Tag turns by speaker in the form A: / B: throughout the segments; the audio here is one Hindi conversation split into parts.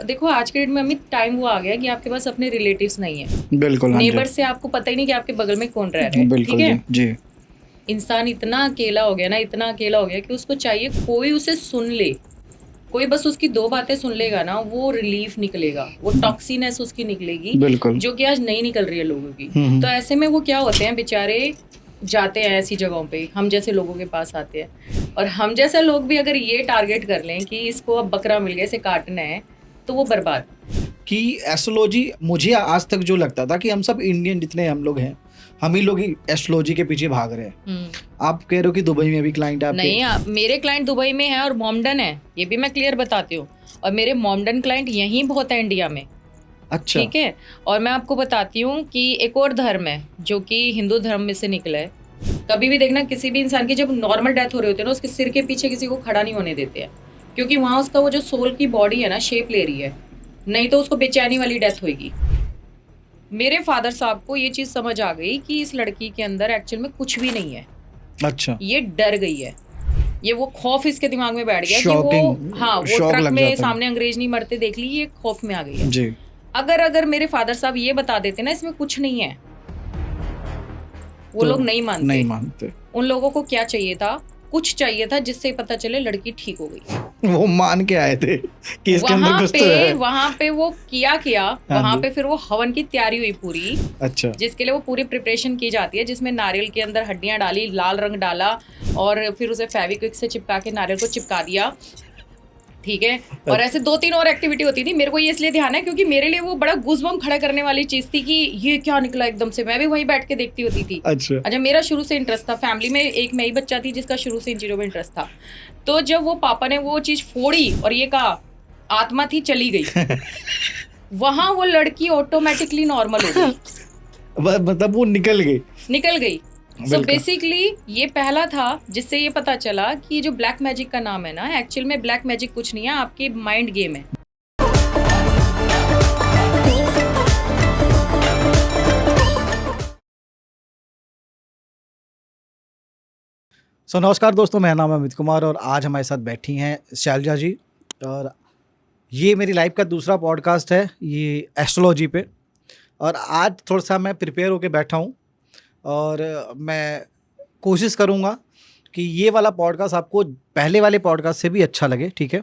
A: देखो आज के डेट में अमित टाइम वो आ गया कि आपके पास अपने रिलेटिव्स नहीं है।
B: बिल्कुल, हाँ जी।
A: नेबर से आपको पता ही नहीं कि आपके बगल में कौन रह रहा है। ठीक
B: बिल्कुल
A: है,
B: जी, जी।
A: इंसान इतना अकेला हो गया ना, इतना अकेला हो गया कि उसको चाहिए कोई उसे सुन ले। कोई बस उसकी दो बातें सुन लेगा ना, वो रिलीफ निकलेगा, वो टॉक्सीनेस उसकी निकलेगी,
B: बिल्कुल।
A: जो कि आज नहीं निकल रही है लोगों की।
B: हम्म।
A: तो ऐसे में वो क्या होते हैं बेचारे, जाते हैं ऐसी जगहों पे, हम जैसे लोगों के पास आते हैं। और हम जैसे लोग भी अगर ये टारगेट कर लें कि इसको अब बकरा मिल गया, इसे काटना है, तो वो बर्बाद।
B: कि एस्ट्रोलॉजी, मुझे आज तक जो लगता था कि हम सब इंडियन जितने हम लोग हैं, हम ही लोग एस्ट्रोलॉजी के पीछे भाग रहे हैं। आप कह रहे हो कि दुबई में भी क्लाइंट है आपके?
A: नहीं, मेरे क्लाइंट दुबई में है और मॉमडन है, ये भी मैं क्लियर बताती हूँ। और मेरे मॉमडन क्लाइंट यहीं बहुत है इंडिया में।
B: अच्छा।
A: ठीक है, और मैं आपको बताती हूँ कि एक और धर्म है जो कि हिंदू धर्म में से निकला है। कभी भी देखना, किसी भी इंसान की जब नॉर्मल डेथ हो रही होती है ना, उसके सिर के पीछे किसी को खड़ा नहीं होने देते हैं, क्योंकि वहां उसका वो जो सोल की बॉडी है ना, शेप ले रही है, नहीं तो उसको बेचैनी वाली डेथ होगी। मेरे फादर साहब को ये चीज समझ आ गई कि इस लड़की के अंदर एक्चुअल में कुछ भी नहीं है।
B: अच्छा।
A: ये डर गई है, ये वो खौफ इसके दिमाग में बैठ गया कि वो,
B: शॉकिंग,
A: हाँ, वो
B: शॉक
A: ट्रक
B: लग
A: में
B: जाता है।
A: सामने अंग्रेज नहीं मरते देख ली, ये खौफ में आ गई है।
B: जी।
A: अगर मेरे फादर साहब ये बता देते ना इसमें कुछ नहीं है, वो
B: तो
A: लोग नहीं
B: नहीं
A: मानते।
B: मानते।
A: उन लोगों को क्या चाहिए था? कुछ चाहिए था जिससे पता चले लड़की ठीक हो गई।
B: वो मान के आए थे कि इसके अंदर कुछ तो है।
A: वहां पे वो किया
B: हाँ
A: वहां
B: जी।
A: पे फिर वो हवन की तैयारी हुई पूरी,
B: अच्छा।
A: जिसके लिए वो पूरी प्रिपरेशन की जाती है, जिसमें नारियल के अंदर हड्डियां डाली, लाल रंग डाला, और फिर उसे फेविक्विक से चिपका के नारियल को चिपका दिया। ठीक है, और ऐसे 2-3 और एक्टिविटी होती थी। मेरे को ये इसलिए ध्यान है क्योंकि मेरे लिए वो बड़ा गूज़बम्प खड़ा करने वाली चीज थी कि ये क्या निकला एकदम से। मैं भी वहीं बैठ के देखती होती थी।
B: अच्छा।
A: अच्छा, मेरा शुरू से इंटरेस्ट था, फैमिली में एक मैं ही बच्चा थी जिसका शुरू से इन चीजों में इंटरेस्ट था। तो जब वो पापा ने वो चीज फोड़ी और ये कहा आत्मा थी चली गई, वहां वो लड़की ऑटोमेटिकली नॉर्मल हो गई,
B: मतलब वो निकल
A: गई। सो बेसिकली ये पहला था जिससे ये पता चला कि ये जो ब्लैक मैजिक का नाम है ना, एक्चुअल में ब्लैक मैजिक कुछ नहीं है, आपके माइंड गेम है।
B: नमस्कार दोस्तों, मेरा नाम है अमित कुमार और आज हमारे साथ बैठी हैं शैलजा जी। और ये मेरी लाइफ का दूसरा पॉडकास्ट है ये एस्ट्रोलॉजी पे। और आज थोड़ा सा मैं प्रिपेयर होके बैठा हूँ और मैं कोशिश करूँगा कि ये वाला पॉडकास्ट आपको पहले वाले पॉडकास्ट से भी अच्छा लगे। ठीक है,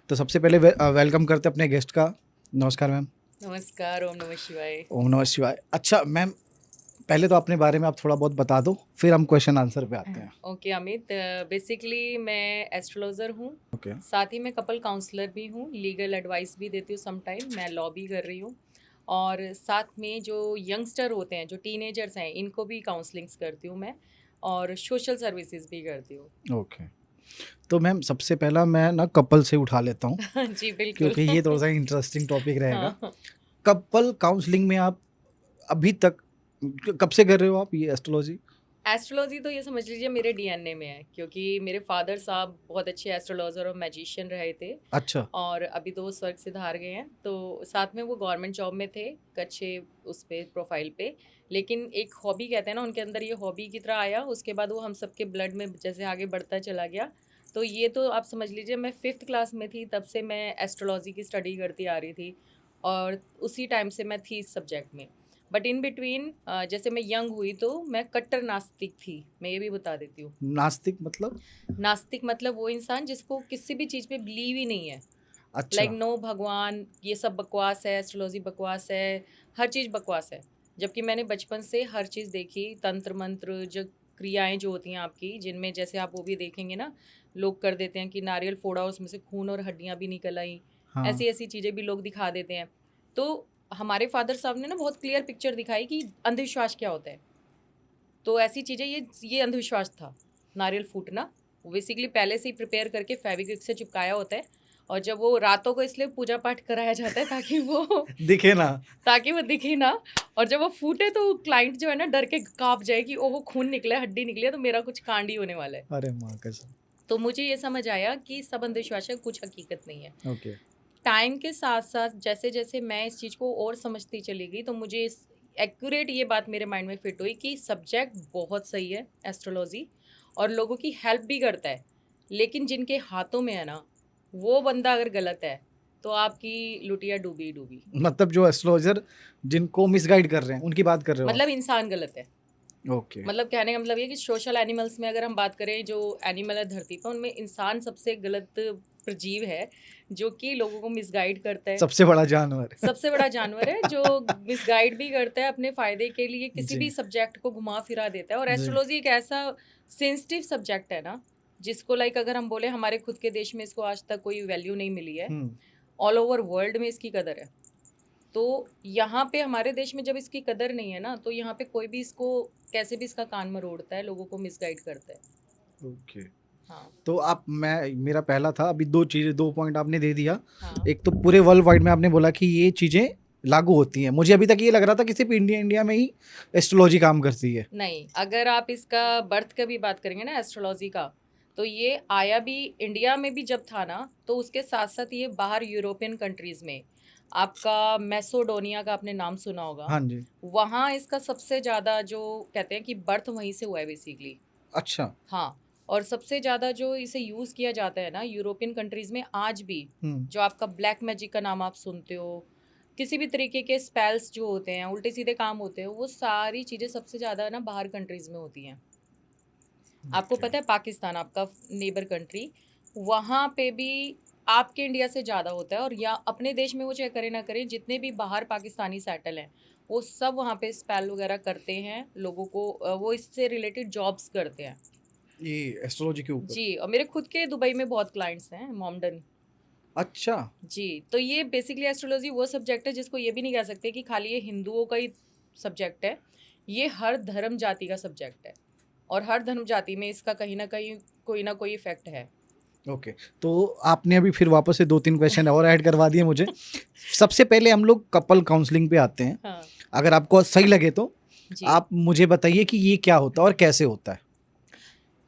B: तो सबसे पहले वेलकम करते अपने गेस्ट का। नमस्कार मैम।
A: नमस्कार, ओम नमः शिवाय।
B: ओम नमः शिवाय। अच्छा मैम, पहले तो अपने बारे में आप थोड़ा बहुत बता दो, फिर हम क्वेश्चन आंसर पे आते हैं।
A: ओके अमित, बेसिकली मैं एस्ट्रोलॉजर हूँ।
B: ओके।
A: साथ ही मैं कपल काउंसलर भी हूँ, लीगल एडवाइस भी देती हूँ सम टाइम, मैं लॉ भी कर रही हूँ। और साथ में जो यंगस्टर होते हैं, जो टीनेजर्स हैं, इनको भी काउंसलिंग्स करती हूँ मैं, और सोशल सर्विसेज भी करती हूँ।
B: ओके, तो मैम सबसे पहला मैं ना कपल से उठा लेता हूँ
A: जी बिल्कुल।
B: क्योंकि ये थोड़ा सा इंटरेस्टिंग टॉपिक रहेगा।
A: हाँ।
B: कपल काउंसलिंग में आप अभी तक कब से कर रहे हो आप ये एस्ट्रोलॉजी?
A: एस्ट्रोलॉजी तो ये समझ लीजिए मेरे डीएनए में है, क्योंकि मेरे फादर साहब बहुत अच्छे एस्ट्रोलॉजर और मैजिशियन रहे थे।
B: अच्छा।
A: और अभी तो वो स्वर्ग सिधार गए हैं। तो साथ में वो गवर्नमेंट जॉब में थे, अच्छे उस पे प्रोफाइल पे। लेकिन एक हॉबी कहते हैं ना, उनके अंदर ये हॉबी की तरह आया, उसके बाद वो हम सबके ब्लड में जैसे आगे बढ़ता चला गया। तो ये तो आप समझ लीजिए मैं 5th क्लास में थी तब से मैं एस्ट्रोलॉजी की स्टडी करती आ रही थी, और उसी टाइम से मैं थी इस सब्जेक्ट में। बट इन बिटवीन जैसे मैं यंग हुई तो मैं कट्टर नास्तिक थी, मैं ये भी बता देती हूँ।
B: नास्तिक मतलब?
A: नास्तिक मतलब वो इंसान जिसको किसी भी चीज़ पे बिलीव ही नहीं है।
B: अच्छा।
A: लाइक नो भगवान, ये सब बकवास है, एस्ट्रोलॉजी बकवास है, हर चीज़ बकवास है। जबकि मैंने बचपन से हर चीज़ देखी, तंत्र मंत्र, जो क्रियाएं जो होती हैं आपकी, जिनमें जैसे आप वो भी देखेंगे ना, लोग कर देते हैं कि नारियल फोड़ा उसमें से खून और हड्डियाँ भी निकल आई।
B: हाँ।
A: ऐसी ऐसी चीज़ें भी लोग दिखा देते हैं। तो हमारे फादर साहब ने ना बहुत क्लियर पिक्चर दिखाई कि अंधविश्वास क्या होता है। तो ऐसी चीज़ें, ये अंधविश्वास था। नारियल फूटना वो बेसिकली पहले से ही प्रिपेयर करके फेविक्विक से चिपकाया होता है, और जब वो रातों को इसलिए पूजा पाठ कराया जाता है ताकि वो
B: दिखे ना।
A: ताकि वो दिखे ना। और जब वो फूटे तो क्लाइंट जो है ना डर के कांप जाए कि ओहो खून निकला है, हड्डी निकली है, तो मेरा कुछ कांड ही होने वाला है।
B: अरे माँ कसम।
A: तो मुझे ये समझ आया कि सब अंधविश्वास है, कुछ हकीकत नहीं है।
B: ओके।
A: टाइम के साथ साथ जैसे जैसे मैं इस चीज़ को और समझती चली गई, तो मुझे इस एक्यूरेट ये बात मेरे माइंड में फिट हुई कि सब्जेक्ट बहुत सही है एस्ट्रोलॉजी, और लोगों की हेल्प भी करता है। लेकिन जिनके हाथों में है ना, वो बंदा अगर गलत है तो आपकी लुटिया डूबी डूबी।
B: मतलब जो एस्ट्रोलॉजर जिनको मिसगाइड कर रहे हैं उनकी बात कर रहे हो
A: मतलब इंसान गलत है।
B: आप? ओके।
A: मतलब कहने का मतलब ये कि सोशल एनिमल्स में अगर हम बात करें, जो एनिमल है धरती पर, उनमें इंसान सबसे गलत प्रजीव है, जो कि लोगों को मिसगाइड करता है।
B: सबसे बड़ा जानवर।
A: सबसे बड़ा जानवर है जो मिसगाइड भी करता है अपने फायदे के लिए, किसी
B: जी
A: भी सब्जेक्ट को घुमा फिरा देता है। और
B: जी।
A: एस्ट्रोलॉजी एक ऐसा सेंसिटिव सब्जेक्ट है ना, जिसको लाइक अगर हम बोले हमारे खुद के देश में इसको आज तक कोई वैल्यू नहीं मिली है,
B: हम्म।
A: ऑल ओवर वर्ल्ड में इसकी कदर है। तो यहाँ पे हमारे देश में जब इसकी कदर नहीं है ना, तो यहाँ पे कोई भी इसको कैसे भी इसका कान मरोड़ता है, लोगों को मिसगाइड करता है।
B: ओके।
A: हाँ
B: तो आप मैं मेरा पहला था, अभी दो पॉइंट आपने दे दिया।
A: हाँ।
B: एक तो पूरे वर्ल्ड वाइड में आपने बोला कि ये चीज़ें लागू होती हैं। मुझे अभी तक ये लग रहा था कि सिर्फ इंडिया इंडिया में ही एस्ट्रोलॉजी काम करती है।
A: नहीं, अगर आप इसका बर्थ का भी बात करेंगे ना एस्ट्रोलॉजी का, तो ये आया भी इंडिया में भी जब था ना, तो उसके साथ साथ ये बाहर यूरोपियन कंट्रीज में, आपका मैसोडोनिया का आपने नाम सुना होगा,
B: हाँ जी।
A: वहाँ इसका सबसे ज़्यादा जो कहते हैं कि बर्थ वहीं से हुआ है बेसिकली।
B: अच्छा।
A: हाँ। और सबसे ज़्यादा जो इसे यूज़ किया जाता है ना यूरोपियन कंट्रीज़ में आज भी,
B: हम्म।
A: जो आपका ब्लैक मैजिक का नाम आप सुनते हो, किसी भी तरीके के स्पेल्स जो होते हैं, उल्टे सीधे काम होते हैं, वो सारी चीज़ें सबसे ज़्यादा ना बाहर कंट्रीज़ में होती हैं। आपको
B: ओके।
A: पता है पाकिस्तान आपका नेबर कंट्री, वहाँ पे भी आपके इंडिया से ज़्यादा होता है। और या अपने देश में वो चाहे करें ना करें, जितने भी बाहर पाकिस्तानी सेटल हैं, वो सब वहाँ पे स्पेल वगैरह करते हैं लोगों को, वो इससे रिलेटेड जॉब्स करते हैं।
B: ये एस्ट्रोलॉजी के ऊपर।
A: जी, और मेरे खुद के दुबई में बहुत क्लाइंट्स हैं, मॉमडन।
B: अच्छा।
A: जी, तो ये बेसिकली एस्ट्रोलॉजी वो सब्जेक्ट है जिसको ये भी नहीं कह सकते कि खाली ये हिंदुओं का ही सब्जेक्ट है। ये हर धर्म जाति का सब्जेक्ट है, और हर धर्म जाति में इसका कहीं ना कोई इफेक्ट है।
B: ओके। तो आपने अभी फिर वापस से 2-3 क्वेश्चन और ऐड करवा दिए मुझे। सबसे पहले हम लोग कपल काउंसलिंग पे आते हैं।
A: हाँ
B: अगर आपको सही लगे तो
A: जी।
B: आप मुझे बताइए कि ये क्या होता है और कैसे होता है।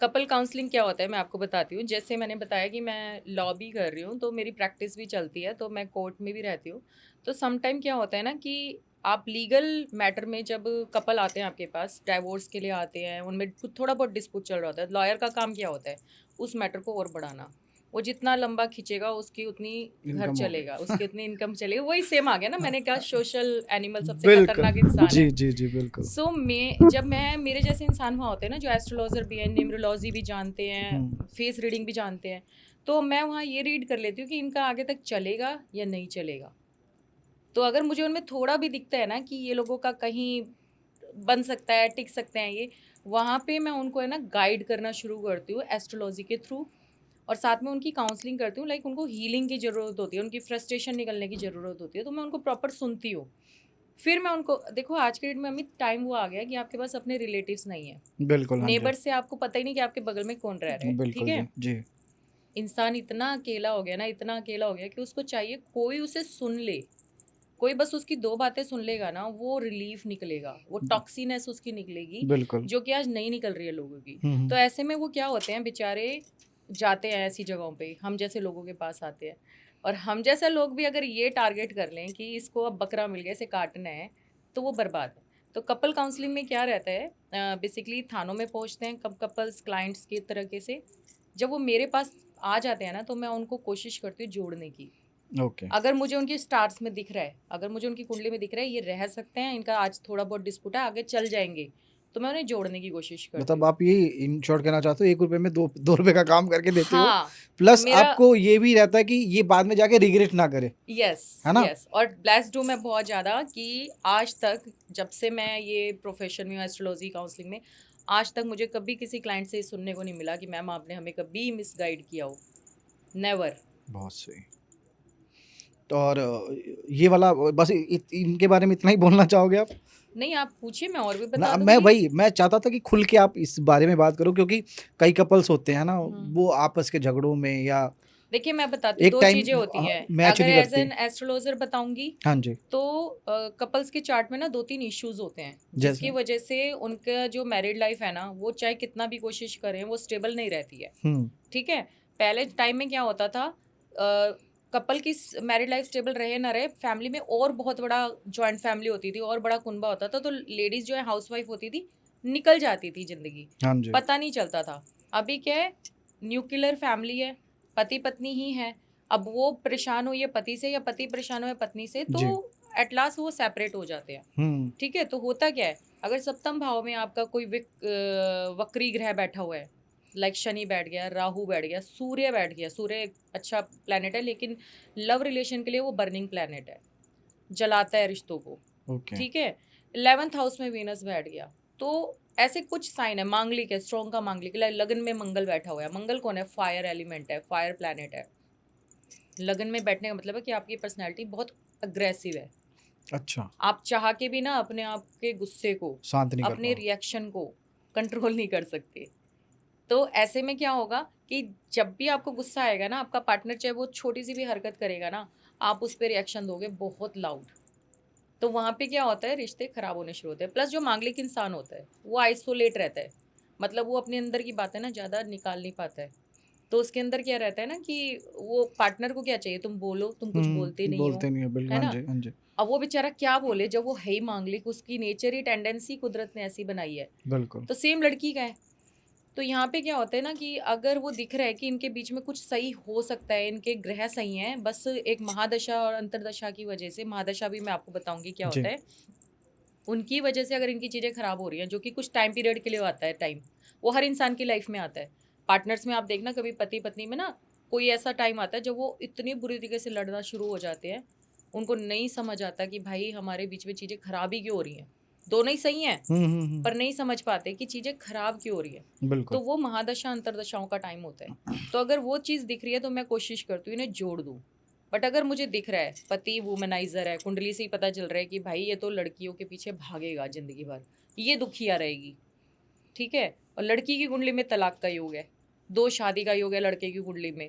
A: कपल काउंसलिंग क्या होता है, मैं आपको बताती हूँ। जैसे मैंने बताया कि मैं लॉ भी कर रही हूँ, तो मेरी प्रैक्टिस भी चलती है, तो मैं कोर्ट में भी रहती हूँ। तो सम टाइम क्या होता है ना कि आप लीगल मैटर में जब कपल आते हैं आपके पास, डाइवोर्स के लिए आते हैं, उनमें कुछ थोड़ा बहुत डिस्प्यूट चल रहा होता है, लॉयर का काम क्या होता है, उस मैटर को और बढ़ाना। वो जितना लंबा खींचेगा उसकी उतनी घर
B: इनकम हो
A: चलेगा,
B: गया।
A: उसकी उतनी इनकम चलेगी। वही सेम आ गया ना, मैंने कहा सोशल एनिमल सबसे
B: बिल्कुल।
A: खतरनाक इंसान
B: जी
A: है।
B: जी जी बिल्कुल।
A: सो जब मैं मेरे जैसे इंसान वहाँ होते हैं ना, जो एस्ट्रोलॉजर भी हैं, न्यूमरोलॉजी भी जानते हैं,
B: हम्म।
A: फेस रीडिंग भी जानते हैं, तो मैं वहाँ ये रीड कर लेती हूँ कि इनका आगे तक चलेगा या नहीं चलेगा। तो अगर मुझे उनमें थोड़ा भी दिखता है ना कि ये लोगों का कहीं बन सकता है, टिक सकते हैं ये, वहाँ पे मैं उनको है ना गाइड करना शुरू करती हूँ एस्ट्रोलॉजी के थ्रू। और साथ में उनकी काउंसलिंग करती हूँ, लाइक उनको हीलिंग की ज़रूरत होती है, उनकी फ्रस्ट्रेशन निकलने की ज़रूरत होती है, तो मैं उनको प्रॉपर सुनती हूँ। फिर मैं उनको, देखो आज के डेट में अमित टाइम वो आ गया कि आपके पास अपने रिलेटिव्स नहीं है,
B: बिल्कुल। हाँ जी।
A: नेबर से आपको पता ही नहीं कि आपके बगल में कौन रह रहा है, ठीक
B: बिल्कुल
A: है।
B: जी जी।
A: इंसान इतना अकेला हो गया ना, इतना अकेला हो गया कि उसको चाहिए कोई उसे सुन ले। कोई बस उसकी दो बातें सुन लेगा ना, वो रिलीफ निकलेगा, वो टॉक्सीनेस उसकी निकलेगी,
B: बिल्कुल।
A: जो कि आज नहीं निकल रही है लोगों की।
B: हम्म।
A: तो ऐसे में वो क्या होते हैं बेचारे, जाते हैं ऐसी जगहों पे, हम जैसे लोगों के पास आते हैं। और हम जैसे लोग भी अगर ये टारगेट कर लें कि इसको अब बकरा मिल गया, इसे काटना है, तो वो बर्बाद है। तो कपल काउंसलिंग में क्या रहता है, बेसिकली थानों में पहुंचते हैं कब कपल्स क्लाइंट्स की तरीके से। जब वो मेरे पास आ जाते हैं ना, तो मैं उनको कोशिश करती हूँ जोड़ने की।
B: ओके।
A: अगर मुझे उनकी स्टार्स में दिख रहा है, अगर मुझे उनकी कुंडली में दिख रहा है ये रह सकते हैं, इनका आज थोड़ा बहुत डिस्प्यूट है, आगे चल जाएंगे, तो मैं उन्हें जोड़ने की कोशिश करती
B: मतलब
A: हूँ।
B: आप ये इन शॉर्ट कहना चाहते हो 1 रुपए में 2 रुपए का काम करके देते हो।
A: हाँ।
B: प्लस
A: मेरा,
B: आपको ये भी रहता है कि ये बाद में जाके रिग्रेट ना करे।
A: यस
B: है ना?
A: यस, और ब्लेस्ड हूँ मैं बहुत ज़्यादा कि आज तक, जब से मैं ये प्रोफेशन में हूँ एस्ट्रोलॉजी काउंसलिंग में, आज तक मुझे कभी किसी क्लाइंट से सुनने को नहीं मिला कि मैम आपने हमें कभी मिसगाइड किया हो। नेवर।
B: बहुत सही। तो और ये वाला बस इनके बारे में इतना ही बोलना चाहोगे आप?
A: नहीं, आप पूछिए, मैं और भी बता
B: ना मैं
A: दूंगी।
B: वही मैं चाहता था कि खुल के आप इस बारे में बात करो, क्योंकि कई कपल्स होते हैं ना,
A: हम्म।
B: वो आपस के झगड़ों में या
A: देखिए मैं बताती हूँ,
B: एक
A: दो
B: टाइम
A: चीज़ें होती हैं।
B: मैच
A: अगर
B: नहीं
A: एज
B: करती।
A: एन एस्ट्रोलॉजर बताऊंगी,
B: हाँ जी।
A: तो कपल्स के चार्ट में ना 2-3 इश्यूज होते हैं, जिसकी
B: जैसे।
A: वजह से उनका जो मैरिड लाइफ है ना, वो चाहे कितना भी कोशिश करें, वो स्टेबल नहीं रहती है।
B: हम्म।
A: ठीक है। पहले टाइम में क्या होता था, कपल की मैरिड लाइफ स्टेबल रहे ना रहे, फैमिली में और बहुत बड़ा जॉइंट फैमिली होती थी और बड़ा कुनबा होता था, तो लेडीज जो है हाउस वाइफ होती थी, निकल जाती थी जिंदगी,
B: हाँ जी।
A: पता नहीं चलता था। अभी क्या है, न्यूक्लियर फैमिली है, पति पत्नी ही है, अब वो परेशान हुई है पति से या पति परेशान हुआ है पत्नी से, तो
B: जी।
A: एट लास्ट वो सेपरेट हो जाते हैं।
B: हम्म।
A: ठीक है, तो होता क्या है, अगर सप्तम भाव में आपका कोई वक्री ग्रह बैठा हुआ है, लाइक शनि बैठ गया, राहु बैठ गया, सूर्य बैठ गया, सूर्य एक अच्छा प्लैनेट है लेकिन लव रिलेशन के लिए वो बर्निंग प्लैनेट है, जलाता है रिश्तों को।
B: ओके।
A: ठीक है, 11th हाउस में वीनस बैठ गया, तो ऐसे कुछ साइन है, मांगलिक है, स्ट्रॉन्ग का मांगलिक, लगन में मंगल बैठा हुआ है। मंगल कौन है? फायर एलिमेंट है, फायर प्लैनेट है। लगन में बैठने का मतलब है कि आपकी पर्सनैलिटी बहुत अग्रेसिव है।
B: अच्छा।
A: आप चाह के भी ना अपने आप के गुस्से को,
B: शांत नहीं कर
A: अपने
B: पाओ।
A: रिएक्शन को कंट्रोल नहीं कर सकते। तो ऐसे में क्या होगा कि जब भी आपको गुस्सा आएगा ना, आपका पार्टनर चाहे वो छोटी सी भी हरकत करेगा ना, आप उस पर रिएक्शन दोगे बहुत लाउड, तो वहाँ पे क्या होता है, रिश्ते खराब होने शुरू होते हैं। प्लस जो मांगलिक इंसान होता है वो आइसोलेट रहता है, मतलब वो अपने अंदर की बातें ना ज़्यादा निकाल नहीं पाता है। तो उसके अंदर क्या रहता है ना कि वो पार्टनर को क्या चाहिए, तुम बोलो, तुम कुछ बोलते नहीं हो,
B: बोलते नहीं है बिल्कुल।
A: है
B: हाँ
A: ना।
B: जी, हाँ जी।
A: अब वो बेचारा क्या बोले जब वो है ही मांगलिक, उसकी नेचर ही टेंडेंसी कुदरत ने ऐसी बनाई है।
B: बिल्कुल।
A: तो सेम लड़की का है। तो यहाँ पे क्या होता है ना कि अगर वो दिख रहा है कि इनके बीच में कुछ सही हो सकता है, इनके ग्रह सही हैं, बस एक महादशा और अंतरदशा की वजह से, महादशा भी मैं आपको बताऊंगी क्या
B: जी।
A: होता है, उनकी वजह से अगर इनकी चीज़ें खराब हो रही हैं, जो कि कुछ टाइम पीरियड के लिए आता है, टाइम वो हर इंसान की लाइफ में आता है। पार्टनर्स में आप देखना, कभी पति पत्नी में ना कोई ऐसा टाइम आता है जब वो इतनी बुरी तरीके से लड़ना शुरू हो जाते हैं, उनको नहीं समझ आता कि भाई हमारे बीच में चीज़ें खराब ही क्यों हो रही हैं। दोनों ही सही हैं पर नहीं समझ पाते कि चीज़ें खराब क्यों हो रही है।
B: बिल्कुल।
A: तो वो महादशा अंतरदशाओं का टाइम होता है। तो अगर वो चीज़ दिख रही है तो मैं कोशिश करती हूँ इन्हें जोड़ दूँ। बट अगर मुझे दिख रहा है पति वुमनाइजर है, कुंडली से ही पता चल रहा है कि भाई ये तो लड़कियों के पीछे भागेगा जिंदगी भर, ये दुखिया रहेगी, ठीक है, और लड़की की कुंडली में तलाक का योग है, 2 शादी का योग है लड़के की कुंडली में,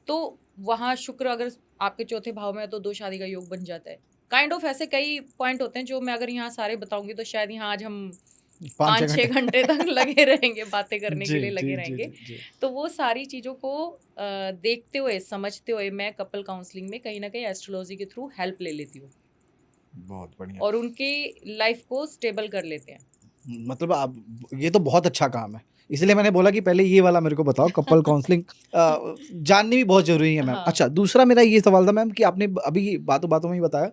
A: तो वहाँ शुक्र अगर आपके चौथे भाव में है तो 2 शादी का योग बन जाता है। काइंड ऑफ ऐसे कई पॉइंट होते हैं जो मैं अगर यहाँ सारे बताऊंगी तो शायद यहाँ आज हम
B: 5-6
A: 5-6
B: घंटे।
A: घंटे तक लगे रहेंगे, बातें करने के
B: जी,
A: लिए
B: जी,
A: लगे
B: जी,
A: रहेंगे।
B: जी, जी।
A: तो वो सारी चीज़ों को देखते हुए, समझते हुए मैं कपल काउंसलिंग में कहीं न कहीं एस्ट्रोलॉजी के थ्रू हेल्प ले लेती हूँ
B: बहुत बढ़िया।
A: और उनकी लाइफ को स्टेबल कर लेते हैं।
B: मतलब आप, ये तो बहुत अच्छा काम है। इसलिए मैंने बोला कि पहले ये वाला मेरे को बताओ, कपल काउंसलिंग जाननी भी बहुत ज़रूरी है मैम।
A: हाँ।
B: अच्छा, दूसरा मेरा ये सवाल था मैम कि आपने अभी बातों-बातों में ही बताया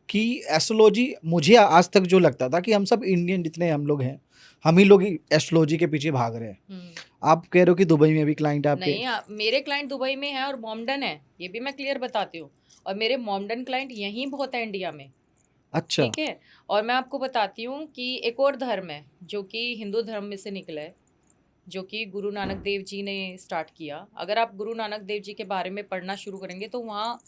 B: कि एस्ट्रोलॉजी, मुझे आज तक जो लगता था कि हम सब इंडियन जितने हम लोग हैं, हम ही लोग ही एस्ट्रोलॉजी के पीछे भाग रहे हैं।
A: हुँ।
B: आप कह रहे हो कि दुबई में भी क्लाइंट है आपके?
A: नहीं, मेरे क्लाइंट दुबई में है और मोमडन है, ये भी मैं क्लियर बताती हूँ, और मेरे मोमडन क्लाइंट यहीं बहुत है इंडिया में,
B: अच्छा।
A: ठीक है? और मैं आपको बताती हूँ कि एक और धर्म है जो कि हिंदू धर्म में से निकला है, जो कि गुरु नानक देव जी ने स्टार्ट किया। अगर आप गुरु नानक देव जी के बारे में पढ़ना शुरू करेंगे तो वहाँ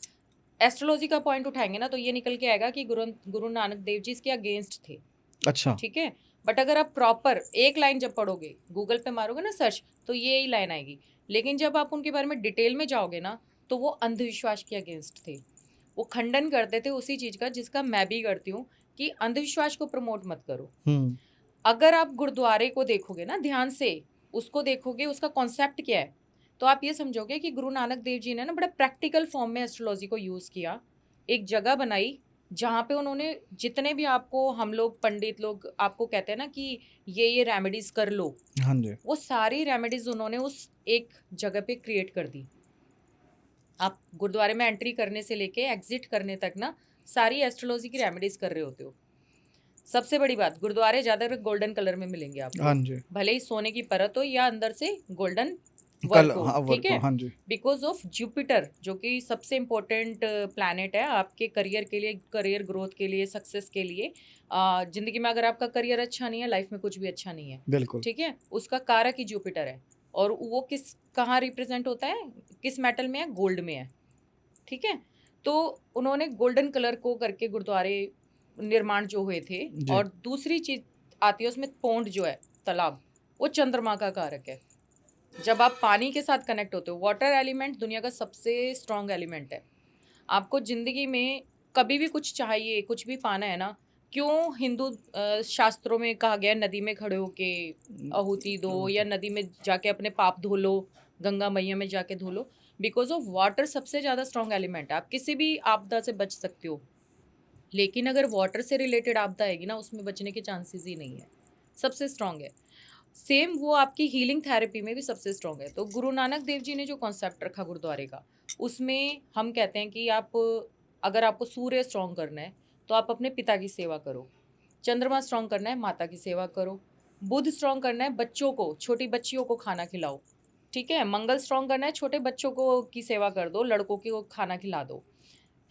A: एस्ट्रोलॉजी का पॉइंट उठाएंगे ना तो ये निकल के आएगा कि गुरु गुरु नानक देव जी इसके अगेंस्ट थे,
B: अच्छा।
A: ठीक है। बट अगर आप प्रॉपर एक लाइन जब पढ़ोगे, गूगल पे मारोगे ना सर्च, तो ये ही लाइन आएगी। लेकिन जब आप उनके बारे में डिटेल में जाओगे ना, तो वो अंधविश्वास के अगेंस्ट थे। वो खंडन करते थे उसी चीज़ का जिसका मैं भी करती हूँ, कि अंधविश्वास को प्रमोट मत करो।
B: हुँ।
A: अगर आप गुरुद्वारे को देखोगे ना ध्यान से, उसको देखोगे, उसका कॉन्सेप्ट क्या है, तो आप ये समझोगे कि गुरु नानक देव जी ने ना बड़ा प्रैक्टिकल फॉर्म में एस्ट्रोलॉजी को यूज़ किया। एक जगह बनाई जहाँ पे उन्होंने जितने भी आपको, हम लोग पंडित लोग आपको कहते हैं ना कि ये रेमेडीज़ कर लो,
B: हाँ जी।
A: वो सारी रेमेडीज़ उन्होंने उस एक जगह पे क्रिएट कर दी। आप गुरुद्वारे में एंट्री करने से लेके एग्जिट करने तक ना सारी एस्ट्रोलॉजी की रेमेडीज़ कर रहे होते हो। सबसे बड़ी बात, गुरुद्वारे ज़्यादातर गोल्डन कलर में मिलेंगे
B: हाँ
A: आपको,
B: जी।
A: भले ही सोने की परत हो या अंदर से गोल्डन
B: कल
A: वर्क हो,
B: हाँ,
A: ठीक
B: वर्क
A: है।
B: हाँ जी।
A: बिकॉज ऑफ जुपिटर जो कि सबसे इम्पोर्टेंट प्लैनेट है आपके करियर के लिए, करियर ग्रोथ के लिए, सक्सेस के लिए। जिंदगी में अगर आपका करियर अच्छा नहीं है, लाइफ में कुछ भी अच्छा नहीं है,
B: बिल्कुल।
A: ठीक है, उसका कारक ही जुपिटर है। और वो किस कहाँ रिप्रेजेंट होता है, किस मेटल में है, गोल्ड में है, ठीक है। तो उन्होंने गोल्डन कलर को करके गुरुद्वारे निर्माण जो हुए थे।
B: जी।
A: और दूसरी चीज आती है उसमें, पोंड जो है, तालाब, वो चंद्रमा का कारक है। जब आप पानी के साथ कनेक्ट होते हो, वाटर एलिमेंट दुनिया का सबसे स्ट्रॉन्ग एलिमेंट है। आपको जिंदगी में कभी भी कुछ चाहिए, कुछ भी पाना है ना, क्यों हिंदू शास्त्रों में कहा गया है नदी में खड़े होके आहुति दो, या नदी में जाके अपने पाप धो लो, गंगा मैया में जाके धो लो। बिकॉज ऑफ वाटर सबसे ज़्यादा स्ट्रॉन्ग एलिमेंट है। आप किसी भी आपदा से बच सकते हो, लेकिन अगर वाटर से रिलेटेड आपदा आएगी ना, उसमें बचने के चांसेस ही नहीं है, सबसे स्ट्रॉन्ग है। सेम वो आपकी हीलिंग थेरेपी में भी सबसे स्ट्रॉन्ग है। तो गुरु नानक देव जी ने जो कॉन्सेप्ट रखा गुरुद्वारे का, उसमें हम कहते हैं कि आप, अगर आपको सूर्य स्ट्रॉन्ग करना है तो आप अपने पिता की सेवा करो, चंद्रमा स्ट्रॉन्ग करना है माता की सेवा करो, बुध स्ट्रॉन्ग करना है बच्चों को, छोटी बच्चियों को खाना खिलाओ, ठीक है, मंगल स्ट्रॉन्ग करना है छोटे बच्चों को की सेवा कर दो, लड़कों को खाना खिला दो,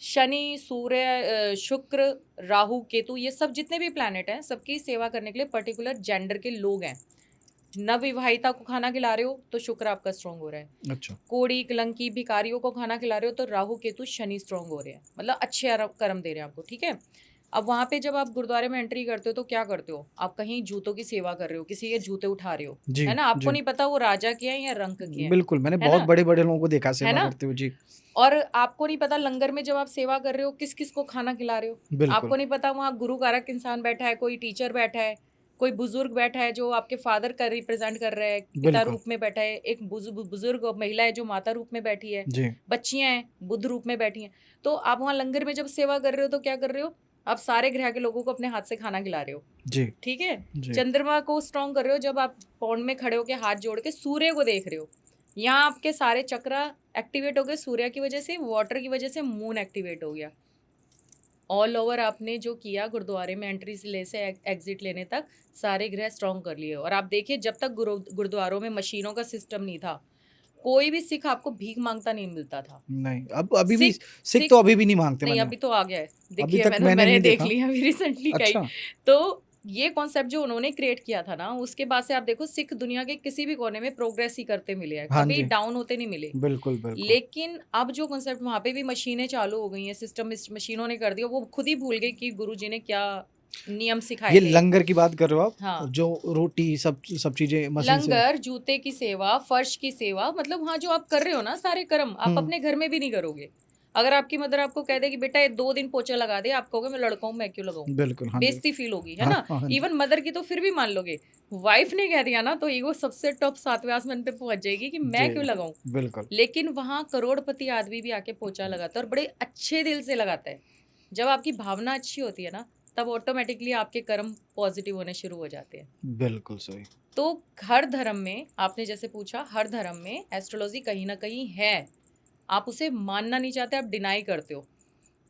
A: शनि, सूर्य, शुक्र, राहु, केतु, ये सब जितने भी प्लैनेट हैं सबकी सेवा करने के लिए पर्टिकुलर जेंडर के लोग हैं। नवविवाहिता को खाना खिला रहे हो तो शुक्र आपका स्ट्रॉन्ग हो रहा है।
B: अच्छा।
A: कोड़ी, कलंकी, भिखारियों को खाना खिला रहे हो तो राहु, केतु, शनि स्ट्रॉन्ग हो रहे हैं, मतलब अच्छे कर्म दे रहे हैं आपको, ठीक है। अब वहाँ पे जब आप गुरुद्वारे में एंट्री करते हो तो क्या करते हो, आप कहीं जूतों की सेवा कर रहे हो, किसी के जूते उठा रहे हो,
B: जी
A: है ना, आपको
B: जी
A: नहीं पता वो राजा के हैं या रंक के हैं,
B: बिल्कुल, मैंने
A: है
B: बहुत
A: ना,
B: बड़े बड़े लोगों को देखा
A: है
B: सेवा
A: ना।
B: करते हुए। जी
A: और आपको नहीं पता लंगर में जब आप सेवा कर रहे हो किस किस को खाना खिला रहे हो,
B: बिल्कुल।
A: आपको नहीं पता वहाँ गुरु कारक इंसान बैठा है, कोई टीचर बैठा है, कोई बुजुर्ग बैठा है जो आपके फादर का रिप्रेजेंट कर रहा है, पिता
B: बिल्कुल
A: रूप में बैठा है, एक बुजुर्ग महिला है जो माता रूप में बैठी है,
B: जी
A: बच्चियां हैं बुद्ध रूप में बैठी हैं। तो आप वहाँ लंगर में जब सेवा कर रहे हो तो क्या कर रहे हो, आप सारे ग्रह के लोगों को अपने हाथ से खाना खिला रहे हो,
B: जी
A: ठीक है।
B: जी
A: चंद्रमा को स्ट्रॉन्ग कर रहे हो जब आप पौंड में खड़े होकर हाथ जोड़ के सूर्य को देख रहे हो, यहाँ आपके सारे चक्र एक्टिवेट हो गए सूर्य की वजह से, वाटर की वजह से मून एक्टिवेट हो गया। ऑल ओवर आपने जो किया गुरुद्वारे में एंट्री से ले से एग्जिट लेने तक सारे ग्रह स्ट्रॉन्ग कर लिए। और आप देखिए जब तक गुरुद्वारों में मशीनों का सिस्टम नहीं था, कोई भी सिख आपको भीख मांगता नहीं मिलता था।
B: नहीं, अब अभी भी
A: सिख
B: सिख तो अभी भी नहीं मांगते।
A: नहीं,
B: मैंने
A: अभी तो आ गया है,
B: अभी
A: देखिए
B: तक
A: मैंने
B: मैंने
A: मैंने
B: नहीं
A: देख
B: देखा।
A: लिया अभी रिसेंटली का ही।
B: अच्छा।
A: तो ये कॉन्सेप्ट जो उन्होंने क्रिएट किया था ना, उसके बाद से आप देखो सिख दुनिया के किसी भी कोने में प्रोग्रेस ही करते मिले हैं,
B: हाँ
A: कभी
B: जी
A: डाउन होते नहीं मिले।
B: बिल्कुल बिल्कुल।
A: लेकिन अब जो कॉन्सेप्ट वहां पे भी मशीनें चालू हो गई हैं, सिस्टम मशीनों ने कर दिया, वो खुद ही भूल गई कि गुरुजी ने क्या नियम सिखाए
B: ये
A: थे।
B: लंगर की बात कर रहे हो आप?
A: हाँ,
B: जो रोटी सब सब चीजें मशीन से।
A: लंगर, जूते की सेवा, फर्श की सेवा, मतलब वहाँ जो आप कर रहे हो ना सारे कर्म, आप अपने घर में भी नहीं करोगे। अगर आपकी मदर आपको कह दे कि बेटा ये 2 दिन पोछा लगा दे, आप कहोगे मैं लड़का हूँ मैं क्यों लगाऊं,
B: बिल्कुल हाँ जी।
A: बेइज्जती फील होगी, है
B: हाँ
A: ना।
B: हाँ जी
A: इवन मदर की तो फिर भी मान लोगे, वाइफ ने कह दिया ना तो ईगो सबसे टॉप 7वें आसमान पे पहुंच जाएगी कि
B: जी
A: मैं क्यों लगाऊं।
B: बिल्कुल।
A: लेकिन वहाँ करोड़पति आदमी भी आके पोछा लगाता है और बड़े अच्छे दिल से लगाता है। जब आपकी भावना अच्छी होती है ना, तब ऑटोमेटिकली आपके कर्म पॉजिटिव होने शुरू हो जाते हैं।
B: बिल्कुल सही।
A: तो हर धर्म में, आपने जैसे पूछा, हर धर्म में एस्ट्रोलॉजी कहीं ना कहीं है। आप उसे मानना नहीं चाहते, आप डिनाई करते हो।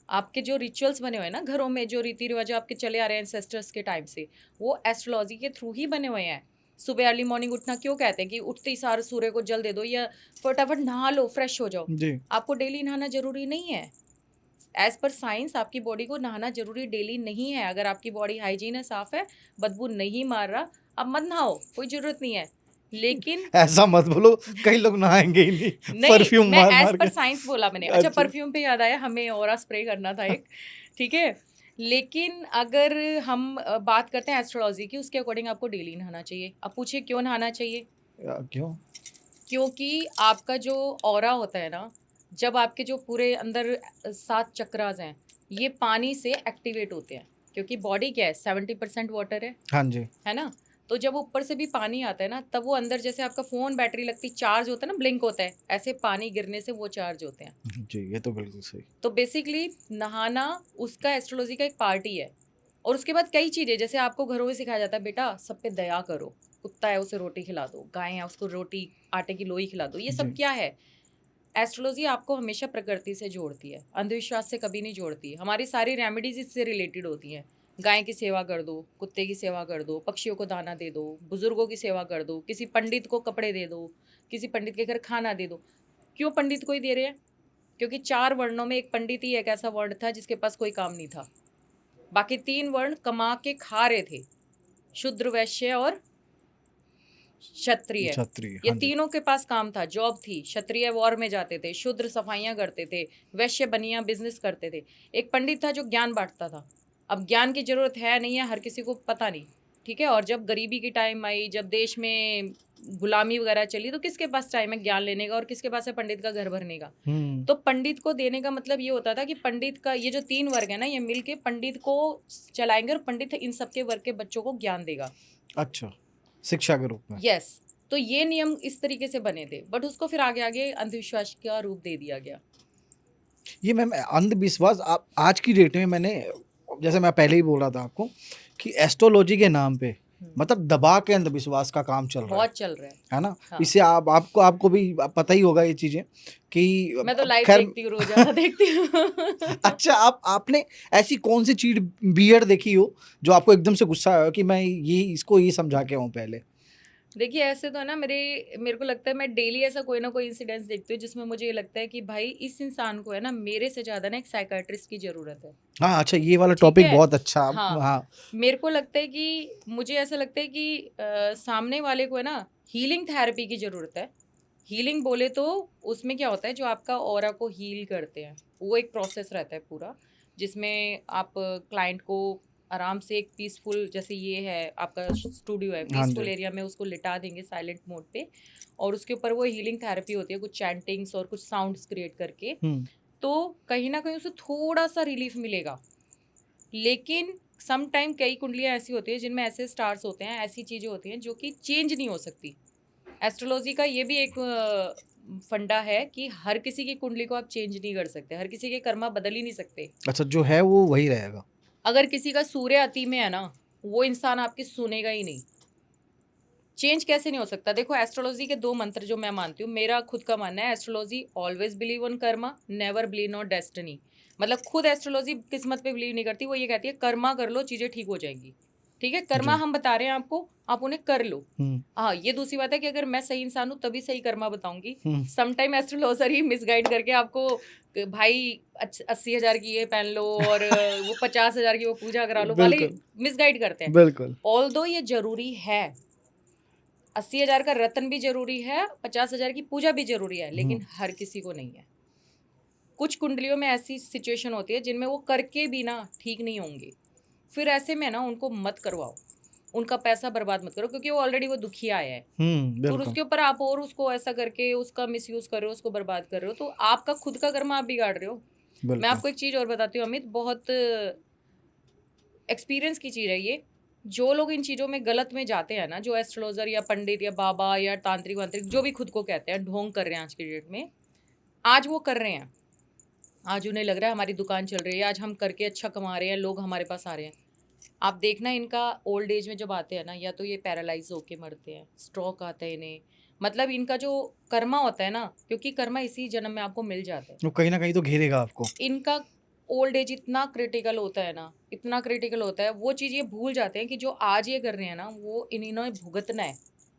A: आपके जो रिचुअल्स बने हुए हैं ना घरों में, जो रीति रिवाज आपके चले आ रहे हैं एंसेस्टर्स के टाइम से, वो एस्ट्रोलॉजी के थ्रू ही बने हुए हैं। सुबह अर्ली मॉर्निंग उठना क्यों कहते हैं कि उठते ही सारे सूर्य को जल दे दो या फटाफट नहा लो फ्रेश हो जाओ।
B: जी
A: आपको डेली नहाना जरूरी नहीं है। एज पर साइंस आपकी बॉडी को नहाना जरूरी डेली नहीं है। अगर आपकी बॉडी हाइजीन है, साफ है, बदबू नहीं मार रहा, अब मत नहाओ, कोई जरूरत नहीं है। लेकिन
B: ऐसा मत बोलो, कई लोग नहाएंगे ही नहीं
A: नहीं,
B: परफ्यूम
A: मैं
B: मार
A: एज
B: मार
A: पर
B: के।
A: साइंस बोला मैंने। अच्छा,
B: अच्छा
A: परफ्यूम पे याद आया, हमें ऑरा स्प्रे करना था एक, ठीक है। लेकिन अगर हम बात करते हैं एस्ट्रोलॉजी की, उसके अकॉर्डिंग आपको डेली नहाना चाहिए। अब पूछिए क्यों नहाना चाहिए।
B: क्यों?
A: क्योंकि आपका जो ऑरा होता है ना, जब आपके जो पूरे अंदर 7 चक्रास हैं, ये पानी से एक्टिवेट होते हैं। क्योंकि बॉडी क्या है, 70% वाटर
B: हाँ जी
A: है ना। तो जब ऊपर से भी पानी आता है ना, तब वो अंदर, जैसे आपका फोन बैटरी लगती चार्ज होता है ना, ब्लिंक होता है, ऐसे पानी गिरने से वो चार्ज होते हैं।
B: जी, ये तो बिल्कुल सही।
A: तो बेसिकली नहाना उसका एस्ट्रोलॉजी का एक पार्ट ही है। और उसके बाद कई चीज़ें, जैसे आपको घरों में सिखाया जाता है, बेटा सब पे दया करो, कुत्ता है उसे रोटी खिला दो, गाय है उसको रोटी आटे की लोई खिला दो, ये सब
B: जी
A: क्या है। एस्ट्रोलॉजी आपको हमेशा प्रकृति से जोड़ती है, अंधविश्वास से कभी नहीं जोड़ती। हमारी सारी रेमेडीज इससे रिलेटेड होती हैं। गाय की सेवा कर दो, कुत्ते की सेवा कर दो, पक्षियों को दाना दे दो, बुजुर्गों की सेवा कर दो, किसी पंडित को कपड़े दे दो, किसी पंडित के घर खाना दे दो। क्यों पंडित को ही दे रहे हैं? क्योंकि 4 वर्णों में एक पंडित ही एक ऐसा वर्ण था जिसके पास कोई काम नहीं था। बाकी 3 वर्ण कमा के खा रहे थे, शूद्र, वैश्य और क्षत्रिय।
B: छतरी
A: ये
B: हाँ जी
A: तीनों के पास काम था, जॉब थी। क्षत्रिय वॉर में जाते थे, शूद्र सफाइयां करते थे, वैश्य बनिया बिजनेस करते थे। एक पंडित था जो ज्ञान बांटता था। अब ज्ञान की जरूरत है नहीं है, हर किसी को पता नहीं, ठीक है। और जब गरीबी की टाइम आई, जब देश में गुलामी वगैरह चली, तो किसके पास टाइम है ज्ञान लेने का और किसके पास है पंडित का घर भरने का। तो पंडित को देने का मतलब ये होता था कि पंडित का ये जो 3 वर्ग है ना, ये मिलके पंडित को चलाएंगे और पंडित इन सबके वर्ग के बच्चों को ज्ञान देगा।
B: अच्छा, शिक्षा के रूप में।
A: यस। तो ये नियम इस तरीके से बने थे, बट उसको फिर आगे आगे अंधविश्वास का रूप दे दिया गया।
B: ये मैम अंधविश्वास आप आज की डेट में, मैंने जैसे मैं पहले ही बोल रहा था आपको कि एस्ट्रोलॉजी के नाम पे मतलब दबा के अंधविश्वास का काम चल रहा
A: बहुत चल रहा
B: है ना?
A: हाँ।
B: इससे आपको भी पता ही होगा ये चीजें कि
A: मैं तो
B: अब
A: लाइव
B: खैर
A: देखती हूँ, रोजाना देखती हूँ।
B: अच्छा, आपने ऐसी कौन सी चीज बियर्ड देखी हो जो आपको एकदम से गुस्सा आया हो कि मैं ये समझा के आऊं पहले?
A: देखिए ऐसे तो है ना, मेरे को लगता है मैं डेली ऐसा कोई ना कोई इंसिडेंस देखती हूँ जिसमें मुझे ये लगता है कि भाई इस इंसान को है ना मेरे से ज्यादा ना एक साइकाट्रिस्ट की जरूरत है।
B: हाँ, अच्छा, ये वाला
A: ठीक
B: टॉपिक
A: है।
B: बहुत अच्छा।
A: हाँ,
B: हाँ।
A: मेरे को लगता है कि मुझे ऐसा लगता है कि सामने वाले को है ना हीलिंग थेरेपी की जरूरत है। हीलिंग बोले तो उसमें क्या होता है, जो आपका ऑरा को हील करते हैं वो एक प्रोसेस रहता है पूरा, जिसमें आप क्लाइंट को आराम से एक पीसफुल, जैसे ये है आपका स्टूडियो है,
B: हाँ
A: पीसफुल
B: जी।
A: एरिया में उसको लिटा देंगे साइलेंट मोड पे, और उसके ऊपर वो हीलिंग थेरेपी होती है, कुछ चैंटिंग्स और कुछ साउंड्स क्रिएट करके। तो कहीं ना कहीं उसे थोड़ा सा रिलीफ मिलेगा। लेकिन सम टाइम कई कुंडलियां ऐसी होती है जिनमें ऐसे स्टार्स होते हैं, ऐसी चीजें होती हैं जो कि चेंज नहीं हो सकती। एस्ट्रोलॉजी का ये भी एक फंडा है कि हर किसी की कुंडली को आप चेंज नहीं कर सकते, हर किसी के कर्मा बदल ही नहीं सकते।
B: अच्छा, जो है वो वही रहेगा।
A: अगर किसी का सूर्य अति में है ना, वो इंसान आपकी सुनेगा ही नहीं। चेंज कैसे नहीं हो सकता? देखो एस्ट्रोलॉजी के दो मंत्र जो मैं मानती हूँ, मेरा खुद का मानना है, astrology always believe on Karma, never believe on destiny. मतलब खुद एस्ट्रोलॉजी किस्मत पे बिलीव नहीं करती, वो ये कहती है कर्मा कर लो, चीजें ठीक हो जाएंगी। ठीक है, कर्मा
B: जी।
A: हम बता रहे हैं आपको, आप उन्हें कर लो।
B: हम्म।
A: हाँ, ये दूसरी बात है कि अगर मैं सही इंसान हूँ तभी सही कर्मा बताऊंगी।
B: हम्म।
A: समटाइम एस्ट्रोलॉजर ही मिसगाइड करके आपको भाई 80,000 की ये पहन लो और वो 50,000 की वो पूजा करा लो वाले
B: बिल्कुल।
A: मिसगाइड करते हैं।
B: बिल्कुल।
A: ऑल दो ये जरूरी है, 80,000 का रतन भी जरूरी है, 50,000 की पूजा भी जरूरी है, लेकिन हर किसी को नहीं है। कुछ कुंडलियों में ऐसी सिचुएशन होती है जिनमें वो करके भी ना ठीक नहीं होंगे। फिर ऐसे में ना उनको मत करवाओ, उनका पैसा बर्बाद मत करो, क्योंकि वो ऑलरेडी वो दुखिया आया है। फिर
B: बिल्कुल।
A: उसके ऊपर आप और उसको ऐसा करके उसका मिसयूज कर रहे हो, उसको बर्बाद कर रहे हो, तो आपका खुद का कर्म आप बिगाड़ रहे हो। मैं
B: बिल्कुल।
A: आपको एक चीज और बताती हूँ अमित, बहुत एक्सपीरियंस की चीज है ये। जो लोग इन चीजों में गलत में जाते हैं ना, जो एस्ट्रोलॉजर या पंडित या बाबा या तांत्रिक वांत्रिक जो भी खुद को कहते हैं, ढोंग कर रहे हैं आज की डेट में, आज वो कर रहे हैं, आज उन्हें लग रहा है हमारी दुकान चल रही है, आज हम करके अच्छा कमा रहे हैं, लोग हमारे पास आ रहे हैं। आप देखना इनका ओल्ड एज में जब आते हैं ना, या तो ये पैरालाइज होके मरते हैं, स्ट्रोक आता है इन्हें। मतलब इनका जो कर्मा होता है ना, क्योंकि कर्मा इसी जन्म में आपको मिल जाता है,
B: वो कहीं ना कहीं तो घेरेगा आपको।
A: इनका ओल्ड एज इतना क्रिटिकल होता है ना, इतना क्रिटिकल होता है, वो चीज़ ये भूल जाते हैं कि जो आज ये कर रहे हैं ना वो इन्होंने भुगतना है।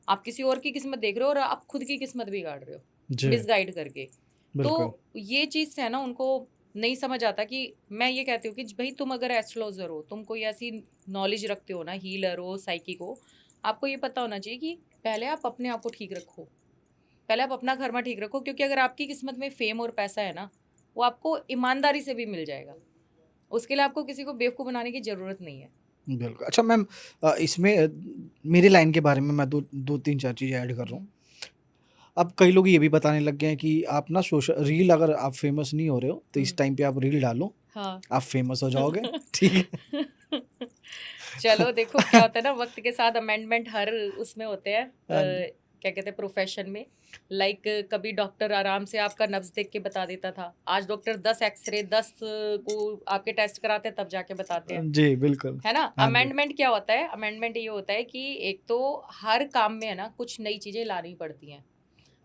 A: आप किसी और की किस्मत देख रहे हो और आप खुद की किस्मत बिगाड़ रहे हो
B: जी।
A: मिसगाइड करके। तो
B: बिल्कुल।
A: ये चीज़ से है ना उनको नहीं समझ आता कि मैं ये कहती हूँ कि भाई तुम अगर एस्ट्रोलॉजर हो, तुम कोई ऐसी नॉलेज रखते हो ना, हीलर हो, साइकिक हो, आपको ये पता होना चाहिए कि पहले आप अपने आप को ठीक रखो, पहले आप अपना कर्मा ठीक रखो, क्योंकि अगर आपकी किस्मत में फेम और पैसा है ना, वो आपको ईमानदारी से भी मिल जाएगा। उसके लिए आपको किसी को बेवकूफ़ बनाने की ज़रूरत नहीं है।
B: बिल्कुल। अच्छा मैम, इसमें मेरी लाइन के बारे में मैं दो तीन चार चीज़ें ऐड कर रहा हूँ।
A: हुँ,
B: अब कई लोग ये भी बताने लग गए हैं कि आप ना सोशल रील, अगर आप फेमस नहीं हो रहे हो तो
A: हुँ,
B: इस टाइम पे आप रील डालो,
A: हाँ।
B: आप फेमस हो जाओगे। ठीक है।
A: चलो देखो क्या होता है ना, वक़्त के साथ अमेंडमेंट हर उसमें होते हैं,
B: हाँ जी।
A: क्या कहते हैं प्रोफ़ेशन में। लाइक कभी डॉक्टर आराम से आपका नब्ज़ देख के बता देता था। आज डॉक्टर 10 एक्स-रे 10 को आपके टेस्ट कराते हैं तब जाके बताते हैं।
B: जी, बिल्कुल।
A: है ना?
B: हाँ जी।
A: अमेंडमेंट क्या होता है? अमेंडमेंट ये होता है कि एक तो हर काम में है ना कुछ नई चीज़ें लानी पड़ती हैं।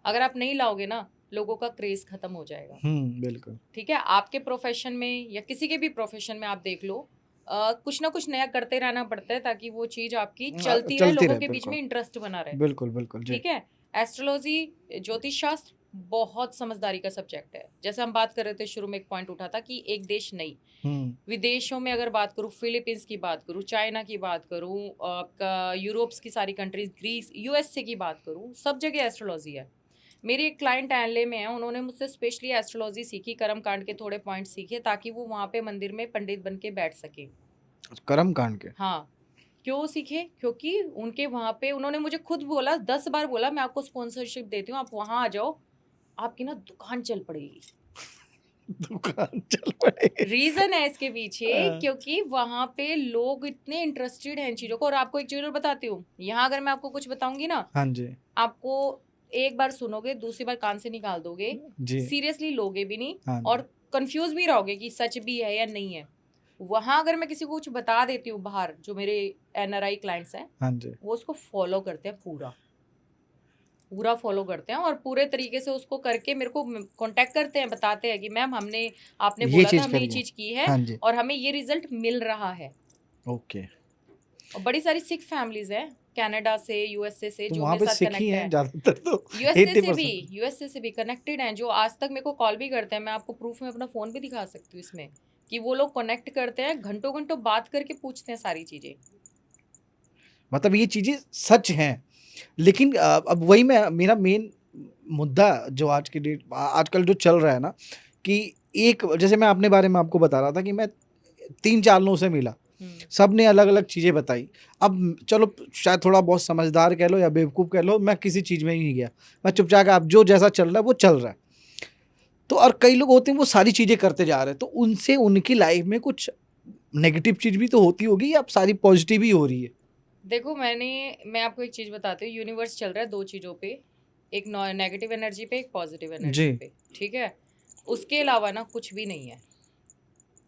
A: अगर आप नहीं लाओगे ना, लोगों का क्रेज़ खत्म हो जाएगा।
B: बिल्कुल।
A: ठीक है? आपके प्रोफ़ेशन में या किसी के भी प्रोफ़ेशन में आप देख लो, कुछ ना कुछ नया करते रहना पड़ता है ताकि वो चीज़ आपकी चलती रहे,
B: चलती
A: लोगों
B: रहे,
A: के बीच
B: बिल्कुल।
A: में इंटरेस्ट बना रहे।
B: बिल्कुल, बिल्कुल, जी।
A: ठीक है? एस्ट्रोलॉज़ी, ज्योतिष शास्त्र बहुत समझदारी का सब्जेक्ट है। जैसे हम बात कर रहे थे, शुरू में एक पॉइंट उठा था कि एक देश नहीं,
B: हुँ।
A: विदेशों में अगर बात करूँ, फिलीपींस की बात करूँ, चाइना की बात करूँ, आपका यूरोप्स की सारी कंट्रीज़, ग्रीस, यूएसए की बात करूँ, सब जगह एस्ट्रोलॉज़ी है। मेरी एक क्लाइंट एनले में है, उन्होंने मुझसे स्पेशली एस्ट्रोलॉज़ी सीखी, कर्म कांड के थोड़े पॉइंट सीखे ताकि वो वहाँ पे मंदिर में पंडित बन के बैठ सकें।
B: कर्म कांड के।
A: हाँ, क्यों सीखे? क्योंकि उनके वहाँ पे उन्होंने मुझे खुद बोला, 10 बार बोला मैं आपको स्पॉन्सरशिप देती हूँ, आप वहाँ आ जाओ, आपकी ना दुकान चल पड़ेगी।
B: दुकान चल पड़े।
A: रीज़न है इसके पीछे,
B: हाँ।
A: क्योंकि वहाँ पे लोग इतने इंटरेस्टेड हैं इन चीज़ों को। और आपको एक चीज़ और बताती हूँ, यहाँ अगर मैं आपको कुछ बताऊँगी ना,
B: हाँ जी।
A: आपको एक बार सुनोगे, दूसरी बार कान से निकाल दोगे,
B: जी।
A: सीरियसली लोगे भी नहीं
B: हाँ जी।
A: और कन्फ्यूज़ भी रहोगे कि सच भी है या नहीं है। वहां अगर मैं किसी को कुछ बता देती हूँ बाहर, जो मेरे NRI क्लाइंट्स हैं,
B: हाँ जी।
A: वो उसको फॉलो करते हैं, पूरा पूरा फॉलो करते हैं, और पूरे तरीके से उसको करके मेरे को कांटेक्ट करते हैं, बताते हैं कि मैम हमने, आपने
B: ये
A: बोला था
B: चीज़
A: हमने ये
B: करिए।
A: चीज की है
B: हाँ जी।
A: और हमें ये रिजल्ट मिल रहा है।
B: ओके।
A: और बड़ी सारी सिख फैमिलीज हैं कनाडा से, यूएसए से,
B: तो
A: जो
B: वहाँ
A: मेरे
B: पे
A: साथ
B: सिख ही
A: कनेक्ट
B: हैं
A: है।
B: ज़्यादातर, तो
A: यूएसए से भी
B: 80%।
A: यूएसए से भी कनेक्टेड हैं, जो आज तक मेरे को कॉल भी करते हैं। मैं आपको प्रूफ में अपना फोन भी दिखा सकती हूँ इसमें, कि वो लोग कनेक्ट करते हैं, घंटों घंटों बात करके पूछते हैं सारी चीजें।
B: मतलब ये चीज़ें सच हैं। लेकिन अब वही मैं, मेरा मेन मुद्दा जो आज की डेट आजकल जो चल रहा है ना, कि एक जैसे मैं अपने बारे में आपको बता रहा था कि मैं 3-4 लोगों से मिला, सब ने अलग-अलग चीज़ें बताई। अब चलो शायद थोड़ा बहुत समझदार कह लो या बेवकूफ़ कह लो, मैं किसी चीज़ में ही नहीं गया। मैं चुपचाप, अब जो जैसा चल रहा है वो चल रहा है। तो और कई लोग होते हैं वो सारी चीज़ें करते जा रहे हैं, तो उनसे उनकी लाइफ़ में कुछ नेगेटिव चीज़ भी तो होती होगी या अब सारी पॉज़िटिव ही हो रही है?
A: देखो, मैं आपको एक चीज बताती हूँ, यूनिवर्स चल रहा है दो चीजों पे, एक नेगेटिव एनर्जी पे, एक पॉजिटिव
B: जी।
A: एनर्जी पे, ठीक है। उसके अलावा ना कुछ भी नहीं है,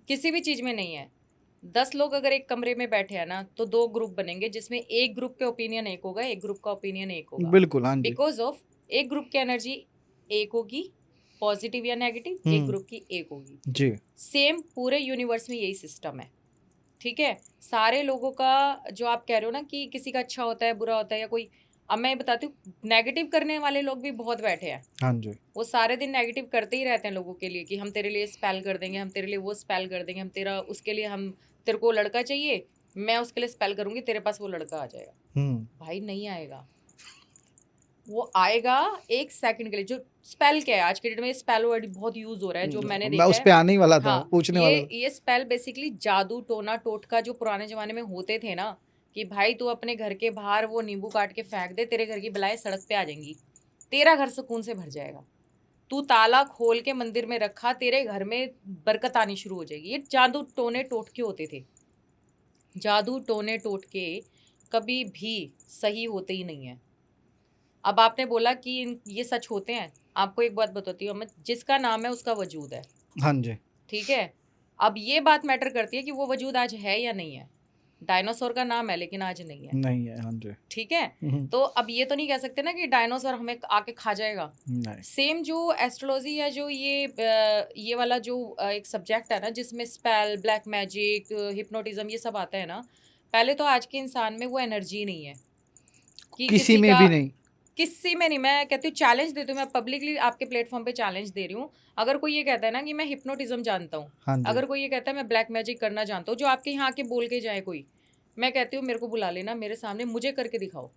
A: किसी भी चीज में नहीं है। 10 लोग अगर एक कमरे में बैठे हैं ना, तो 2 ग्रुप बनेंगे, जिसमें एक ग्रुप के ओपिनियन एक होगा, एक ग्रुप का ओपिनियन एक होगा।
B: बिल्कुल, हाँ जी।
A: बिकॉज ऑफ एक ग्रुप की एनर्जी एक होगी, पॉजिटिव या नेगेटिव, एक
B: हुँ,
A: ग्रुप की एक होगी।
B: जी।
A: सेम पूरे यूनिवर्स में यही सिस्टम है, ठीक है। सारे लोगों का, जो आप कह रहे हो ना कि किसी का अच्छा होता है, बुरा होता है, या कोई, अब मैं बताती हूँ, नेगेटिव करने वाले लोग भी बहुत बैठे हैं।
B: हाँ जी।
A: वो सारे दिन नेगेटिव करते ही रहते हैं लोगों के लिए, कि हम तेरे लिए स्पेल कर देंगे, हम तेरे लिए वो स्पेल कर देंगे, हम तेरा उसके लिए, हम तेरे को लड़का चाहिए, मैं उसके लिए स्पेल करूंगी, तेरे पास वो लड़का आ जाएगा।
B: हुँ।
A: भाई नहीं आएगा, वो आएगा 1 सेकंड के लिए। जो स्पेल क्या है, आज के डेट में स्पेल वर्ड बहुत यूज हो रहा है, जो मैंने
B: मैं
A: देखा
B: उस
A: है।
B: पे आने ही वाला था,
A: हाँ,
B: पूछने वाला था।
A: ये स्पेल बेसिकली जादू टोना टोटका जो पुराने जमाने में होते थे ना, कि भाई तू अपने घर के बाहर वो नींबू काट के फेंक दे, तेरे घर की बलाएं सड़क पे आ जाएंगी, तेरा घर सुकून से भर जाएगा। तू ताला खोल के मंदिर में रखा, तेरे घर में बरकत आनी शुरू हो जाएगी। ये जादू टोने टोटके होते थे। जादू टोने टोटके कभी भी सही होते ही नहीं है। अब आपने बोला कि ये सच होते हैं, आपको एक बात बताती हूँ मैं, जिसका नाम है उसका वजूद है,
B: हाँ जी।
A: ठीक है। अब ये बात मैटर करती है कि वो वजूद आज है या नहीं है। डायनासोर का नाम है लेकिन आज नहीं है,
B: नहीं है, हाँ जी।
A: ठीक है।
B: हुँ,
A: तो अब ये तो नहीं कह सकते ना कि डायनासोर हमें आके खा जाएगा।
B: नहीं।
A: सेम जो एस्ट्रोलॉजी या जो ये वाला जो एक सब्जेक्ट है ना, जिसमें स्पेल, ब्लैक मैजिक, हिप्नोटिज्म, ये सब आता है ना, पहले तो आज के इंसान में वो एनर्जी नहीं है कि
B: किसी
A: किसी
B: में
A: का,
B: भी नहीं।
A: किसी में नहीं। मैं कहती हूँ, चैलेंज देती हूँ, मैं पब्लिकली आपके प्लेटफॉर्म पे चैलेंज दे रही हूँ। अगर कोई ये कहता है ना कि मैं हिप्नोटिज्म जानता हूँ,
B: हाँ जी।
A: अगर कोई ये कहता है मैं ब्लैक मैजिक करना जानता हूँ, जो आपके यहाँ आके बोल के जाए कोई, मैं कहती हूँ मेरे को बुला लेना मेरे सामने, मुझे करके दिखाओ।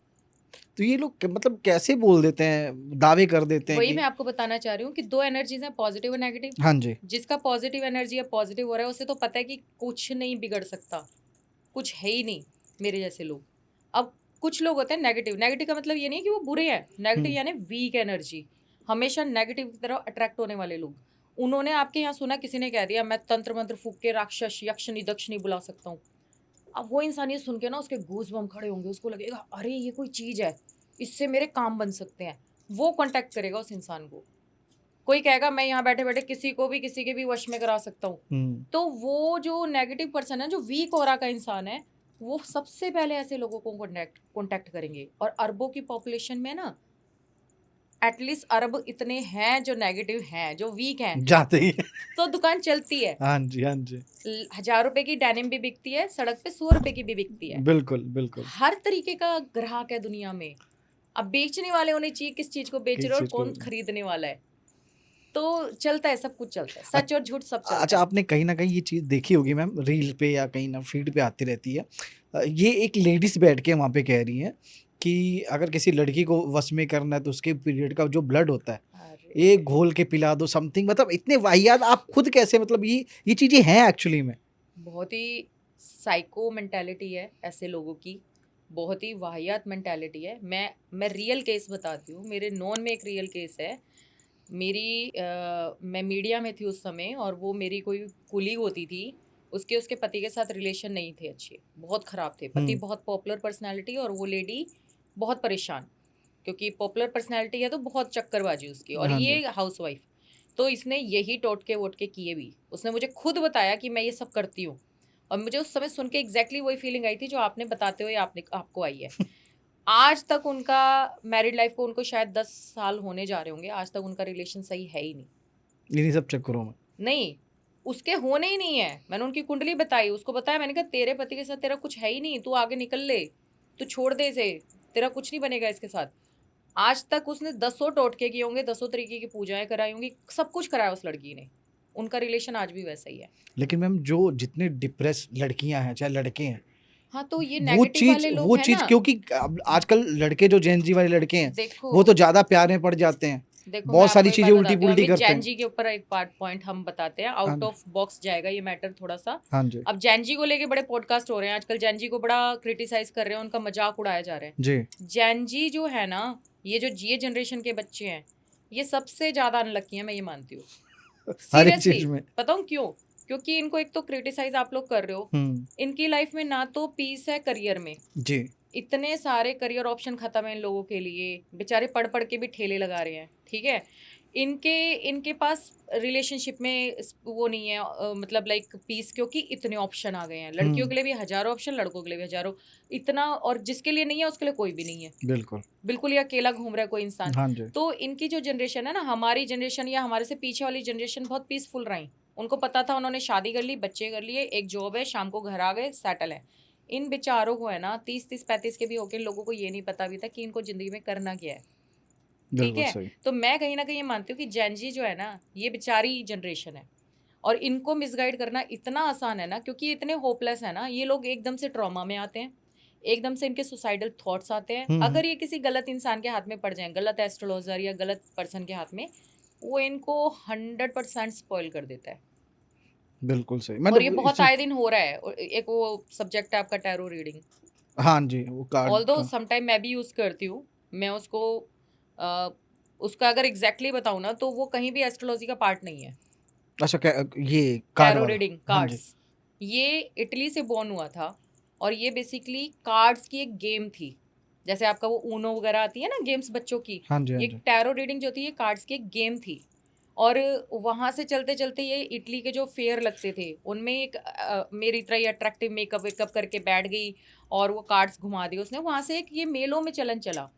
B: तो ये लोग मतलब कैसे बोल देते हैं, दावे कर देते हैं
A: वही
B: कि
A: मैं आपको बताना चाह रही हूँ कि 2 एनर्जीज हैं, पॉजिटिव और नेगेटिव।
B: हाँ जी।
A: जिसका पॉजिटिव एनर्जी है, पॉजिटिव हो रहा है, उसे तो पता है कि कुछ नहीं बिगड़ सकता, कुछ है ही नहीं मेरे जैसे लोग। अब कुछ लोग होते हैं नेगेटिव। नेगेटिव का मतलब ये नहीं कि वो बुरे हैं, नेगेटिव
B: हुँ,
A: यानी वीक एनर्जी, हमेशा नेगेटिव की तरफ अट्रैक्ट होने वाले लोग। उन्होंने आपके यहाँ सुना, किसी ने कह दिया मैं तंत्र मंत्र फूक के राक्षस यक्षनी दक्षिणी बुला सकता हूँ। अब वो इंसान ये सुन के ना, उसके गूज बम खड़े होंगे, उसको लगेगा अरे ये कोई चीज है, इससे मेरे काम बन सकते हैं। वो कांटेक्ट करेगा उस इंसान को। कोई कहेगा मैं यहाँ बैठे बैठे किसी को भी किसी के भी वश में करा सकता हूँ।
B: हुँ।
A: तो वो जो नेगेटिव पर्सन है, जो वीक ऑरा का इंसान है, वो सबसे पहले ऐसे लोगों को कांटेक्ट करेंगे। और अरबों की पॉपुलेशन में ना, एटलीस्ट अरब इतने हैं जो नेगेटिव हैं, जो वीक हैं,
B: जाते ही हैं।
A: तो दुकान चलती है।
B: हाँ जी, हाँ जी।
A: 1000 रुपए की डेनिम भी बिकती है, सड़क पे 100 रुपए की भी बिकती है।
B: बिल्कुल, बिल्कुल।
A: हर तरीके का ग्राहक है दुनिया में। अब बेचने वाले होने चाहिए किस चीज को बेच रहे
B: किस
A: हो और
B: चीज़ को
A: कौन खरीदने वाला है। तो चलता है, सब कुछ चलता है, सच और झूठ सब चलता
B: अच्छा,
A: है।
B: आपने कहीं न कहीं ये चीज़ देखी होगी मैम, रील पे या कहीं ना फ़ीड पे आती रहती है। ये एक लेडीज़ बैठ के वहाँ पे कह रही हैं कि अगर किसी लड़की को वश में करना है तो उसके पीरियड का जो ब्लड होता है, ये
A: अरे
B: घोल के पिला दो समथिंग, मतलब इतने वाहियात आप खुद कैसे, मतलब ये चीज़ें हैं एक्चुअली में?
A: बहुत ही साइको मेंटालिटी है ऐसे लोगों की, बहुत ही वाहियात मेंटालिटी है। मैं रियल केस बताती हूँ, मेरे नॉन में एक रियल केस है। मैं मीडिया में थी उस समय, और वो मेरी कोई कुलीग होती थी। उसके उसके पति के साथ रिलेशन नहीं थे अच्छे, बहुत ख़राब थे। पति
B: हुँ,
A: बहुत पॉपुलर पर्सनैलिटी, और वो लेडी बहुत परेशान, क्योंकि पॉपुलर पर्सनैलिटी है तो बहुत चक्करबाजी उसकी, और
B: हाँ जी।
A: ये हाउसवाइफ। तो इसने यही टोटके वोटके किए भी, उसने मुझे खुद बताया कि मैं ये सब करती हूँ। और मुझे उस समय सुन के एग्जैक्टली वही फीलिंग आई थी जो आपने बताते हुए आपको आई है। आज तक उनका मैरिड लाइफ को उनको शायद 10 साल होने जा रहे होंगे, आज तक उनका रिलेशन सही है ही नहीं।
B: इन्हीं सब चक्करों में।
A: नहीं, उसके होने ही नहीं है। मैंने उनकी कुंडली बताई, उसको बताया, मैंने कहा तेरे पति के साथ तेरा कुछ है ही नहीं, तू आगे निकल ले, तू छोड़ दे इसे, तेरा कुछ नहीं बनेगा इसके साथ। आज तक उसने 10 टोटके किए होंगे, 10 तरीके की पूजाएं कराई होंगी, सब कुछ कराया उस लड़की ने। उनका रिलेशन आज भी वैसा ही है।
B: लेकिन मैम जो जितने डिप्रेस लड़कियां हैं चाहे लड़के हैं,
A: हाँ, तो ये
B: वो
A: नेगेटिव वाले लोग हैं ना।
B: क्योंकि अब आजकल लड़के जो जेन जी वाले लड़के हैं
A: देखो
B: वो तो ज्यादा प्यार में पड़ जाते हैं,
A: देखो, मैं
B: बहुत सारी
A: आपको एक
B: चीजें
A: बात
B: उल्टी
A: बताती हूँ,
B: पुल्टी
A: अभी
B: करते
A: जैन
B: हैं।
A: जी के ऊपर एक पॉइंट हम बताते हैं,
B: हाँ
A: आउट
B: जी,
A: ऑफ बॉक्स जाएगा ये मैटर थोड़ा सा।
B: हाँ जी
A: अब जैन जी को लेके बड़े पॉडकास्ट हो रहे हैं आजकल, जैन जी को बड़ा क्रिटिसाइज कर रहे हैं, उनका मजाक उड़ाया जा रहा है।
B: जी।
A: जैन जी जो है ना, ये जो ये जनरेशन के बच्चे हैं, ये सबसे ज्यादा अनलकी है, मैं ये मानती हूँ
B: हर एक
A: सीरियसली।
B: चीज में।
A: बताऊँ क्यों? क्योंकि इनको एक तो क्रिटिसाइज आप लोग कर रहे हो, इनकी लाइफ में ना तो पीस है करियर में,
B: जी।
A: इतने सारे करियर ऑप्शन खत्म है इन लोगों के लिए, बेचारे पढ़ पढ़ के भी ठेले लगा रहे हैं, ठीक है। इनके पास रिलेशनशिप में वो नहीं है, मतलब लाइक पीस, क्योंकि इतने ऑप्शन आ गए हैं। लड़कियों के लिए भी हजारों ऑप्शन, लड़कों के लिए भी हजारों, इतना, और जिसके लिए नहीं है उसके लिए कोई भी नहीं है।
B: बिल्कुल।
A: बिल्कुल ही अकेला घूम रहा है कोई इंसान।
B: हाँ जी।
A: तो इनकी जो जनरेशन है ना, हमारी जनरेशन या हमारे से पीछे वाली जनरेशन बहुत पीसफुल रही। उनको पता था, उन्होंने शादी कर ली, बच्चे कर लिए, एक जॉब है, शाम को घर आ गए, सेटल है। इन बेचारों को है ना 30-35 के भी होके इन लोगों को ये नहीं पता भी था कि इनको जिंदगी में करना क्या है, ठीक
B: बिल्कुल
A: है।
B: सही।
A: तो मैं कहीं ना कहीं ये मानती हूँ कि जेन जी जो है ना, ये बेचारी जनरेशन है, और इनको मिसगाइड करना इतना आसान है ना, क्योंकि ये इतने होपलेस है ना, ये लोग एकदम से ट्रॉमा में आते हैं, एकदम से इनके सुसाइडल थॉट्स आते हैं। अगर ये किसी गलत इंसान के हाथ में पड़ जाएं, गलत एस्ट्रोलॉजर या गलत पर्सन के हाथ में, वो इनको 100% स्पॉइल कर देता है।
B: बिल्कुल सही।
A: और ये
B: मतलब
A: बहुत आए दिन हो रहा है। और एक वो सब्जेक्ट है आपका टैरो रीडिंग,
B: हाँ जी, वो कार्ड
A: ऑल्दो
B: का।
A: समटाइम मैं भी यूज करती हूँ। मैं उसको अ, उसका अगर एग्जैक्टली बताऊँ ना, तो वो कहीं भी एस्ट्रोलॉजी का पार्ट नहीं है।
B: अच्छा, क्या ये कार्ड
A: टैरो
B: वाला?
A: रीडिंग
B: हाँ जी।
A: कार्ड्स, ये इटली से बॉर्न हुआ था, और ये बेसिकली कार्ड्स की एक गेम थी। जैसे आपका वो ऊनो वगैरह आती है ना गेम्स बच्चों की,
B: हाँ जी, हाँ
A: ये
B: जी।
A: टैरो रीडिंग जो थी ये कार्ड्स की एक गेम थी। और वहां से चलते चलते ये इटली के जो फेयर लगते थे उनमें एक मेरी तरह ही अट्रैक्टिव मेकअप वेकअप करके बैठ गई, और वो कार्ड्स घुमा दिए उसने। वहां से एक ये मेलों में चलन चला,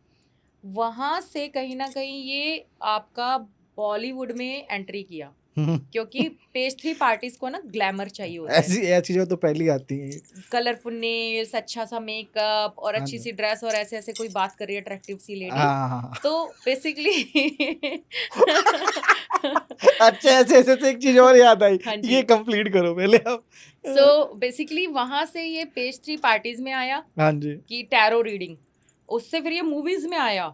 A: वहां से कहीं ना कहीं ये आपका बॉलीवुड में एंट्री किया, क्योंकि पेस्ट्री पार्टीज को ना ग्लैमर चाहिए होता है,
B: ऐसी चीजें तो पहली आती हैं।
A: कलरफुल नेल्स, अच्छा सा मेकअप और
B: हाँ
A: अच्छी
B: जी।
A: सी ड्रेस, और ऐसे ऐसे कोई बात कर रही है अट्रैक्टिव सी लेडी।
B: हाँ हाँ हाँ।
A: तो बेसिकली
B: अच्छा, ऐसे ऐसे से एक चीज और याद आई।
A: हाँ जी।
B: ये कंप्लीट करो पहले आप।
A: सो बेसिकली वहां से ये पेस्ट्री पार्टीज में आया
B: हाँ जी।
A: कि टैरो रीडिंग, उससे फिर ये मूवीज में आया।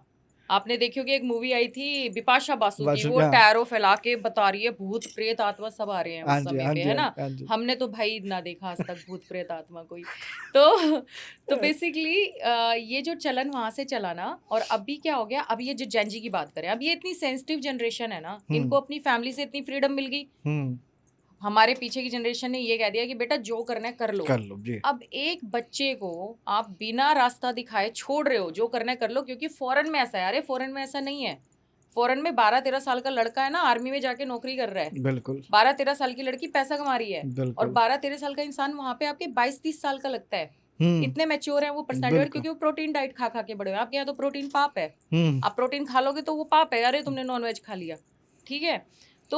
A: आपने देखी होगी एक मूवी आई थी बिपाशा बासु की,
B: बस
A: वो
B: हाँ।
A: टैरो फैला के बता रही है भूत प्रेत आत्मा सब आ रहे हैं
B: हाँ
A: उस
B: जी,
A: समय
B: हाँ
A: पे,
B: जी,
A: है
B: हाँ
A: ना।
B: जी, हाँ जी।
A: हमने तो भाई ना देखा आज तक भूत प्रेत आत्मा कोई। तो बेसिकली ये जो चलन वहां से चला ना, और अभी क्या हो गया, अभी ये जो जेंजी की बात करें, अब ये इतनी सेंसिटिव जनरेशन है ना, इनको अपनी फैमिली से इतनी फ्रीडम मिल गई। हमारे पीछे की जनरेशन ने ये कह दिया कि बेटा जो करना है कर लो।
B: कर लो जी।
A: अब एक बच्चे को आप बिना रास्ता दिखाए छोड़ रहे हो, जो करना है कर लो, क्योंकि फॉरेन में ऐसा है। अरे फॉरेन में ऐसा नहीं है, फॉरेन में 12-13 साल का लड़का है ना, आर्मी में जाके नौकरी कर रहा है,
B: बिल्कुल
A: 12-13 साल की लड़की पैसा कमा रही है, और
B: बिल्कुल।
A: 12-13 साल का इंसान वहां पे आपके 22-30 साल का लगता है। इतने मैच्योर हैं वो पर्सनैलिटी,
B: बिल्कुल।
A: क्योंकि वो प्रोटीन डाइट खा खा के बड़े हुए हैं। आपके यहाँ तो प्रोटीन पाप है,
B: हम्म।
A: आप प्रोटीन खा लोगे तो वो पाप है, अरे तुमने नॉनवेज खा लिया, ठीक है। तो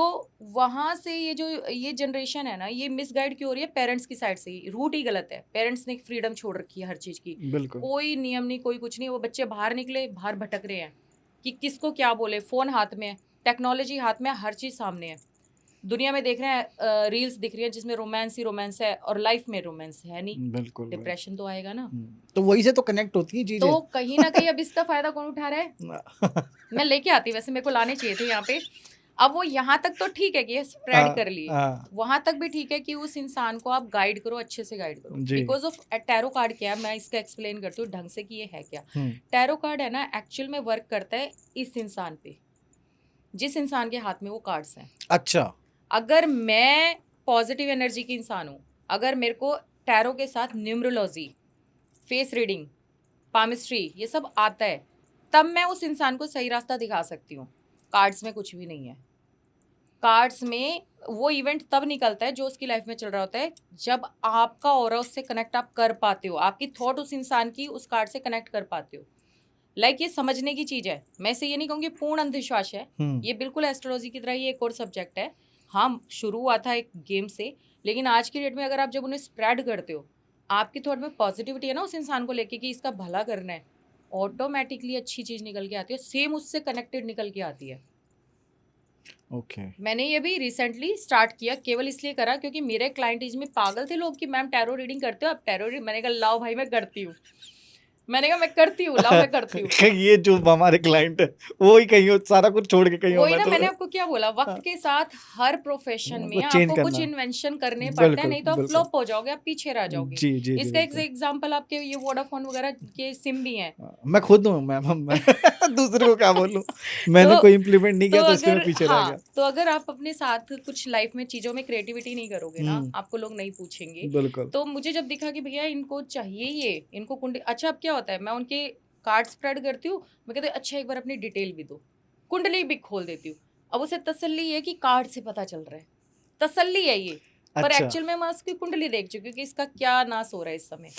A: वहां से ये जो ये जनरेशन है ना, ये मिसगाइड क्यों हो रही है, पेरेंट्स की साइड से ही रूट ही गलत है। पेरेंट्स ने फ्रीडम छोड़ रखी है हर चीज की,
B: बिल्कुल।
A: कोई नियम नहीं, कोई कुछ नहीं। वो बच्चे बाहर निकले, बाहर भटक रहे हैं कि किसको क्या बोले। फोन हाथ में है, टेक्नोलॉजी हाथ में है, हर चीज सामने है। दुनिया में देख रहे हैं रील्स दिख रही है जिसमें रोमांस ही रोमांस है, और लाइफ में रोमांस है नहीं,
B: बिल्कुल।
A: डिप्रेशन तो आएगा ना।
B: तो वही से तो कनेक्ट होती है चीजें।
A: तो कहीं ना कहीं अब इसका फायदा कौन उठा रहा है? मैं लेके आती, वैसे मेरे को लाने चाहिए थे यहाँ पे। अब वो यहाँ तक तो ठीक है कि स्प्रेड कर लिए, वहां तक भी ठीक है कि उस इंसान को आप गाइड करो, अच्छे से गाइड करो। बिकॉज ऑफ टैरो कार्ड क्या है, मैं इसका एक्सप्लेन करती हूँ ढंग से कि ये है क्या। टैरो कार्ड है ना, एक्चुअल में वर्क करता है इस इंसान पे, जिस इंसान के हाथ में वो कार्ड्स हैं।
B: अच्छा।
A: अगर मैं पॉजिटिव एनर्जी की इंसान हूँ, अगर मेरे को टैरो के साथ न्यूमरोलॉजी, फेस रीडिंग, पामिस्ट्री ये सब आता है, तब मैं उस इंसान को सही रास्ता दिखा सकती हूँ। कार्ड्स में कुछ भी नहीं है। कार्ड्स में वो इवेंट तब निकलता है जो उसकी लाइफ में चल रहा होता है, जब आपका ऑरा उससे कनेक्ट आप कर पाते हो, आपकी थॉट उस इंसान की उस कार्ड से कनेक्ट कर पाते हो। लाइक ये समझने की चीज़ है, मैं इसे ये नहीं कहूँगी पूर्ण अंधविश्वास है, ये बिल्कुल एस्ट्रोलॉजी की तरह ही एक और सब्जेक्ट है। हाँ, शुरू हुआ था एक गेम से, लेकिन आज की डेट में अगर आप जब उन्हें स्प्रेड करते हो, आपकी थॉट में पॉजिटिविटी है ना उस इंसान को लेके कि इसका भला करना है, ऑटोमेटिकली अच्छी चीज़ निकल के आती है, सेम उससे कनेक्टेड निकल के आती है।
B: ओके।
A: मैंने ये भी रिसेंटली स्टार्ट किया, केवल इसलिए करा क्योंकि मेरे क्लाइंट इसमें पागल थे लोग कि मैम टैरो रीडिंग करते हो आप, टैरो रीडिंग, मैंने कहा लाओ भाई मैं करती हूँ, मैंने कहा मैं करती हूँ, लाओ मैं करती हूँ।
B: कहीं ये जो हमारे क्लाइंट है वो ही कहीं हो, सारा कुछ छोड़ के कहीं हो,
A: वही
B: मैं
A: ना,
B: तो
A: मैंने आपको क्या बोला, वक्त के साथ हर प्रोफेशन में
B: कुछ चेंज
A: आपको कुछ
B: करना।
A: इन्वेंशन करने पड़ते हैं,
B: बिल्कुल
A: नहीं तो आप
B: बिल्कुल।
A: फ्लॉप हो जाओगे, आप पीछे रह जाओगे।
B: जी जी जी
A: इसका एक
B: बिल्कुल।
A: एग्जांपल आपके ये वोडाफोन वगैरह के सिम भी हैं।
B: मैं खुद हूँ मैम, मैं दूसरे को क्या बोलूँ, मैंने
A: तो
B: कोई इम्प्लीमेंट नहीं
A: तो
B: किया तो इसलिए
A: अगर
B: मैं पीछे रह
A: हाँ,
B: गया।
A: तो अगर आप अपने साथ कुछ लाइफ में चीजों में क्रिएटिविटी नहीं करोगे ना, आपको लोग नहीं पूछेंगे।
B: बिल्कुल।
A: तो मुझे जब दिखा कि भैया इनको चाहिए ये, इनको कुंडली, अच्छा अब क्या होता है, मैं उनके कार्ड स्प्रेड करती हूँ, मैं कहती हूँ अच्छा एक बार अपनी डिटेल भी दो, कुंडली भी खोल देती हूँ। अब उसे तसल्ली है कि कार्ड से पता चल रहा है, तसल्ली है ये, पर
B: अच्छा।
A: एक्चुअल में मैं उसकी कुंडली देख चुकी हूँ कि इसका क्या नाश हो रहा है इस समय।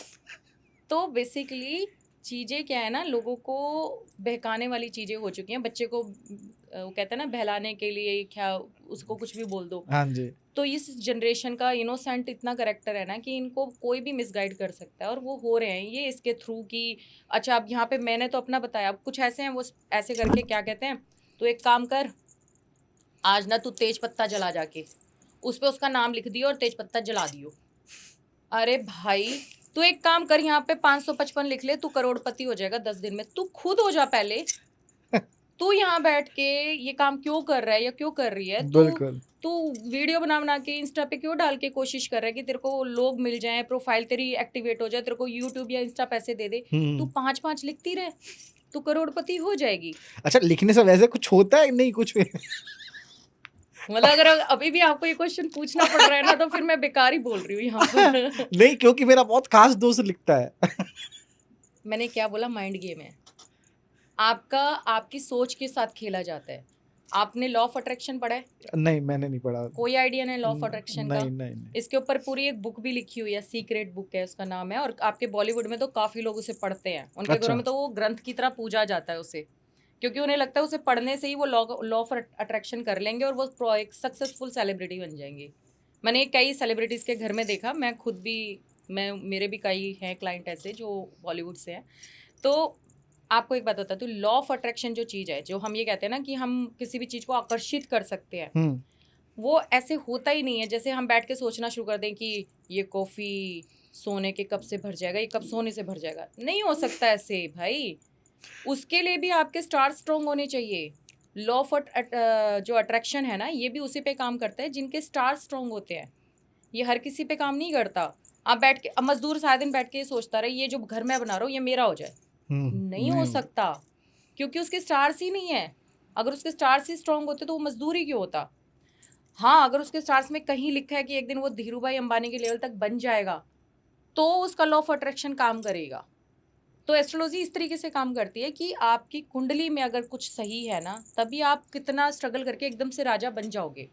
A: तो बेसिकली चीज़ें क्या है ना, लोगों को बहकाने वाली चीज़ें हो चुकी हैं, बच्चे को वो कहते हैं ना बहलाने के लिए क्या, उसको कुछ भी बोल दो।
B: हाँ जी।
A: तो इस जनरेशन का इनोसेंट इतना करेक्टर है ना कि इनको कोई भी मिसगाइड कर सकता है, और वो हो रहे हैं ये इसके थ्रू कि अच्छा अब यहाँ पे मैंने तो अपना बताया, अब कुछ ऐसे हैं वो ऐसे करके क्या कहते हैं, तो एक काम कर, आज ना तू तेज पत्ता जला जाके उस पे उसका नाम लिख दियो और तेज पत्ता जला दियो। अरे भाई तू एक काम कर, यहाँ पे 555 लिख ले, तू करोड़पति हो जाएगा 10 दिन में। तू खुद हो जा पहले, तू यहाँ बैठ के ये काम क्यों कर रहा है या क्यों कर रही है तू?
B: बिल्कुल।
A: तू वीडियो बना बना के इंस्टा पे क्यों डाल के कोशिश कर रहा है कि तेरे को लोग मिल जाएं, प्रोफाइल तेरी एक्टिवेट हो जाए, तेरे को यूट्यूब या इंस्टा पैसे दे दे। तू 5-5 लिखती रहे, तू करोड़पति हो जाएगी।
B: अच्छा, लिखने से वैसे कुछ होता है नहीं कुछ भी?
A: मतलब अगर अभी भी आपको ये क्वेश्चन पूछना पड़ रहा है ना, तो फिर मैं बेकार ही बोल रही हूँ यहाँ पर।
B: नहीं, क्योंकि मेरा बहुत खास दोस्त लिखता है।
A: मैंने क्या बोला, माइंड गेम है आपका, आपकी सोच के साथ खेला जाता है। आपने लॉ ऑफ अट्रैक्शन पढ़ा है?
B: नहीं, मैंने नहीं पढ़ा।
A: कोई आइडिया नहीं लॉ ऑफ अट्रैक्शन का?
B: नहीं नहीं नहीं।
A: इसके ऊपर पूरी एक बुक भी लिखी हुई है, सीक्रेट बुक है उसका नाम है, और आपके बॉलीवुड में तो काफी लोग उसे पढ़ते हैं, उनके घरों
B: अच्छा।
A: में तो वो ग्रंथ की तरह पूजा जाता है उसे, क्योंकि उन्हें लगता है उसे पढ़ने से ही वो लॉ ऑफ अट्रैक्शन कर लेंगे और वो एक सक्सेसफुल सेलिब्रिटी बन जाएंगे। मैंने कई सेलिब्रिटीज के घर में देखा, मैं खुद भी, मैं मेरे भी कई हैं क्लाइंट ऐसे जो बॉलीवुड से हैं। तो आपको एक बात बता दूं, लॉ ऑफ अट्रैक्शन जो चीज़ है, जो हम ये कहते हैं ना कि हम किसी भी चीज़ को आकर्षित कर सकते हैं, वो ऐसे होता ही नहीं है जैसे हम बैठ के सोचना शुरू कर दें कि ये कॉफ़ी सोने के कप से भर जाएगा, ये कप सोने से भर जाएगा। नहीं हो सकता ऐसे भाई, उसके लिए भी आपके स्टार स्ट्रॉन्ग होने चाहिए। लॉ ऑफ जो अट्रैक्शन है ना, ये भी उसी पे काम करता है जिनके स्टार स्ट्रॉन्ग होते हैं, ये हर किसी पे काम नहीं करता। आप बैठ के, अब मजदूर सारा दिन बैठ के ये सोचता रहे ये जो घर मैं बना रहा हूँ ये मेरा हो जाए, नहीं हो सकता, क्योंकि उसके स्टार्स ही नहीं है। अगर उसके स्टार्स ही स्ट्रांग होते तो वो मजदूर ही क्यों होता? हाँ, अगर उसके स्टार्स में कहीं लिखा है कि एक दिन वो धीरू भाई अंबानी के लेवल तक बन जाएगा, तो उसका लॉ ऑफ अट्रैक्शन काम करेगा। तो एस्ट्रोलॉजी इस तरीके से काम करती है कि आपकी कुंडली में अगर कुछ सही है ना, तभी आप कितना स्ट्रगल करके एकदम से राजा बन जाओगे।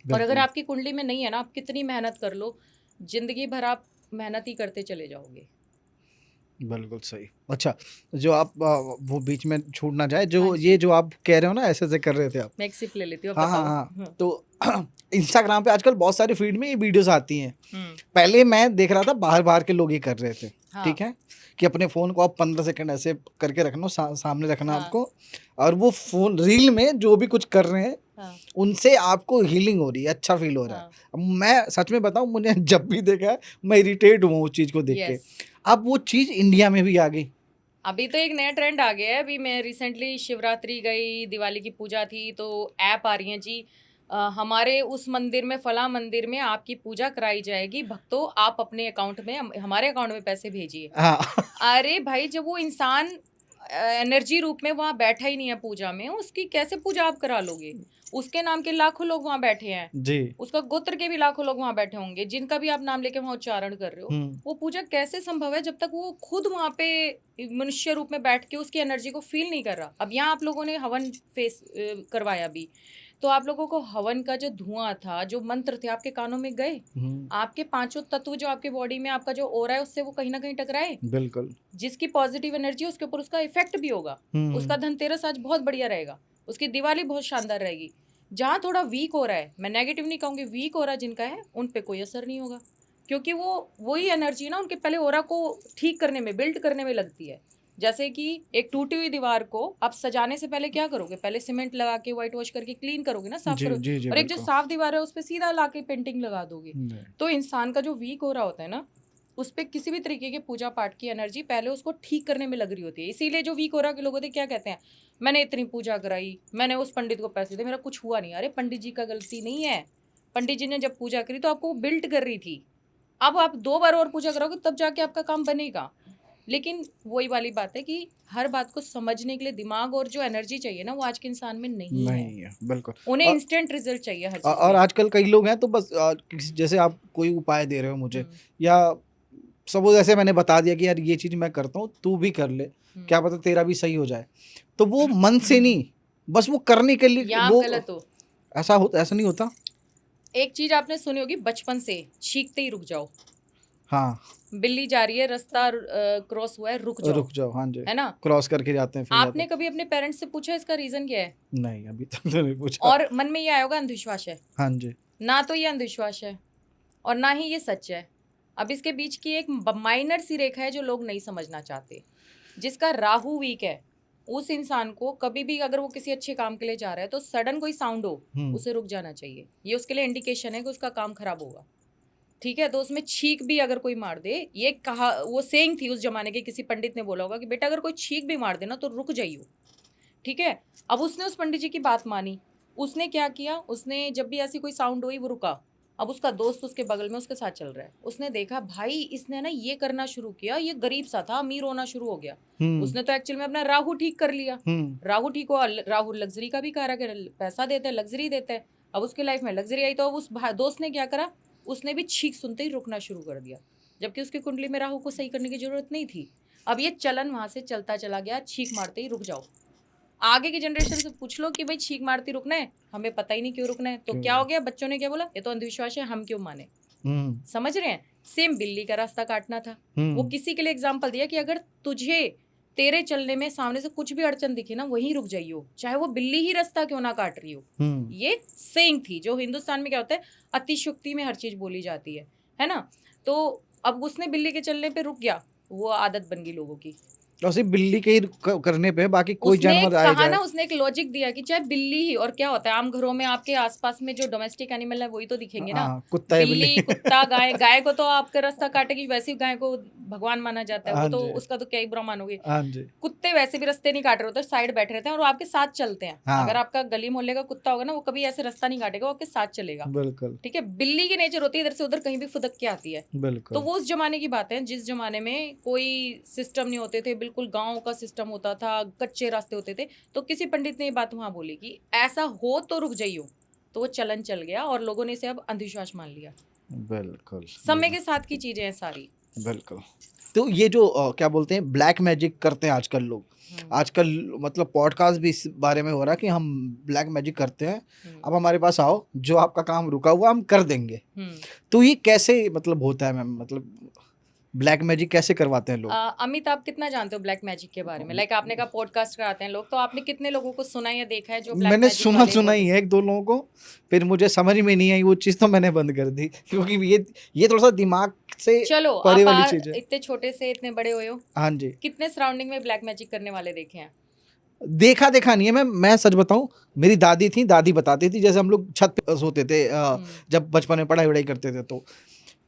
A: और अगर आपकी कुंडली में नहीं है ना, आप कितनी मेहनत कर लो, जिंदगी भर आप मेहनत ही करते चले जाओगे।
B: बिल्कुल सही। अच्छा, जो आप वो बीच में छूट ना जाए, जो
A: हाँ जी।
B: ये जो आप कह रहे हो ना, ऐसे कर रहे थे आप।
A: मैं एक सिप ले लेती हूँ,
B: हाँ हाँ
A: बताओ।
B: हाँ। तो इंस्टाग्राम पे आजकल बहुत सारी फीड में ये वीडियोस आती हैं। पहले मैं देख रहा था बाहर बाहर के लोग ये कर रहे थे।
A: हाँ।
B: ठीक है, कि अपने फ़ोन को आप 15 सेकंड ऐसे करके रखना, सामने रखना
A: हाँ।
B: आपको, और वो फ़ोन रील में जो भी कुछ कर रहे हैं,
A: हाँ।
B: उनसे आपको हीलिंग हो रही है, अच्छा फील हो रहा है।
A: हाँ।
B: अब मैं सच में बताऊं, मुझे जब भी देखा है मैं इरिटेट हुआ उस चीज़ को देख के।
A: यस,
B: अब वो चीज़ इंडिया में भी आ गई।
A: अभी तो एक नया ट्रेंड आ गया है। अभी मैं रिसेंटली शिवरात्रि गई, दिवाली की पूजा थी, तो ऐप आ रही है जी, हमारे उस मंदिर में, फला मंदिर में आपकी पूजा कराई जाएगी, भक्तों आप अपने अकाउंट में, हमारे अकाउंट में पैसे भेजिए।
B: हाँ।
A: अरे भाई, जब वो इंसान एनर्जी रूप में वहां बैठा ही नहीं है पूजा में, उसकी कैसे पूजा आप करा लोगे? उसके नाम के लाखों लोग वहां बैठे हैं
B: जी।
A: उसका गोत्र के भी लाखों लोग वहां बैठे होंगे, जिनका भी आप नाम लेके वहां उच्चारण कर रहे हो। वो पूजा कैसे संभव है जब तक वो खुद वहां पे मनुष्य रूप में बैठ के उसकी एनर्जी को फील नहीं कर रहा? अब यहाँ आप लोगों ने हवन फेस करवाया भी, तो आप लोगों को हवन का जो धुआं था, जो मंत्र थे, आपके कानों में गए? आपके पांचों तत्व जो आपके बॉडी में आपका जो ओरा है उससे वो कहीं ना कहीं टकराए?
B: बिल्कुल।
A: जिसकी पॉजिटिव एनर्जी है उसके ऊपर उसका इफेक्ट भी होगा। उसका धनतेरस आज बहुत बढ़िया रहेगा, उसकी दिवाली बहुत शानदार रहेगी। जहाँ थोड़ा वीक हो रहा है, मैं नेगेटिव नहीं कहूंगी, वीक हो रहा है जिनका है, उन पे कोई असर नहीं होगा, क्योंकि वो वही एनर्जी ना उनके पहले ओरा को ठीक करने में, बिल्ड करने में लगती है। जैसे कि एक टूटी हुई दीवार को आप सजाने से पहले क्या करोगे? पहले सीमेंट लगा के व्हाइट वॉश करके क्लीन करोगे ना, साफ
B: जी
A: करोगे।
B: जी जी
A: और एक जो
B: बिल्कुल।
A: साफ दीवार है उस पर सीधा ला के पेंटिंग लगा दोगे।
B: जी।
A: तो इंसान का जो वीक हो रहा होता है ना, उस पर किसी भी तरीके के पूजा पाठ की एनर्जी पहले उसको ठीक करने में लग रही होती है। इसीलिए जो वीक हो रहा के लोग होते हैं क्या कहते हैं, मैंने इतनी पूजा कराई, मैंने उस पंडित को पैसे दिए, मेरा कुछ हुआ नहीं। अरे पंडित जी का गलती नहीं है, पंडित जी ने जब पूजा करी तो आपको बिल्ट कर रही थी। अब आप 2 बार और पूजा करोगे तब जाके आपका काम बनेगा। लेकिन वही वाली बात है कि हर बात को समझने के लिए दिमाग और जो एनर्जी चाहिए ना, वो आज के इंसान में नहीं है।
B: नहीं है बिल्कुल।
A: उन्हें इंस्टेंट रिजल्ट चाहिए हर चीज
B: और
A: में।
B: आजकल कई लोग हैं तो बस जैसे आप कोई उपाय दे रहे हो मुझे,
A: हम्म,
B: या सपोज ऐसे मैंने बता दिया कि यार ये चीज़ मैं करता हूँ, तू भी कर ले, क्या पता तेरा भी सही हो जाए, तो वो मन से नहीं, बस वो करने के लिए
A: यहाँ
B: वो
A: गलत हो।
B: ऐसा नहीं होता।
A: एक चीज आपने सुनी होगी बचपन से, छींकते ही रुक जाओ।
B: हाँ,
A: बिल्ली जा रही है, रास्ता क्रॉस हुआ है, रुक जाओ,
B: रुक जाओ, हाँ जी,
A: है ना?
B: क्रॉस करके जाते हैं फिर
A: आपने
B: जाते
A: कभी अपने पेरेंट्स से पूछा इसका रीजन क्या है?
B: हैं। नहीं, अभी तक तो नहीं पूछा।
A: और मन में ये आया होगा अंधविश्वास है।
B: हाँ जी।
A: ना तो ये अंधविश्वास है और ना ही ये सच है। अब इसके बीच की एक माइनर सी रेखा है जो लोग नहीं समझना चाहते। जिसका राहु वीक है, उस इंसान को कभी भी अगर वो किसी अच्छे काम के लिए जा रहा है तो सडन कोई साउंड हो, उसे रुक जाना चाहिए। ये उसके लिए इंडिकेशन है कि उसका काम खराब होगा। ठीक है, तो उसमें छींक भी अगर कोई मार दे, ये कहा, वो सेइंग थी उस जमाने के, किसी पंडित ने बोला होगा कि बेटा अगर कोई छींक भी मार दे ना तो रुक जाइयो। ठीक है, अब उसने उस पंडित जी की बात मानी। उसने क्या किया, उसने जब भी ऐसी कोई साउंड हुई वो रुका। अब उसका दोस्त उसके बगल में उसके साथ चल रहा है, उसने देखा भाई इसने ना ये करना शुरू किया, ये गरीब सा था, अमीर होना शुरू हो गया। उसने तो एक्चुअल में अपना राहु ठीक कर लिया। राहु ठीक हो, राहु लग्जरी का भी कारक है, पैसा देता है, लग्जरी देता है। अब उसके लाइफ में लग्जरी आई तो अब उस दोस्त ने क्या करा, उसने भी छींक सुनते ही रुकना शुरू कर दिया, जबकि उसकी कुंडली में राहु को सही करने की जरूरत नहीं थी। अब ये चलन वहां से चलता चला गया, छींक मारते ही रुक जाओ। आगे की जनरेशन से पूछ लो कि भाई छींक मारती रुकना है, हमें पता ही नहीं क्यों रुकना है। तो क्या हो गया, बच्चों ने क्या बोला, ये तो अंधविश्वास है, हम क्यों माने। समझ रहे हैं? सेम बिल्ली का रास्ता काटना था। वो किसी के लिए एग्जाम्पल दिया कि अगर तुझे तेरे चलने में सामने से कुछ भी अड़चन दिखे ना, वहीं रुक जाइयो, चाहे वो बिल्ली ही रास्ता क्यों ना काट रही हो। ये सेइंग थी, जो हिंदुस्तान में क्या होता है, अतिशुक्ति में हर चीज बोली जाती है ना। तो अब उसने बिल्ली के चलने पे रुक गया, वो आदत बन गई लोगों की।
B: और सिर्फ बिल्ली के ही करने पे बाकी कोई
A: उसने
B: जानवर आए
A: कहा
B: जाए।
A: ना, उसने एक लॉजिक दिया कि चाहे बिल्ली ही, और क्या होता है आम घरों में आपके आसपास में जो डोमेस्टिक एनिमल है वही तो दिखेंगे ना।
B: कुत्ता है,
A: बिल्ली, कुत्ता, गाय। गाय को तो आपका रास्ता काटेगी, वैसे ही गाय को भगवान माना जाता है, वो तो उसका तो क्या ही बुरा मानोगे। कुत्ते वैसे भी रास्ते नहीं काट रहे होते, साइड बैठे रहते हैं और वो आपके साथ चलते हैं। अगर आपका गली मोहल्ले का कुत्ता होगा ना, वो कभी ऐसे रास्ता नहीं काटेगा, वो आपके साथ चलेगा।
B: बिल्कुल।
A: ठीक है, बिल्ली की नेचर होती है इधर से उधर कहीं भी फुदक के आती है।
B: बिल्कुल।
A: तो वो उस जमाने की बात है जिस जमाने में कोई सिस्टम नहीं होते थे, बिल्कुल गांव का सिस्टम होता था, कच्चे रास्ते होते थे। तो किसी पंडित ने ये बात वहां बोली कि ऐसा हो तो रुक जाइयो, तो वो चलन चल गया और लोगों ने इसे अब अंधविश्वास मान लिया।
B: बिल्कुल,
A: समय के साथ की चीजें हैं सारी।
B: बिल्कुल। तो ये जो क्या बोलते हैं, ब्लैक मैजिक करते हैं आजकल लोग, आजकल मतलब पॉडकास्ट भी इस बारे में हो रहा है कि हम ब्लैक मैजिक करते हैं, अब हमारे पास आओ, जो आपका काम रुका हुआ हम कर देंगे। तो ये कैसे मतलब होता है मैम, मतलब ब्लैक मैजिक कैसे करवाते हैं लोग?
A: अमित, आप कितना जानते हो ब्लैक मैजिक के बारे में? लाइक आपने कहा पॉडकास्ट कराते हैं लोग, तो आपने कितने लोगों को सुना या देखा है जो ब्लैक
B: मैंने
A: मैजिक
B: सुना ही है, एक दो लोगों को, फिर मुझे समझ में नहीं आई वो चीज़, तो मैंने बंद कर दी, क्योंकि ये थोड़ा सा दिमाग से
A: चलो
B: परे वाली
A: आप
B: चीज है।
A: इतने छोटे से इतने बड़े हुए हो,
B: हाँ जी।
A: कितने सराउंडिंग में ब्लैक मैजिक करने वाले देखे हैं?
B: देखा नहीं है मैं सच बताऊं, मेरी दादी थी, दादी बताती थी, जैसे हम लोग छत पे सोते थे जब बचपन में पढ़ाई वढ़ाई करते थे, तो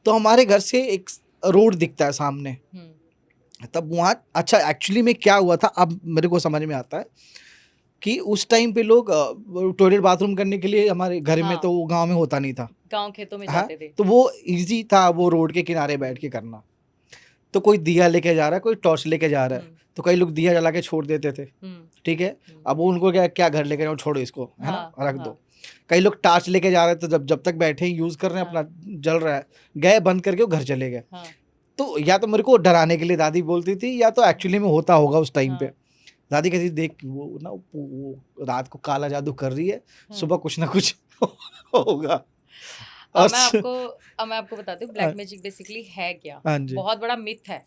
B: हमारे घर से एक रोड दिखता है सामने, तब वहाँ, अच्छा एक्चुअली में क्या हुआ था अब मेरे को समझ में आता है कि उस टाइम पे लोग टॉयलेट बाथरूम करने के लिए हमारे घर में, तो गांव में होता नहीं था,
A: गांव खेतों में जाते थे,
B: तो वो इजी था वो रोड के किनारे बैठ के करना। तो कोई दिया लेके जा रहा है, कोई टॉर्च लेके जा रहा है, तो कई लोग दिया जला के छोड़ देते थे। ठीक है, अब उनको क्या घर लेके जाओ, छोड़ो इसको, है ना, रख दो। कई लोग टार्च लेके जा रहे थे, तो जब तक बैठे यूज कर रहे हैं, अपना जल रहा है, गए बंद करके वो घर चले गए। तो या तो मेरे को डराने के लिए दादी बोलती थी, या तो एक्चुअली में होता होगा उस टाइम पे। दादी कहती देख वो ना वो रात को काला जादू कर रही है,
A: हाँ।
B: सुबह कुछ ना कुछ होगा।
A: अब
B: और
A: मैं आपको बताती हूँ ब्लैक मैजिक बेसिकली है क्या।
B: हाँ जी।
A: बहुत बड़ा मिथ है।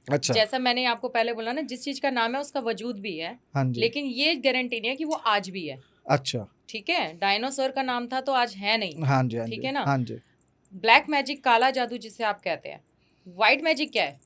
B: अच्छा।
A: जैसा मैंने आपको पहले बोला ना, जिस चीज का नाम है उसका वजूद भी है,
B: हाँ जी।
A: लेकिन ये गारंटी नहीं है कि वो आज भी है।
B: अच्छा।
A: ठीक है, डायनासोर का नाम था तो आज है नहीं।
B: हाँ जी। हाँ
A: ठीक
B: जी।
A: है ना।
B: हाँ जी।
A: ब्लैक मैजिक, काला जादू जिसे आप कहते हैं। व्हाइट मैजिक क्या है?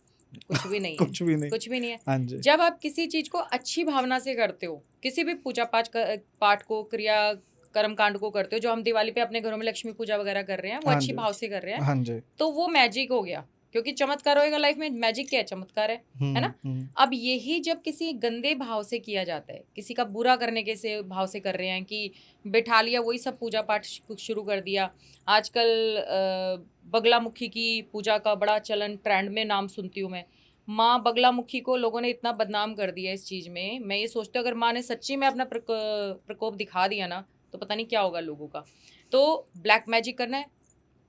A: कुछ भी नहीं है।
B: कुछ भी नहीं।
A: कुछ भी नहीं है।
B: हाँ जी।
A: जब आप किसी चीज को अच्छी भावना से करते हो, किसी भी पूजा पाठ को, क्रिया कर्म कांड को करते हो, जो हम दिवाली पे अपने घरों में लक्ष्मी पूजा वगैरह कर रहे हैं, वो
B: हाँ
A: अच्छी
B: जी।
A: भाव से कर रहे हैं,
B: हाँ जी।
A: तो वो मैजिक हो गया। क्योंकि चमत्कार होएगा लाइफ में। मैजिक क्या है? चमत्कार है ना। अब यही जब किसी गंदे भाव से किया जाता है, किसी का बुरा करने के से भाव से कर रहे हैं, कि बैठा लिया वही सब पूजा पाठ शुरू कर दिया। आजकल बगलामुखी की पूजा का बड़ा चलन, ट्रेंड में नाम सुनती हूँ मैं। माँ बगलामुखी को लोगों ने इतना बदनाम कर दिया इस चीज में। मैं ये सोचती हूँ अगर माँ ने सच्ची में अपना प्रकोप दिखा दिया ना, तो पता नहीं क्या होगा लोगों का। तो ब्लैक मैजिक करना है,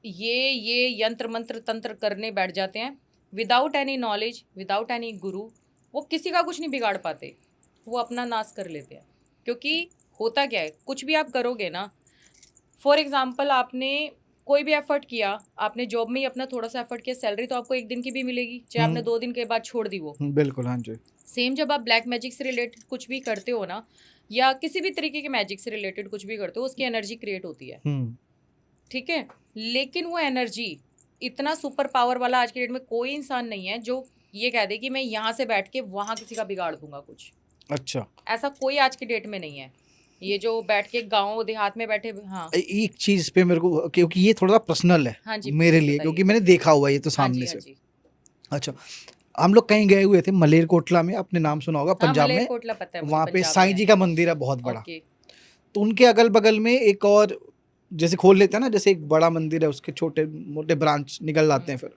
A: ये यंत्र मंत्र तंत्र करने बैठ जाते हैं without any knowledge, without any गुरु। वो किसी का कुछ नहीं बिगाड़ पाते, वो अपना नाश कर लेते हैं। क्योंकि होता क्या है, कुछ भी आप करोगे ना, फॉर एग्जाम्पल आपने कोई भी एफर्ट किया, आपने जॉब में ही अपना थोड़ा सा एफर्ट किया, सैलरी तो आपको एक दिन की भी मिलेगी, चाहे आपने 2 दिन के बाद छोड़ दी वो।
B: बिल्कुल। हाँ जी।
A: सेम जब आप ब्लैक मैजिक से रिलेटेड कुछ भी करते हो ना, या किसी भी तरीके के मैजिक से रिलेटेड कुछ भी करते हो, उसकी एनर्जी क्रिएट होती है। ठीक है, लेकिन वो एनर्जी इतना सुपर पावर वाला आज की डेट में कोई इंसान नहीं है जो ये कह दे कि मैं यहाँ से बैठ के वहां किसी का बिगाड़ दूंगा कुछ।
B: अच्छा।
A: ऐसा कोई आज की डेट में नहीं है। ये जो बैठ के गांव देहात में बैठे, हाँ
B: एक चीज पे मेरे को, क्योंकि ये थोड़ा पर्सनल है
A: हाँ जी,
B: मेरे
A: please
B: लिए,
A: बताइए।
B: क्योंकि मैंने देखा हुआ है ये तो
A: हाँ जी,
B: सामने
A: हाँ
B: से।
A: जी।
B: अच्छा, हम लोग कहीं गए हुए थे मलेरकोटला में, आपने नाम सुना होगा,
A: हाँ,
B: पंजाब में।
A: मलेरकोटला पता है मुझे,
B: वहाँ पे
A: पंजाब
B: साईं
A: में
B: जी
A: है।
B: का मंदिर है बहुत बड़ा।
A: ओके।
B: तो उनके अगल बगल में एक और, जैसे खोल लेते हैं ना, जैसे एक बड़ा मंदिर है, उसके छोटे मोटे ब्रांच निकल जाते हैं फिर।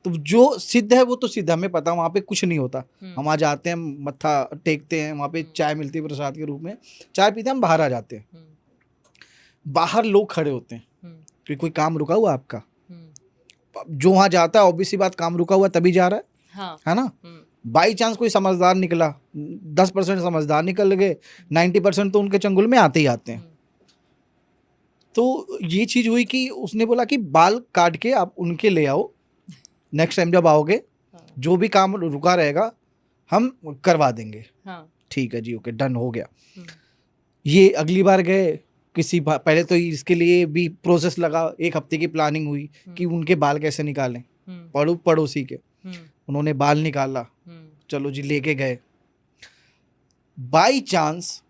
B: तो जो सिद्ध है वो तो सिद्ध, हमें पता, वहाँ पे कुछ नहीं होता। हम आ जाते हैं, मत्था टेकते हैं, वहाँ पे चाय मिलती है प्रसाद के रूप में, चाय पीते हैं, हम बाहर आ जाते हैं। बाहर लोग खड़े होते हैं कि कोई काम रुका हुआ आपका। जो वहाँ जाता है ऑब्वियसली बात, काम रुका हुआ तभी जा रहा है,
A: हाँ।
B: है ना। बाई चांस कोई समझदार निकला, 10% समझदार निकल गए, 90% तो उनके चंगुल में आते ही आते हैं। तो ये चीज हुई कि उसने बोला कि बाल काट के आप उनके ले आओ, नेक्स्ट टाइम जब आओगे जो भी काम रुका रहेगा हम करवा देंगे। ठीक है जी, ओके, डन हो गया। ये अगली बार गए, पहले तो इसके लिए भी प्रोसेस लगा, 1 हफ्ते की प्लानिंग हुई कि उनके बाल कैसे निकालें, पड़ोसी के। उन्होंने बाल निकाला, चलो जी लेके गए। बाई चांस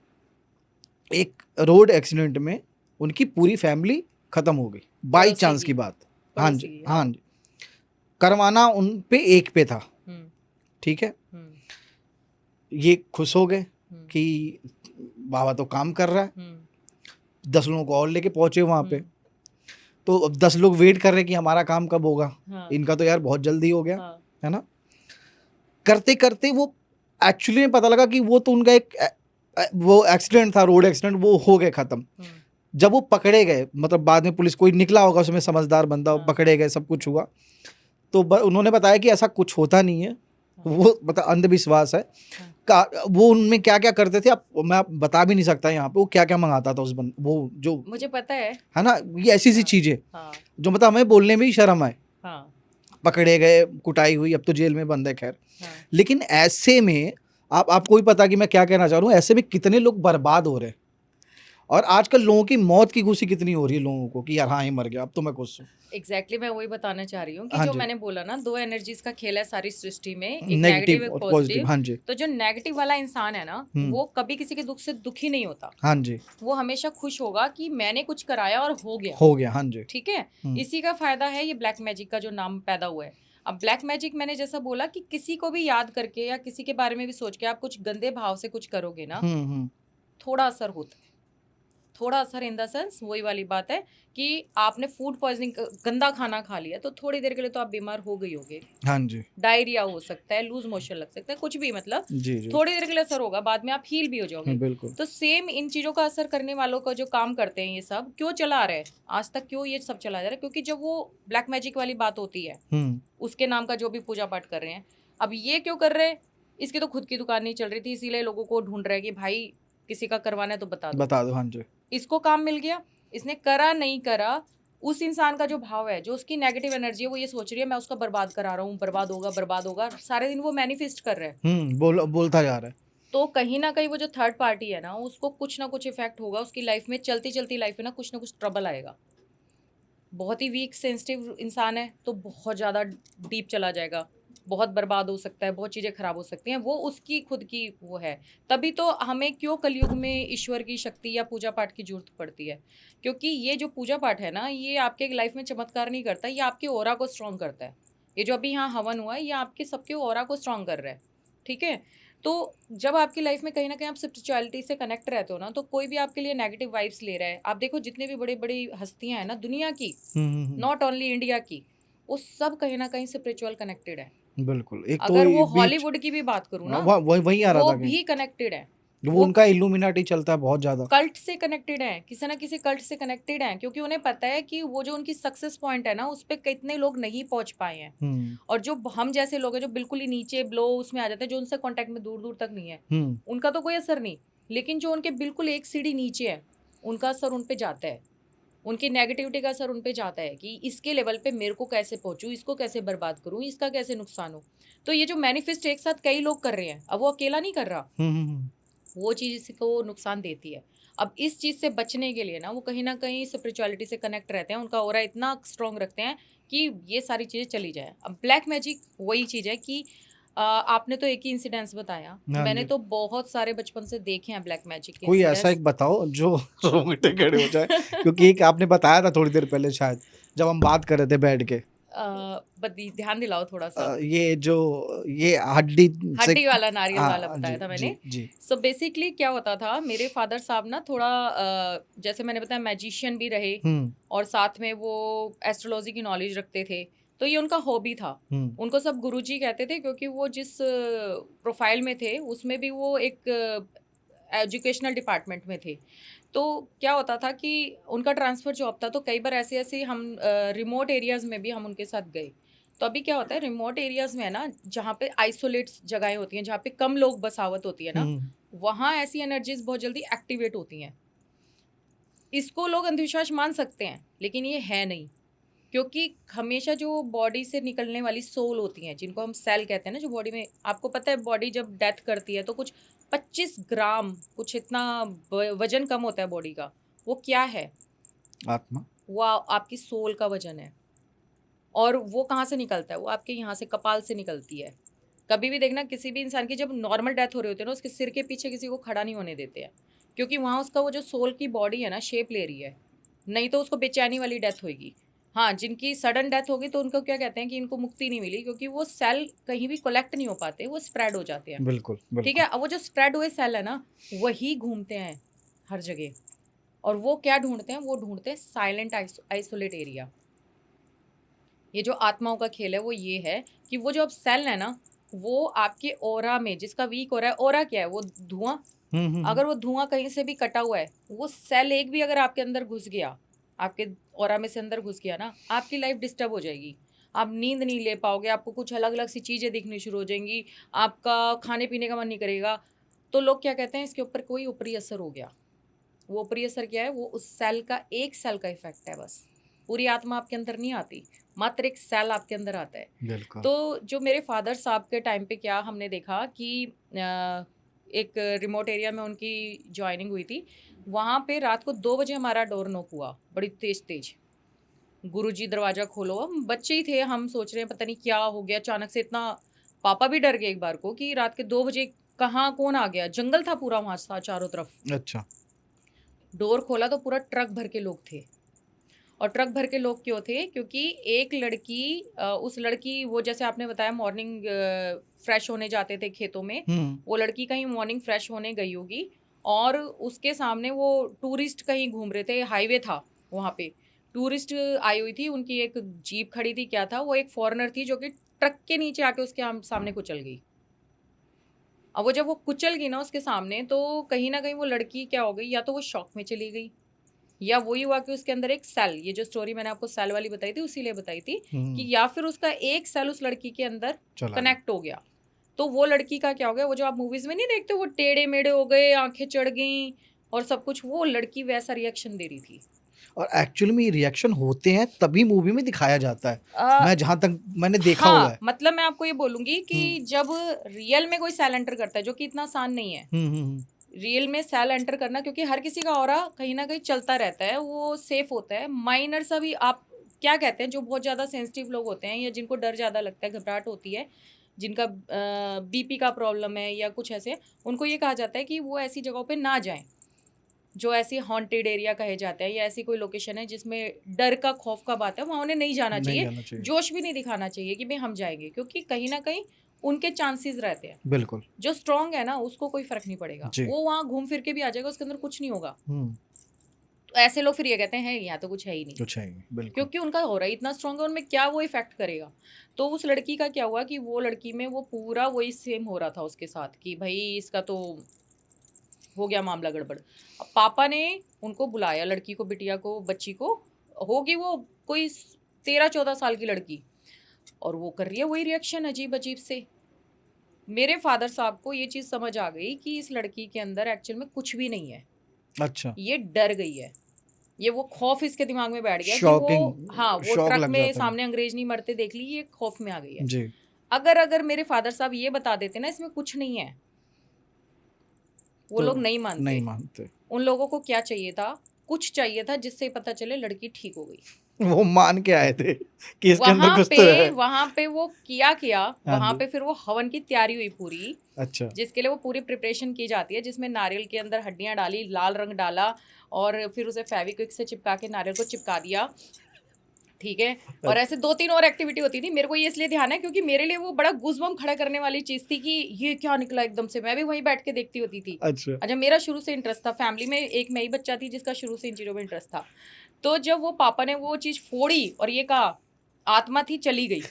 B: एक रोड एक्सीडेंट में उनकी पूरी फैमिली खत्म हो गई, बाई चांस की बात। हाँ जी, हाँ जी। करवाना उन पे एक पे था, ठीक है। ये खुश हो गए कि बाबा तो काम कर रहा है। 10 लोगों को और लेके पहुंचे वहां पे। तो अब 10 लोग वेट कर रहे हैं कि हमारा काम कब होगा। इनका तो यार बहुत जल्दी हो गया, है ना। करते करते वो एक्चुअली में पता लगा कि वो तो उनका एक वो एक्सीडेंट था, रोड एक्सीडेंट, वो हो गए खत्म। जब वो पकड़े गए, मतलब बाद में पुलिस कोई निकला होगा उसमें समझदार बंदा, पकड़े गए, सब कुछ हुआ, तो उन्होंने बताया कि ऐसा कुछ होता नहीं है, वो मतलब अंधविश्वास है। वो उनमें क्या क्या करते थे, अब मैं बता भी नहीं सकता यहाँ पे, वो क्या क्या मंगाता था उस वो जो
A: मुझे पता है
B: ना, ये ऐसी सी चीजें जो मतलब हमें बोलने में ही शर्म आए। पकड़े गए, कुटाई हुई, अब तो जेल में बंद है खैर। लेकिन ऐसे में आपको भी पता कि मैं क्या कहना चाह रहा हूँ, ऐसे में कितने लोग बर्बाद हो रहे हैं। और आजकल लोगों की मौत की खुशी कितनी हो रही है लोगों को कि यार हाँ, ये मर गया, अब तो मैं खुश हूँ।
A: एग्जैक्टली मैं वही बताना चाह रही हूँ कि जो मैंने बोला ना, 2 एनर्जीज का खेल है सारी सृष्टि में, एक नेगेटिव एक पॉजिटिव।
B: हाँ जी।
A: तो जो नेगेटिव वाला इंसान है ना, वो कभी किसी के दुख से दुखी नहीं होता।
B: हाँ जी।
A: वो हमेशा खुश होगा कि मैंने कुछ कराया और हो गया। हाँ जी। ठीक है, इसी का फायदा है ये ब्लैक मैजिक का जो नाम पैदा हुआ है। अब ब्लैक मैजिक मैंने जैसा बोला कि किसी को भी याद करके या किसी के बारे में भी सोच के आप कुछ गंदे भाव से कुछ करोगे ना, थोड़ा असर होता है। थोड़ा असर इन द सेंस वही वाली बात है कि आपने फूड पॉइजनिंग, गंदा खाना खा लिया, तो थोड़ी देर के लिए तो आप बीमार हो गई होगे। हाँ जी। डायरिया हो सकता है, लूज मोशन लग सकता है, कुछ भी, मतलब जी जी। थोड़ी देर के लिए असर होगा, बाद में आप हील भी हो जाओगे। बिल्कुल। तो सेम इन चीजों का असर करने वालों का जो काम करते हैं, ये सब क्यों चला रहे हैं आज तक, क्यों ये सब चला जा रहा है? क्योंकि जब वो ब्लैक मैजिक वाली बात होती है, उसके नाम का जो भी पूजा पाठ कर रहे हैं, अब ये क्यों कर रहे हैं? इसकी तो खुद की दुकान नहीं चल रही थी, इसीलिए लोगों को ढूंढ रहा है कि भाई किसी का करवाना है तो बता दो।
B: हाँ जी।
A: इसको काम मिल गया, इसने करा नहीं करा, उस इंसान का जो भाव है, जो उसकी नेगेटिव एनर्जी है, वो ये सोच रही है मैं उसका बर्बाद करा रहा हूँ, बर्बाद होगा, सारे दिन वो मैनिफेस्ट कर रहा है।
B: बोलता जा रहा है।
A: तो कहीं ना कहीं वो जो थर्ड पार्टी है ना, उसको कुछ ना कुछ इफेक्ट होगा उसकी लाइफ में, चलती चलती लाइफ में ना कुछ ट्रबल आएगा। बहुत ही वीक सेंसिटिव इंसान है तो बहुत ज़्यादा डीप चला जाएगा, बहुत बर्बाद हो सकता है, बहुत चीज़ें खराब हो सकती हैं, वो उसकी खुद की वो है। तभी तो हमें क्यों कलयुग में ईश्वर की शक्ति या पूजा पाठ की जरूरत पड़ती है, क्योंकि ये जो पूजा पाठ है ना, ये आपके लाइफ में चमत्कार नहीं करता, ये आपके ऑरा को स्ट्रॉन्ग करता है। ये जो अभी यहाँ हवन हुआ है, ये आपके सबके ऑरा को स्ट्रॉन्ग कर रहा है। ठीक है। तो जब आपकी लाइफ में कहीं ना कहीं आप स्पिरिचुअलिटी से कनेक्ट रहते हो ना, तो कोई भी आपके लिए नेगेटिव वाइब्स ले रहा है, आप देखो जितने भी बड़ी बड़ी हस्तियां हैं ना दुनिया की, नॉट ओनली इंडिया की, वो सब कहीं ना कहीं स्पिरिचुअल कनेक्टेड है।
B: बिल्कुल। एक तो
A: अगर वो
B: बीच
A: हॉलीवुड की भी बात करूँ ना,
B: वही आ रहा
A: वो
B: था कि
A: भी कनेक्टेड है।
B: वो
A: वो
B: उनका इल्यूमिनाटी चलता है बहुत ज्यादा।
A: कल्ट से कनेक्टेड है, किसी ना किसी कल्ट से कनेक्टेड है, क्योंकि उन्हें पता है कि वो जो उनकी सक्सेस पॉइंट है ना, उस पर कितने लोग नहीं पहुंच पाए हैं। और जो हम जैसे लोग हैं जो बिल्कुल ही नीचे ब्लो उसमें आ जाते हैं, जो उनसे कांटेक्ट में दूर दूर तक नहीं है, उनका तो कोई असर नहीं। लेकिन जो उनके बिल्कुल एक सीढ़ी नीचे है, उनका असर उन पे जाता है, उनकी नेगेटिविटी का असर उन पे जाता है कि इसके लेवल पे मेरे को कैसे पहुंचूं, इसको कैसे बर्बाद करूं, इसका कैसे नुकसान हो। तो ये जो मैनिफेस्ट एक साथ कई लोग कर रहे हैं, अब वो अकेला नहीं कर रहा, वो चीज़ इसको नुकसान देती है। अब इस चीज़ से बचने के लिए ना, वो कहीं ना कहीं स्पिरिचुअलिटी से कनेक्ट रहते हैं, उनका ऑरा इतना स्ट्रॉन्ग रखते हैं कि ये सारी चीज़ें चली जाए। अब ब्लैक मैजिक वही चीज़ है कि आपने तो एक ही इंसिडेंस बताया,
B: हाँ
A: मैंने
B: जी।
A: तो बहुत सारे बचपन से देखे हैं ब्लैक मैजिक के
B: कोई ऐसा
A: इंसिडेंस।
B: एक बताओ जो रोंगटे खड़े हो जाए, क्योंकि एक आपने बताया था थोड़ी देर पहले शायद, जब हम बात कर रहे थे बैठ के,
A: ध्यान दिलाओ थोड़ा सा।
B: ये जो ये हड्डी से।
A: हड्डी वाला, नारियल वाला
B: जी
A: बताया था
B: जी
A: मैंने।
B: जी।
A: सो बेसिकली क्या होता था, मेरे फादर साहब ना थोड़ा जैसे मैंने बताया मैजिशियन भी रहे, और साथ में वो एस्ट्रोलॉजी की नॉलेज रखते थे, तो ये उनका हॉबी था। उनको सब गुरुजी कहते थे, क्योंकि वो जिस प्रोफाइल में थे उसमें भी वो एक एजुकेशनल डिपार्टमेंट में थे। तो क्या होता था कि उनका ट्रांसफ़र जॉब था, तो कई बार ऐसे ऐसे हम रिमोट एरियाज़ में भी हम उनके साथ गए। तो अभी क्या होता है, रिमोट एरियाज़ में है ना, जहाँ पे आइसोलेट जगहें होती हैं, जहाँ पे कम लोग बसावत होती है ना, वहाँ ऐसी एनर्जीज बहुत जल्दी एक्टिवेट होती हैं। इसको लोग अंधविश्वास मान सकते हैं, लेकिन ये है नहीं, क्योंकि हमेशा जो बॉडी से निकलने वाली सोल होती हैं, जिनको हम सेल कहते हैं ना, जो बॉडी में, आपको पता है बॉडी जब डेथ करती है तो कुछ 25 ग्राम, कुछ इतना वजन कम होता है बॉडी का। वो क्या है?
B: आत्मा।
A: वो आपकी सोल का वजन है। और वो कहाँ से निकलता है? वो आपके यहाँ से, कपाल से निकलती है। कभी भी देखना, किसी भी इंसान की जब नॉर्मल डेथ हो रही होती है ना, उसके सिर के पीछे किसी को खड़ा नहीं होने देते हैं, क्योंकि वहाँ उसका वो जो सोल की बॉडी है ना, शेप ले रही है, नहीं तो उसको बेचैनी वाली डेथ होगी। हाँ, जिनकी सडन डेथ होगी तो उनको क्या कहते हैं कि इनको मुक्ति नहीं मिली, क्योंकि वो सेल कहीं भी कलेक्ट नहीं हो पाते, वो स्प्रेड हो जाते हैं।
B: बिल्कुल
A: ठीक
B: बिल्कुल।
A: है। अब वो जो स्प्रेड हुए सेल है ना, वही घूमते हैं हर जगह, और वो क्या ढूंढते हैं? वो ढूंढते हैं साइलेंट आइसोलेट एरिया। ये जो आत्माओं का खेल है वो ये है कि वो जो अब सेल है ना, वो आपके ऑरा में, जिसका वीक हो रहा है, ऑरा क्या है? वो धुआं। अगर वो धुआं कहीं से भी कटा हुआ है, वो सेल एक भी अगर आपके अंदर घुस गया, आपके ऑरा में से अंदर घुस गया ना, आपकी लाइफ डिस्टर्ब हो जाएगी। आप नींद नहीं ले पाओगे, आपको कुछ अलग अलग सी चीज़ें दिखनी शुरू हो जाएंगी, आपका खाने पीने का मन नहीं करेगा। तो लोग क्या कहते हैं, इसके ऊपर कोई ऊपरी असर हो गया। वो ऊपरी असर क्या है? वो उस सेल का, एक सेल का इफेक्ट है बस। पूरी आत्मा आपके अंदर नहीं आती, मात्र एक सेल आपके अंदर आता है।
B: बिल्कुल।
A: तो जो मेरे फादर साहब के टाइम पे क्या हमने देखा कि एक रिमोट एरिया में उनकी ज्वाइनिंग हुई थी, वहाँ पे रात को 2 बजे हमारा डोर नॉक हुआ, बड़ी तेज तेज। गुरुजी दरवाज़ा खोलो, हम बच्चे ही थे, हम सोच रहे हैं पता नहीं क्या हो गया अचानक से इतना। पापा भी डर गए एक बार को कि रात के 2 बजे कहाँ कौन आ गया, जंगल था पूरा वहाँ था चारों तरफ।
B: अच्छा।
A: डोर खोला तो पूरा ट्रक भर के लोग थे। और ट्रक भर के लोग क्यों थे? क्योंकि एक लड़की, उस लड़की, वो जैसे आपने बताया मॉर्निंग फ्रेश होने जाते थे खेतों में, वो लड़की कहीं मॉर्निंग फ्रेश होने गई होगी, और उसके सामने वो टूरिस्ट कहीं घूम रहे थे, हाईवे था वहाँ पे, टूरिस्ट आई हुई थी, उनकी एक जीप खड़ी थी, क्या था वो, एक फॉरेनर थी जो कि ट्रक के नीचे आके उसके सामने कुचल गई। अब वो जब वो कुचल गई ना उसके सामने, तो कहीं ना कहीं वो लड़की क्या हो गई, या तो वो शॉक में चली गई, या वही हुआ कि उसके अंदर एक सेल, ये जो स्टोरी मैंने आपको सेल वाली बताई थी उसी लिए बताई थी, कि या फिर उसका एक सेल उस लड़की के अंदर
B: चला गया।
A: कनेक्ट हो गया। तो वो लड़की का क्या हो गया, वो जो आप मूवीज में नहीं देखते वो टेढ़े मेढ़े हो गए, आंखें चढ़ गई और सब कुछ, वो लड़की वैसा रिएक्शन दे रही थी।
B: और एक्चुअली में ये रिएक्शन होते हैं तभी मूवी में दिखाया जाता है,
A: आ,
B: मैं जहां तक मैंने देखा हुआ
A: हाँ,
B: है।
A: मतलब मैं आपको ये बोलूंगी कि जब रियल में कोई सेल एंटर करता है, जो कि इतना आसान नहीं है रियल में सेल एंटर करना, क्योंकि हर किसी का ऑरा कहीं ना कहीं चलता रहता है, वो सेफ होता है। माइनर सा भी आप क्या कहते हैं, जो बहुत ज्यादा सेंसिटिव लोग होते हैं या जिनको डर ज्यादा लगता है, घबराहट होती है, जिनका बीपी का प्रॉब्लम है या कुछ ऐसे, उनको ये कहा जाता है कि वो ऐसी जगहों पे ना जाएं जो ऐसी हॉन्टेड एरिया कहे जाते हैं, या ऐसी कोई लोकेशन है जिसमें डर का खौफ का बात है, वहाँ उन्हें नहीं जाना
B: नहीं
A: चाहिए,
B: जाना चाहिए।
A: जोश भी नहीं दिखाना चाहिए कि भाई हम जाएंगे, क्योंकि कहीं ना कहीं उनके चांसेस रहते हैं।
B: बिल्कुल
A: जो स्ट्रांग है ना, उसको कोई फर्क नहीं पड़ेगा,
B: जी।
A: वो वहाँ घूम फिर के भी आ जाएगा, उसके अंदर कुछ नहीं होगा।
B: हम्म,
A: तो ऐसे लोग फिर ये कहते हैं यहाँ तो कुछ है ही नहीं,
B: कुछ है बिल्कुल।
A: क्योंकि उनका हो रहा है इतना स्ट्रांग है, उनमें क्या वो इफेक्ट करेगा। तो उस लड़की का क्या हुआ कि वो लड़की में वो पूरा वही सेम हो रहा था उसके साथ, कि भाई इसका तो हो गया मामला गड़बड़। अब पापा ने उनको बुलाया, लड़की को, बिटिया को, बच्ची को, होगी वो कोई 13-14 साल की लड़की, और वो कर रही है वही रिएक्शन अजीब अजीब से। मेरे फादर साहब को ये चीज़ समझ आ गई कि इस लड़की के अंदर एक्चुअल में कुछ भी नहीं है,
B: अच्छा,
A: ये डर गई है, ये वो खौफ इसके दिमाग में बैठ गया कि
B: शॉकिंग,
A: वो, हाँ, वो
B: शॉक
A: ट्रक
B: लग
A: में
B: जाता है
A: सामने अंग्रेज नहीं मरते देख ली, ये खौफ में आ गई है।
B: जी।
A: अगर मेरे फादर साहब ये बता देते ना इसमें कुछ नहीं है, वो
B: तो
A: लोग नहीं मानते।
B: नहीं मानते।
A: उन लोगों को क्या चाहिए था, कुछ चाहिए था जिससे पता चले लड़की ठीक हो गई।
B: वो मान के आए थे कि इसके अंदर कुछ तो है।
A: वहां पे वो किया
B: हाँ
A: वहां
B: जी।
A: पे फिर वो हवन की तैयारी हुई पूरी,
B: अच्छा,
A: जिसके लिए वो पूरी प्रिपरेशन की जाती है, जिसमें नारियल के अंदर हड्डियां डाली, लाल रंग डाला, और फिर उसे फेविक्विक से चिपका के नारियल को चिपका दिया, ठीक है। और ऐसे 2-3 और एक्टिविटी होती थी, मेरे को ये इसलिए ध्यान है क्योंकि मेरे लिए वो बड़ा गूज़बम्प खड़ा करने वाली चीज थी कि ये क्या निकला एकदम से, मैं भी वहीं बैठ के देखती होती थी।
B: अच्छा,
A: अच्छा, मेरा शुरू से इंटरेस्ट था, फैमिली में एक मैं ही बच्चा थी जिसका शुरू से इन चीज़ों में इंटरेस्ट था। तो जब वो पापा ने वो चीज़ फोड़ी और ये कहा आत्मा थी चली गई,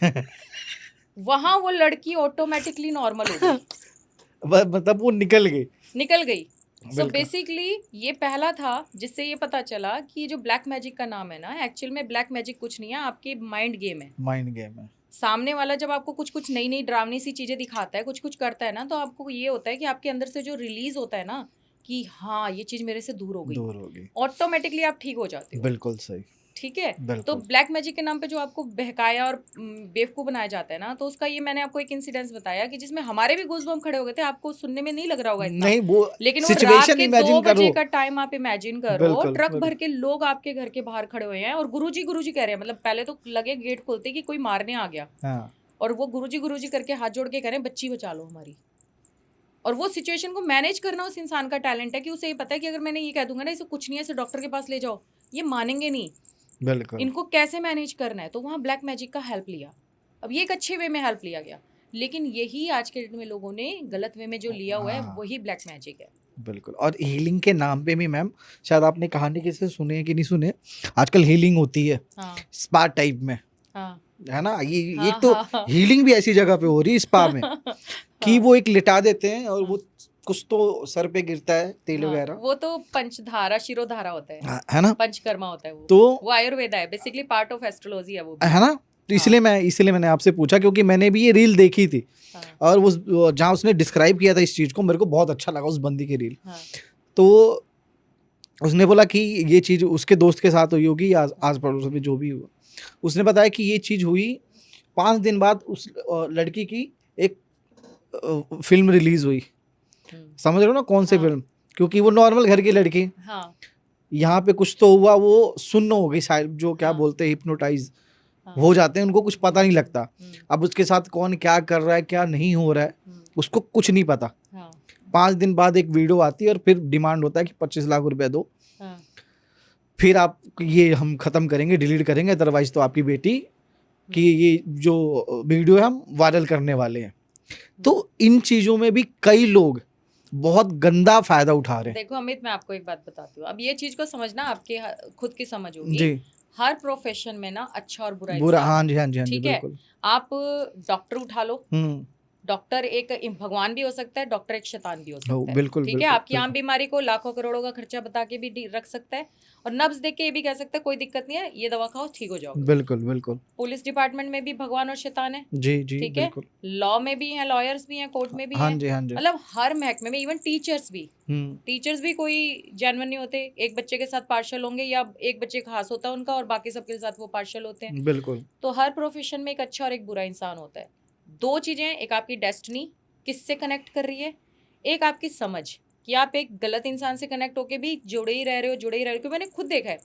A: वहां वो लड़की ऑटोमेटिकली नॉर्मल हो गई,
B: मतलब वो
A: निकल गई। सो
B: बिल्कुल।
A: बेसिकली ये पहला था जिससे ये पता चला कि ये जो ब्लैक मैजिक का नाम है ना, एक्चुअल में ब्लैक मैजिक कुछ नहीं है, आपके माइंड गेम है।
B: माइंड गेम है।
A: सामने वाला जब आपको कुछ कुछ नई नई डरावनी सी चीजें दिखाता है, कुछ कुछ करता है ना, तो आपको ये होता है कि आपके अंदर से जो रिलीज होता है ना कि हाँ ये चीज मेरे से दूर हो गई,
B: दूर होगी।
A: ऑटोमेटिकली आप ठीक हो जाते हो।
B: बिल्कुल सही।
A: ठीक है। तो
B: बिल्कुल।
A: ब्लैक मैजिक के नाम पे जो आपको बहकाया और बेवकूफ बनाया जाता है ना, तो उसका ये मैंने आपको एक इंसिडेंस बताया कि जिसमें हमारे भी गूज़बम्प खड़े हो गए थे, आपको सुनने में नहीं लग रहा होगा इतना,
B: नहीं, वो
A: लेकिन वो रात
B: सिचुएशन
A: के 2
B: इमेजिन करो।
A: बजे का टाइम आप इमेजिन करो,
B: बिल्कुल,
A: ट्रक
B: बिल्कुल।
A: भर के लोग आपके घर के बाहर खड़े हुए हैं और गुरुजी गुरुजी कह रहे हैं, मतलब पहले तो लगे गेट खोलते कि कोई मारने आ गया,
B: हाँ,
A: और वो गुरुजी गुरुजी करके हाथ जोड़ के कह रहे हैं बच्ची बचा लो हमारी। और वो सिचुएशन को मैनेज करना उस इंसान का टैलेंट है कि उसे ये पता है कि अगर मैंने ये कह दूंगा ना इसे कुछ नहीं है, इसे डॉक्टर के पास ले जाओ, ये मानेंगे नहीं,
B: बिल्कुल।
A: इनको कैसे मैनेज करना है। तो वहाँ ब्लैक मैजिक का हेल्प लिया। अब ये एक अच्छे वे में हेल्प लिया गया, लेकिन यही आज के डेट में लोगों ने गलत वे में जो लिया हुआ है
B: हाँ।
A: वही ब्लैक मैजिक है।
B: बिल्कुल। और हीलिंग के नाम पे भी मैम, शायद आपने कहानी किसी से सुने है कि नहीं सुने, आजकल हीलिंग होती है
A: हाँ
B: स्पा टाइप में,
A: हाँ
B: है ना। ये
A: हाँ
B: एक तो
A: हाँ
B: हीलिंग भी ऐसी जगह पे हो रही है स्पा में कि
A: हाँ,
B: वो एक लिटा देते हैं और वो कुछ तो सर पे गिरता है तेल
A: हाँ,
B: वगैरह,
A: वो तो पंचधारा शिरोधारा होता है,
B: है ना।
A: पंचकर्मा होता है
B: तो
A: वो आयुर्वेदा है, बेसिकली पार्ट ऑफ एस्ट्रोलॉजी है वो भी।
B: है ना, तो इसलिए मैंने आपसे पूछा क्योंकि मैंने भी ये रील देखी थी,
A: हाँ
B: और वो जहाँ उसने डिस्क्राइब किया था इस चीज़ को, मेरे को बहुत अच्छा लगा उस बंदी की रील।
A: हाँ
B: तो उसने बोला कि ये चीज़ उसके दोस्त के साथ हुई होगी, आस पड़ोस में जो भी हुआ, उसने बताया कि ये चीज़ हुई 5 दिन बाद उस लड़की की एक फिल्म रिलीज हुई। समझ रहे हो ना कौन सी
A: हाँ।
B: फिल्म, क्योंकि वो नॉर्मल घर की लड़की,
A: हाँ
B: यहाँ पे कुछ तो हुआ, वो सुन्न हो गई शायद, जो क्या
A: हाँ।
B: बोलते हैं हिप्नोटाइज
A: हाँ।
B: हो जाते हैं, उनको कुछ पता नहीं लगता।
A: हम्म,
B: अब उसके साथ कौन क्या कर रहा है क्या नहीं हो रहा है उसको कुछ नहीं पता।
A: हाँ
B: 5 दिन बाद एक वीडियो आती है और फिर डिमांड होता है कि 25 लाख रुपए दो,
A: हाँ
B: फिर आप ये हम खत्म करेंगे, डिलीट करेंगे, अदरवाइज तो आपकी बेटी की ये जो वीडियो है हम वायरल करने वाले हैं। तो इन चीज़ों में भी कई लोग बहुत गंदा फायदा उठा रहे हैं।
A: देखो अमित, मैं आपको एक बात बताती हूँ, अब ये चीज को समझना आपके खुद की समझ होगी।
B: जी,
A: हर प्रोफेशन में ना अच्छा और बुरा
B: बुरा,
A: इंसान
B: हाँ
A: है,
B: जी, हाँ जी, हाँ जी,
A: ठीक है।
B: बिल्कुल।
A: आप डॉक्टर उठा लो, डॉक्टर एक भगवान भी हो सकता है, डॉक्टर एक शैतान भी हो सकता है।
B: बिल्कुल
A: ठीक है,
B: बिल्कुल
A: आपकी आम बीमारी को लाखों करोड़ों का खर्चा बता के भी रख सकता है, और नब्ज देख के ये भी कह सकता है कोई दिक्कत नहीं है, ये दवा खाओ ठीक हो जाओगे।
B: बिल्कुल बिल्कुल।
A: पुलिस डिपार्टमेंट में भी भगवान और शैतान है।
B: जी जी
A: ठीक है,
B: बिल्कुल।
A: लॉ में भी हैं, लॉयर्स भी हैं, कोर्ट में भी
B: हाँ
A: हैं,
B: जी हाँ जी।
A: मतलब हर महकमे में, इवन टीचर्स भी।
B: हम्म।
A: टीचर्स भी कोई जेन्युइन नहीं होते, एक बच्चे के साथ पार्शल होंगे, या एक बच्चे खास होता है उनका और बाकी सबके साथ वो पार्शल होते हैं।
B: बिल्कुल।
A: तो हर प्रोफेशन में एक अच्छा और एक बुरा इंसान होता है। दो चीजें, एक आपकी डेस्टिनी किससे कनेक्ट कर रही है, एक आपकी समझ कि आप एक गलत इंसान से कनेक्ट होके भी जुड़े ही रह रहे हो, जुड़े ही रह रहे हो। क्योंकि मैंने खुद देखा है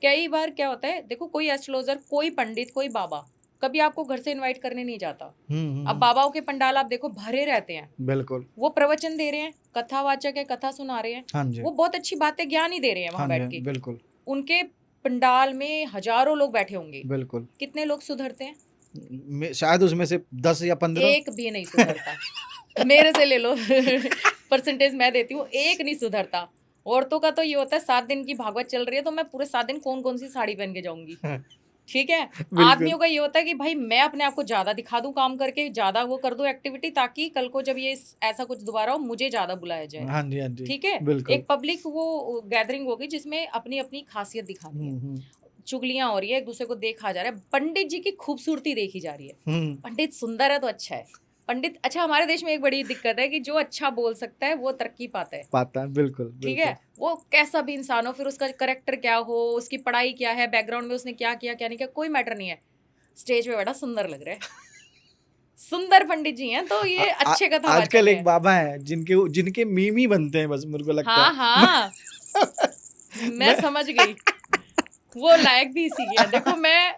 A: कई बार क्या होता है, देखो कोई एस्ट्रोलॉजर, कोई पंडित, कोई बाबा कभी आपको घर से इनवाइट करने नहीं जाता। अब
B: हम्म।
A: बाबाओं के पंडाल आप देखो भरे रहते हैं,
B: बिल्कुल।
A: वो प्रवचन दे रहे हैं, कथावाचक है, कथा सुना रहे हैं,
B: हाँ जी
A: वो बहुत अच्छी बातें ज्ञान ही दे रहे हैं
B: हाँ
A: वहां
B: जी
A: बैठ
B: हाँ,
A: के।
B: बिल्कुल
A: उनके पंडाल में हजारों लोग बैठे होंगे,
B: बिल्कुल।
A: कितने लोग सुधरते हैं?
B: शायद उसमें से 10 या 15।
A: एक भी नहीं सुधरता। मेरे से ले लो परसेंटेज मैं देती हूँ, एक नहीं सुधरता। औरतों का तो ये होता है 7 दिन की भागवत चल रही है तो मैं पूरे 7 दिन कौन कौन सी साड़ी पहन के जाऊंगी। ठीक है,
B: बिल्कुल।
A: आदमियों का ये होता है कि भाई मैं अपने आप को ज्यादा दिखा दूं, काम करके ज्यादा वो कर दूं एक्टिविटी, ताकि कल को जब ये ऐसा कुछ दोबारा हो मुझे ज्यादा बुलाया जाए।
B: हाँ जी हाँ जी
A: ठीक है,
B: बिल्कुल।
A: एक पब्लिक वो गैदरिंग होगी जिसमें अपनी अपनी खासियत दिखानी है, चुगलियां हो रही है, एक दूसरे को देखा जा रहा है, पंडित जी की खूबसूरती देखी जा रही है। पंडित सुंदर है तो अच्छा है, पंडित अच्छा। हमारे देश में एक बड़ी दिक्कत है कि जो अच्छा बोल सकता है वो तरक्की पाता है।
B: बिल्कुल
A: ठीक
B: बिल्कुल।
A: है, वो कैसा भी इंसान हो, फिर उसका करेक्टर क्या हो, उसकी पढ़ाई क्या है, बैकग्राउंड में उसने क्या किया क्या नहीं किया, कोई मैटर नहीं है, स्टेज पे बैठा सुंदर लग रहा है। सुंदर पंडित जी हैं तो ये अच्छे
B: आजकल
A: कथावाचक
B: एक
A: हैं।
B: बाबा हैं जिनके जिनके मीम ही बनते हैं, बस मेरे को लगता
A: हाँ
B: है।
A: हाँ, मैं
B: मैं
A: समझ गई, वो लायक भी इसी के हैं। देखो मैं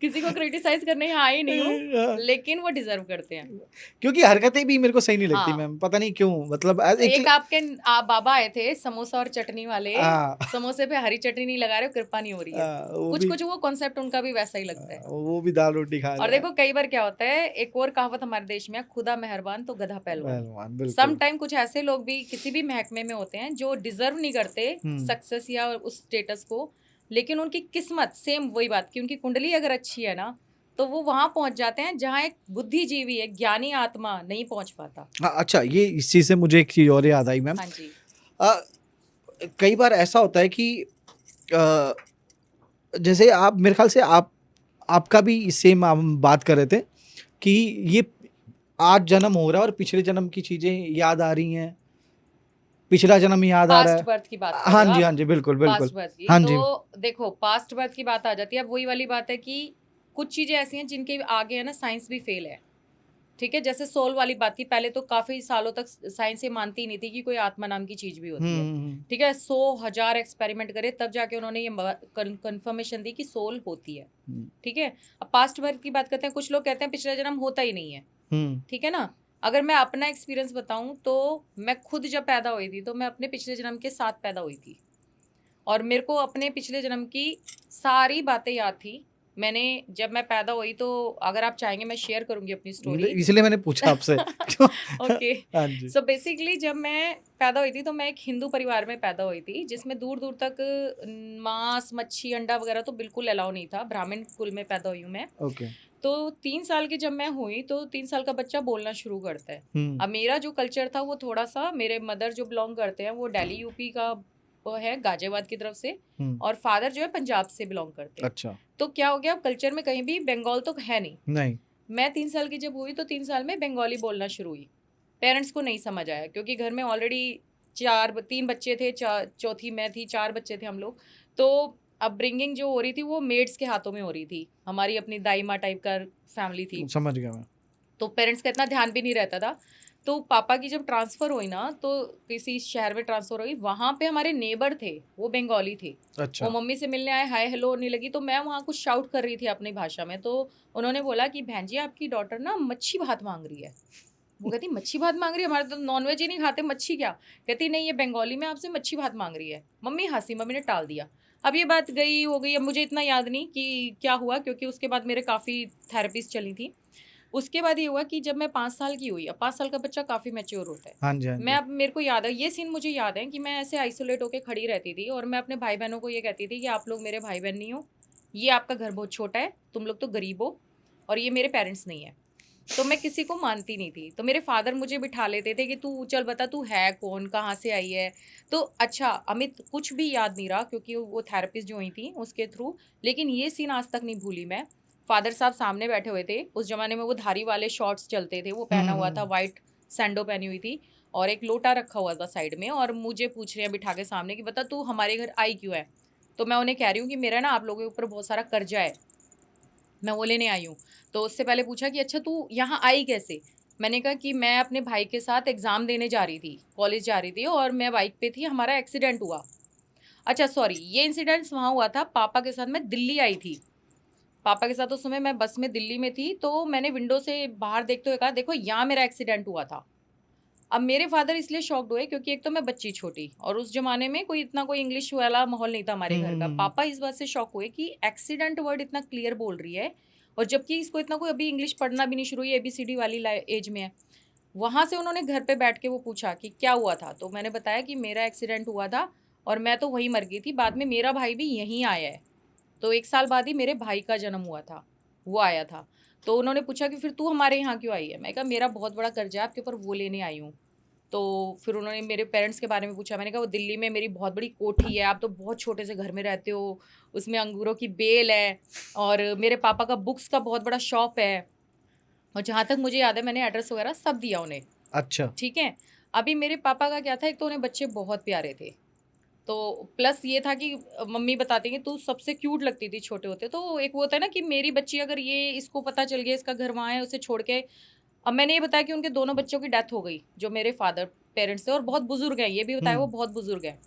A: किसी को क्रिटिसाइज करने यहाँ आई नहीं हूँ, लेकिन वो डिजर्व करते हैं।
B: क्योंकि हरकतें भी मेरे को सही नहीं लगती
A: हाँ,
B: मैम, पता नहीं क्यों, मतलब एक।
A: एक आपके बाबा आए थे समोसा और चटनी वाले,
B: हाँ
A: समोसे पे हरी चटनी नहीं लगा रहे हो, कृपा नहीं हो रही है।
B: वो
A: कुछ
B: भी,
A: कुछ वो कॉन्सेप्ट उनका भी वैसा ही लगता है।
B: वो भी दाल रोटी खा
A: और
B: रहे हैं।
A: देखो कई बार क्या होता है, एक और कहावत हमारे देश में है, खुदा मेहरबान तो गधा पहलवान।
B: पहलवान
A: सम
B: बिल्कुल।
A: टाइम कुछ ऐसे लोग भी किसी भी महकमे में होते हैं जो डिजर्व नहीं करते सक्सेस या उस स्टेटस को, लेकिन उनकी किस्मत सेम वही बात की, उनकी कुंडली अगर अच्छी है ना तो वो वहां पहुंच जाते हैं जहां एक बुद्धिजीवी, एक ज्ञानी आत्मा नहीं पहुंच पाता।
B: हाँ अच्छा, ये इस चीज़ से मुझे एक चीज़ और याद आई मैम।
A: हाँ जी।
B: कई बार ऐसा होता है कि अ, जैसे आप, मेरे ख्याल से आपका भी सेम हम बात कर रहे थे कि ये आज जन्म हो रहा है और पिछले जन्म की चीजें याद आ रही हैं, पिछला जन्म याद आ रहा
A: पास्ट
B: है।
A: बर्थ की बात कर
B: हाँ
A: रहे हो
B: जी
A: आप?
B: हाँ जी बिल्कुल बिल्कुल।
A: पास्ट बर्थ की
B: हाँ
A: तो
B: जी।
A: देखो, पास्ट बर्थ की बात आ जाती है। अब वही वाली बात है कि कुछ चीजें ऐसी हैं जिनके आगे है ना साइंस भी फेल है। ठीक है, जैसे सोल वाली बात थी, पहले तो काफी सालों तक साइंस ये मानती नहीं थी कि कोई आत्मा नाम की चीज भी होती है। ठीक है, 100,000 एक्सपेरिमेंट करे तब जाके उन्होंने ये कंफर्मेशन दी कि सोल होती है। ठीक है, अब पास्ट बर्थ की बात करते हैं, कुछ लोग कहते हैं पिछला जन्म होता ही नहीं है। ठीक है ना, अगर मैं अपना एक्सपीरियंस बताऊं तो मैं खुद जब पैदा हुई थी तो मैं अपने पिछले जन्म के साथ पैदा हुई थी, और मेरे को अपने पिछले जन्म की सारी बातें याद थी। मैंने जब मैं पैदा हुई तो अगर आप चाहेंगे मैं शेयर करूंगी अपनी स्टोरी।
B: इसलिए मैंने पूछा आपसे।
A: ओके,
B: हाँ जी।
A: सो बेसिकली जब मैं पैदा हुई थी तो मैं एक हिंदू परिवार में पैदा हुई थी जिसमें दूर दूर तक मांस, मच्छी, अंडा वगैरह तो बिल्कुल अलाउ नहीं था। ब्राह्मण कुल में पैदा हुई हूँ मैं।
B: ओके।
A: तो 3 साल की जब मैं हुई तो 3 साल का बच्चा बोलना शुरू करता है। अब मेरा जो कल्चर था वो थोड़ा सा, मेरे मदर जो बिलोंग करते हैं वो दिल्ली यूपी का वो है, गाजियाबाद की तरफ से, और फादर जो है पंजाब से बिलोंग करते हैं।
B: अच्छा।
A: तो क्या हो गया, कल्चर में कहीं भी बंगाल तो है नहीं।
B: नहीं।
A: मैं 3 साल की जब हुई तो 3 साल में बंगाली बोलना शुरू हुई। पेरेंट्स को नहीं समझ आया क्योंकि घर में ऑलरेडी 3 बच्चे थे, चौथी मैं थी, 4 बच्चे थे हम लोग। तो अपब्रिंगिंग जो हो रही थी वो मेड्स के हाथों में हो रही थी। हमारी अपनी दाई माँ टाइप का फैमिली थी,
B: समझ गया मैं।
A: तो पेरेंट्स का इतना ध्यान भी नहीं रहता था। तो पापा की जब ट्रांसफ़र हुई ना, तो किसी शहर में ट्रांसफ़र हुई, वहाँ पे हमारे नेबर थे, वो बंगाली थे।
B: अच्छा।
A: वो मम्मी से मिलने आए, हाय हेलो होने लगी, तो मैं वहाँ कुछ शाउट कर रही थी अपनी भाषा में। तो उन्होंने बोला कि बहन जी आपकी डॉटर ना मच्छी भात मांग रही है। वो कहती मच्छी भात मांग रही है, हमारे तो नॉनवेज ही नहीं खाते, मच्छी क्या? कहती नहीं, ये बंगाली में आपसे मच्छी भात मांग रही है। मम्मी हंसी, मम्मी ने टाल दिया। अब ये बात गई हो गई, अब मुझे इतना याद नहीं कि क्या हुआ, क्योंकि उसके बाद मेरे काफ़ी थेरेपीज चली थी। उसके बाद ये हुआ कि जब मैं 5 साल की हुई, अब 5 साल का बच्चा काफ़ी मैच्योर होता है।
B: हाँ जी हाँ
A: मैं,
B: जी।
A: अब मेरे को याद है, ये सीन मुझे याद है कि मैं ऐसे आइसोलेट होकर खड़ी रहती थी और मैं अपने भाई बहनों को ये कहती थी कि आप लोग मेरे भाई बहन नहीं हो, ये आपका घर बहुत छोटा है, तुम लोग तो गरीब हो, और ये मेरे पेरेंट्स नहीं है। तो मैं किसी को मानती नहीं थी। तो मेरे फादर मुझे बिठा लेते थे कि तू चल बता तू है कौन, कहाँ से आई है। तो अच्छा अमित कुछ भी याद नहीं रहा क्योंकि वो थेरेपिस्ट जो हुई थी उसके थ्रू, लेकिन ये सीन आज तक नहीं भूली मैं। फादर साहब सामने बैठे हुए थे, उस जमाने में वो धारी वाले शॉर्ट्स चलते थे, वो पहना हुआ था, वाइट सैंडो पहनी हुई थी और एक लोटा रखा हुआ था साइड में, और मुझे पूछ रहे हैं बिठा के सामने कि बता तू हमारे घर आई क्यों है। तो मैं उन्हें कह रही हूँ कि मेरा ना आप लोगों के ऊपर बहुत सारा कर्जा है, मैं वो लेने आई हूँ। तो उससे पहले पूछा कि अच्छा तू यहाँ आई कैसे। मैंने कहा कि मैं अपने भाई के साथ एग्ज़ाम देने जा रही थी, कॉलेज जा रही थी और मैं बाइक पे थी, हमारा एक्सीडेंट हुआ। अच्छा सॉरी, ये इंसिडेंट्स वहाँ हुआ था, पापा के साथ मैं दिल्ली आई थी। पापा के साथ उस समय मैं बस में दिल्ली में थी, तो मैंने विंडो से बाहर देखते हुए कहा देखो यहाँ मेरा एक्सीडेंट हुआ था। अब मेरे फादर इसलिए शॉक्ड हुए क्योंकि एक तो मैं बच्ची छोटी और उस जमाने में कोई इतना कोई इंग्लिश वाला माहौल नहीं था हमारे घर का। पापा इस बात से शॉक हुए कि एक्सीडेंट वर्ड इतना क्लियर बोल रही है, और जबकि इसको इतना कोई अभी इंग्लिश पढ़ना भी नहीं शुरू हुई, ABCD वाली एज में है। वहाँ से उन्होंने घर पे बैठ के वो पूछा कि क्या हुआ था, तो मैंने बताया कि मेरा एक्सीडेंट हुआ था और मैं तो वहीं मर गई थी, बाद में मेरा भाई भी यहीं आया है। तो 1 साल बाद ही मेरे भाई का जन्म हुआ था, वो आया था। तो उन्होंने पूछा कि फिर तू हमारे यहाँ क्यों आई है। मैं कहा मेरा बहुत बड़ा कर्जा है आपके ऊपर, वो लेने आई हूँ। तो फिर उन्होंने मेरे पेरेंट्स के बारे में पूछा। मैंने कहा वो दिल्ली में मेरी बहुत बड़ी कोठी है, आप तो बहुत छोटे से घर में रहते हो, उसमें अंगूरों की बेल है, और मेरे पापा का बुक्स का बहुत बड़ा शॉप है। और जहाँ तक मुझे याद है मैंने एड्रेस वगैरह सब दिया उन्हें।
B: अच्छा।
A: ठीक है। अभी मेरे पापा का क्या था, एक तो उन्हें बच्चे बहुत प्यारे थे, तो प्लस ये था कि मम्मी बताती हैं तू सबसे क्यूट लगती थी छोटे होते। तो एक वो होता है ना कि मेरी बच्ची अगर ये इसको पता चल गया इसका घर वहाँ है, उसे छोड़ के। अब मैंने ये बताया कि उनके दोनों बच्चों की डेथ हो गई, जो मेरे फादर पेरेंट्स थे, और बहुत बुजुर्ग हैं, ये भी बताया वो बहुत बुजुर्ग हैं।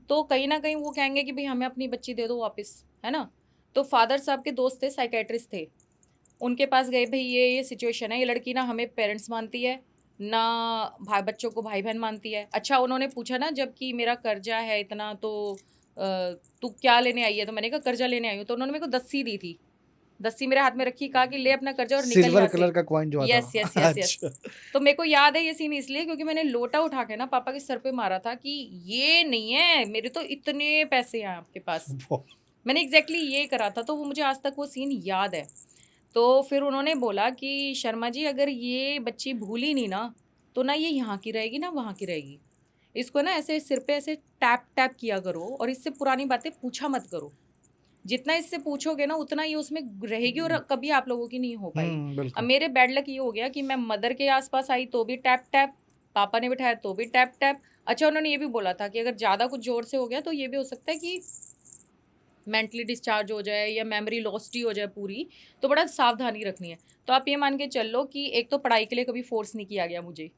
A: तो कहीं ना कहीं वो कहेंगे कि भाई हमें अपनी बच्ची दे दो वापस, है ना। तो फादर साहब के दोस्त थे, साइकेट्रिस्ट थे, उनके पास गए, भाई ये सिचुएशन है, ये लड़की ना हमें पेरेंट्स मानती है ना, भाई बच्चों को भाई बहन मानती है। अच्छा उन्होंने पूछा ना जबकि मेरा कर्जा है इतना, तो तू क्या लेने आई है। तो मैंने कहा कर्जा लेने आई हूँ। तो उन्होंने मेरे को दस्सी दी थी, दस्सी मेरे हाथ में रखी, कहा कि ले अपना कर्जा और निकल
B: सिल्वर
A: यहाँ
B: कलर
A: से।
B: का कॉइन जो आता
A: यस यस यस यस।
B: अच्छा।
A: तो मेरे को याद है ये सीन इसलिए क्योंकि मैंने लोटा उठा के ना पापा के सर पे मारा था कि ये नहीं है, मेरे तो इतने पैसे हैं आपके पास। मैंने एग्जैक्टली ये करा था, तो वो मुझे आज तक वो सीन याद है। तो फिर उन्होंने बोला कि शर्मा जी अगर ये बच्ची भूली नहीं ना, तो ना ये यहाँ की रहेगी ना वहाँ की रहेगी। इसको ना ऐसे सिर पे ऐसे टैप टैप किया करो और इससे पुरानी बातें पूछा मत करो। जितना इससे पूछोगे ना उतना ये उसमें रहेगी और कभी आप लोगों की नहीं हो पाएगी। अब
B: बिल्कुल।
A: मेरे बैड लक ये हो गया कि मैं मदर के आसपास आई तो भी टैप टैप, पापा ने बिठाया तो भी टैप टैप। अच्छा उन्होंने ये भी बोला था कि अगर ज़्यादा कुछ जोर से हो गया तो ये भी हो सकता है कि मेंटली डिस्चार्ज हो जाए या मेमोरी लॉस्ट ही हो जाए पूरी, तो बड़ा सावधानी रखनी है। तो आप ये मान के चल लो कि एक तो पढ़ाई के लिए कभी फोर्स नहीं किया गया मुझे,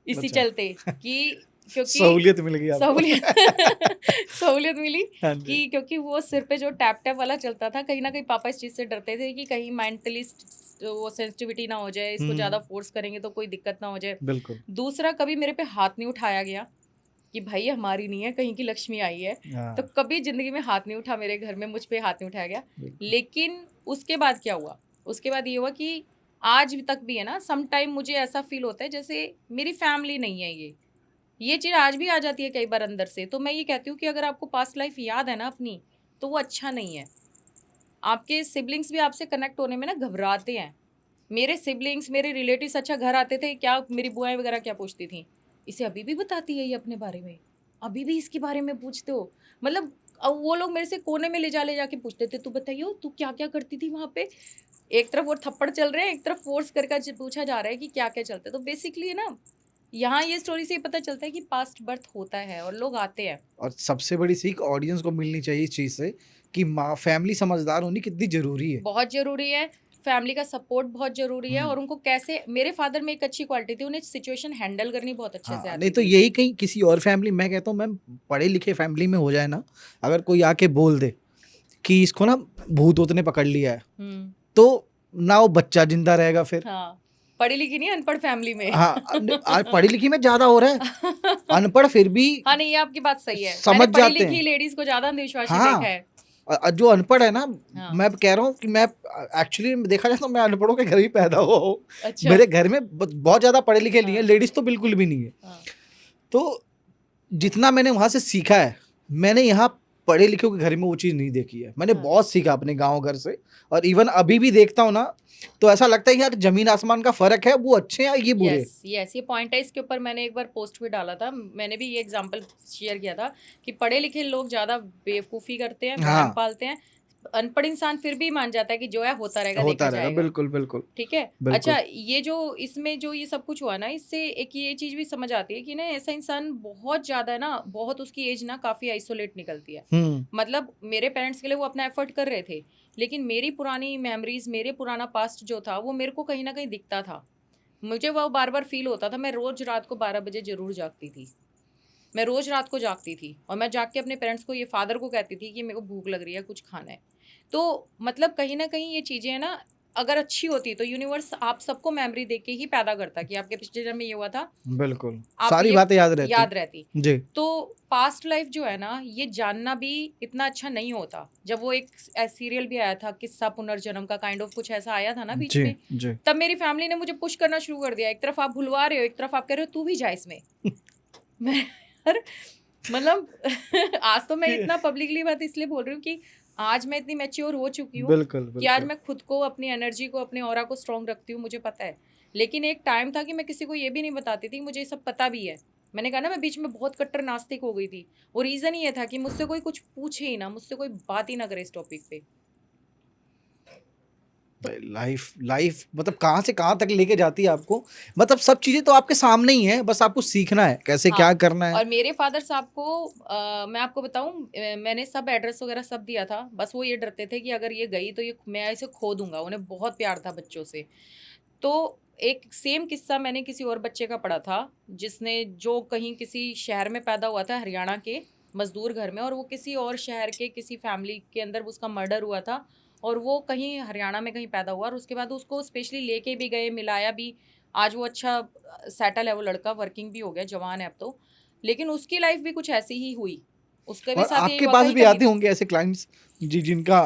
A: इसी
B: अच्छा।
A: चलते कि क्योंकि
B: सहूलियत मिल गई आपको।
A: सहूलियत सहूलियत मिली
B: हाँ जी।
A: कि क्योंकि वो सिर पे जो टैप टैप वाला चलता था, कहीं ना कहीं पापा इस चीज़ से डरते थे कि कहीं मेंटली वो सेंसिटिविटी ना हो जाए, इसको ज़्यादा फोर्स करेंगे तो कोई दिक्कत ना हो जाए।
B: बिल्कुल।
A: दूसरा कभी मेरे पे हाथ नहीं उठाया गया कि भाई हमारी नहीं है, कहीं की लक्ष्मी आई है। तो
B: हाँ।
A: कभी ज़िंदगी में हाथ नहीं उठा, मेरे घर में मुझ पे हाथ नहीं उठाया गया।
B: बिल्कुल।
A: लेकिन उसके बाद क्या हुआ, उसके बाद ये हुआ कि आज भी तक भी है ना, सम टाइम मुझे ऐसा फील होता है जैसे मेरी फैमिली नहीं है ये चीज़ आज भी आ जाती है कई बार अंदर से। तो मैं ये कहती हूँ कि अगर आपको पास्ट लाइफ याद है ना अपनी, तो वो अच्छा नहीं है। आपके सिबलिंग्स भी आपसे कनेक्ट होने में ना घबराते हैं। मेरे सिबलिंग्स, मेरे रिलेटिव्स अच्छा घर आते थे, क्या मेरी बुआएं वगैरह क्या पूछती थी, इसे अभी भी बताती है ये अपने बारे में, अभी भी इसके बारे में पूछते हो। मतलब अब वो लोग मेरे से कोने में ले जाके पूछते थे, तू बताइयो तू क्या क्या करती थी वहाँ पे। एक तरफ वो थप्पड़ चल रहे हैं, एक तरफ फोर्स करके पूछा जा रहा है कि क्या क्या चलता है। तो बेसिकली ना यहाँ ये स्टोरी से पता चलता है कि पास्ट बर्थ होता है और लोग आते हैं।
B: और सबसे बड़ी सीख ऑडियंस को मिलनी चाहिए इस चीज़ से कि माँ फैमिली समझदार होनी कितनी ज़रूरी है।
A: बहुत ज़रूरी है, फैमिली का सपोर्ट बहुत ज़रूरी है, और उनको कैसे, मेरे फादर में एक अच्छी क्वालिटी थी, उन्हें सिचुएशन हैंडल करनी बहुत अच्छे से
B: हाँ,
A: आती
B: नहीं तो
A: थी।
B: यही कहीं किसी और फैमिली, मैं कहता हूँ मैम, पढ़े लिखे फैमिली में हो जाए ना, अगर कोई आके बोल दे कि इसको ना भूत वूत ने पकड़ लिया है, तो ना वो बच्चा जिंदा रहेगा फिर।
A: हाँ, पढ़ी लिखी नहीं, अनपढ़ फैमिली में।
B: हाँ, आज पढ़ी लिखी में ज्यादा हो रहा है, अनपढ़ फिर भी
A: हाँ नहीं, ये आपकी बात सही है।
B: समझ
A: मैंने पढ़ी
B: जाते
A: लिखी
B: हैं।
A: लेडीज को ज्यादा अंधविश्वासी
B: हाँ,
A: देखा है।
B: जो अनपढ़ है ना,
A: हाँ।
B: मैं कह रहा हूँ कि मैं एक्चुअली देखा जाए तो मैं अनपढ़ों के घर ही पैदा हुआ हूँ।
A: अच्छा।
B: मेरे घर में बहुत ज्यादा पढ़े लिखे नहीं है,
A: हाँ।
B: लेडीज तो बिल्कुल भी नहीं है।
A: हाँ।
B: तो जितना मैंने वहां से सीखा है, मैंने यहाँ पढ़े लिखे के घर में वो चीज़ नहीं देखी है। मैंने
A: हाँ।
B: बहुत सीखा अपने गाँव घर से, और इवन अभी भी देखता हूँ ना, तो ऐसा लगता है यार ज़मीन आसमान का फ़र्क है, वो अच्छे हैं या ये बुरे।
A: यस यस, ये पॉइंट है। इसके ऊपर मैंने एक बार पोस्ट भी डाला था, मैंने भी ये एग्जांपल शेयर किया था कि पढ़े लिखे लोग ज़्यादा बेवकूफ़ी करते हैं, भरम
B: हाँ,
A: पालते हैं। अनपढ़ इंसान फिर भी मान जाता है कि जो है होता रहेगा,
B: होता
A: देखा
B: रहेगा,
A: जाएगा।
B: बिल्कुल, बिल्कुल,
A: ठीक है।
B: बिल्कुल।
A: अच्छा, ये जो इसमें जो ये सब कुछ हुआ ना, इससे एक ये चीज़ भी समझ आती है कि ना ऐसा इंसान बहुत ज़्यादा ना, बहुत उसकी एज ना काफ़ी आइसोलेट निकलती है।
B: हुँ,
A: मतलब मेरे पेरेंट्स के लिए वो अपना एफर्ट कर रहे थे, लेकिन मेरी पुरानी मेमोरीज़, मेरे पुराना पास्ट जो था, वो मेरे को कहीं न कहीं दिखता था। मुझे वो बार-बार फ़ील होता था। मैं रोज़ रात को 12 बजे ज़रूर जागती थी। मैं रोज़ रात को जागती थी और मैं जाग के अपने पेरेंट्स को, ये फ़ादर को कहती थी कि मेरे को भूख लग रही है, कुछ खाना है। तो मतलब कहीं न कहीं ये चीज़ें हैं ना, अगर अच्छी होती तो यूनिवर्स आप सबको मेमोरी देके ही पैदा करता कि आपके पिछले जन्म में ये हुआ था,
B: बिल्कुल,
A: आप
B: सारी
A: ये
B: बातें याद रहती।
A: याद रहती।
B: जी,
A: तो पास्ट लाइफ जो है ना, ये जानना भी इतना अच्छा नहीं होता। जब वो एक सीरियल भी आया था, किस्सा पुनर्जन्म का काइंड ऑफ कुछ ऐसा आया था ना बीच
B: जी,
A: में,
B: जी।
A: तब मेरी फैमिली ने मुझे पुश करना शुरू कर दिया। एक तरफ आप भुलवा रहे हो, एक तरफ आप कह रहे हो तू भी जा इसमें। मैं यार, मतलब आज तो मैं इतना पब्लिकली बात इसलिए बोल रही हूँ कि आज मैं इतनी मैच्योर हो चुकी हूँ
B: बिल्कुल,
A: कि आज
B: बिल्कुल।
A: मैं खुद को, अपनी एनर्जी को, अपने ऑरा को स्ट्रॉन्ग रखती हूँ, मुझे पता है। लेकिन एक टाइम था कि मैं किसी को ये भी नहीं बताती थी, मुझे ये सब पता भी है। मैंने कहा ना, मैं बीच में बहुत कट्टर नास्तिक हो गई थी, और रीज़न ये था कि मुझसे कोई कुछ पूछे ही ना, मुझसे कोई बात ही ना करे इस टॉपिक पे। तो
B: भाई लाइफ लाइफ मतलब कहाँ से कहाँ तक लेके जाती है आपको। मतलब सब चीज़ें तो आपके सामने ही हैं, बस आपको सीखना है, कैसे क्या
A: हाँ,
B: करना है।
A: और मेरे फादर साहब को मैं आपको बताऊँ, मैंने सब एड्रेस वगैरह सब दिया था। बस वो ये डरते थे कि अगर ये गई तो ये मैं इसे खो दूँगा। उन्हें बहुत प्यार था बच्चों से। तो एक सेम किस्सा मैंने किसी और बच्चे का पढ़ा था, जिसने जो कहीं किसी शहर में पैदा हुआ था, हरियाणा के मज़दूर घर में, और वो किसी और शहर के किसी फैमिली के अंदर उसका मर्डर हुआ था, और वो कहीं हरियाणा में कहीं पैदा हुआ, और उसके बाद उसको स्पेशली लेके भी गए, मिलाया भी। आज वो अच्छा सेटल है, वो लड़का वर्किंग भी हो गया, जवान है अब तो। लेकिन उसकी लाइफ भी कुछ ऐसी ही हुई। उसके भी
B: और
A: साथ यही
B: आपके
A: हुआ,
B: पास
A: कहीं
B: भी
A: का नहीं
B: आते
A: था।
B: होंगे ऐसे क्लाइंट्स जी जिनका।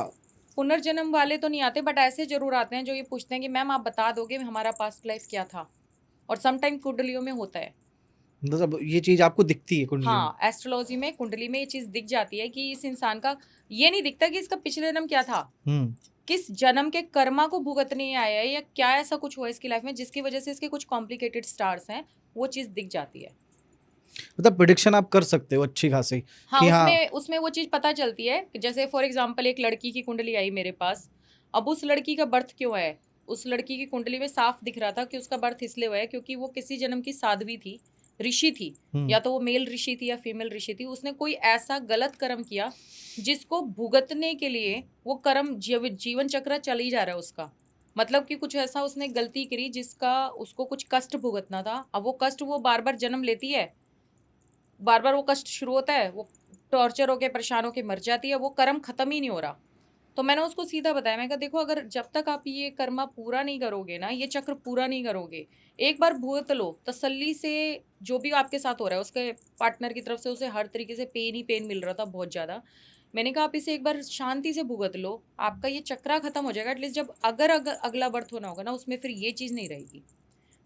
A: पुनर्जन्म वाले तो नहीं आते, बट ऐसे ज़रूर आते हैं जो ये पूछते हैं कि मैम आप बता दोगे हमारा पास्ट लाइफ क्या था? और सम टाइम कुंडलियों में होता है।
B: मतलब ये चीज़ आपको दिखती है कुंडलियों में।
A: हाँ, एस्ट्रोलॉजी में कुंडली में ये चीज़ दिख जाती है कि इस इंसान का, ये नहीं दिखता कि इसका पिछले जन्म क्या था।
B: हुँ।
A: किस जन्म के कर्मा को भुगतने ये आया है, या क्या ऐसा कुछ हुआ इसकी लाइफ में जिसकी वजह से इसके कुछ कॉम्प्लिकेटेड स्टार्स हैं, वो चीज़ दिख जाती है।
B: मतलब प्रेडिक्शन आप कर सकते हो अच्छी खासी
A: हाँ,
B: कि हाँ।
A: उसमें उसमें वो चीज़ पता चलती है कि जैसे फॉर एग्ज़ाम्पल एक लड़की की कुंडली आई मेरे पास। अब उस लड़की का बर्थ क्यों है? उस लड़की की कुंडली में साफ दिख रहा था कि उसका बर्थ इसलिए हुआ है क्योंकि वो किसी जन्म की साध्वी थी, ऋषि थी।
B: हुँ।
A: या तो वो मेल ऋषि थी या फीमेल ऋषि थी। उसने कोई ऐसा गलत कर्म किया जिसको भुगतने के लिए वो कर्म जीवन चक्र चल ही जा रहा है उसका। मतलब कि कुछ ऐसा उसने गलती करी जिसका उसको कुछ कष्ट भुगतना था। अब वो कष्ट वो बार-बार जन्म लेती है, बार-बार वो कष्ट शुरू होता है, वो टॉर्चर होके, परेशान होके मर जाती है, वो कर्म खत्म ही नहीं हो रहा। तो मैंने उसको सीधा बताया, मैंने कहा देखो, अगर जब तक आप ये कर्मा पूरा नहीं करोगे ना, ये चक्र पूरा नहीं करोगे, एक बार भुगत लो तसल्ली से। जो भी आपके साथ हो रहा है, उसके पार्टनर की तरफ से उसे हर तरीके से पेन ही पेन मिल रहा था, बहुत ज़्यादा। मैंने कहा आप इसे एक बार शांति से भुगत लो, आपका ये चक्रा खत्म हो जाएगा। एटलीस्ट जब अगर अगला बर्थ होना होगा ना, उसमें फिर ये चीज़ नहीं रहेगी।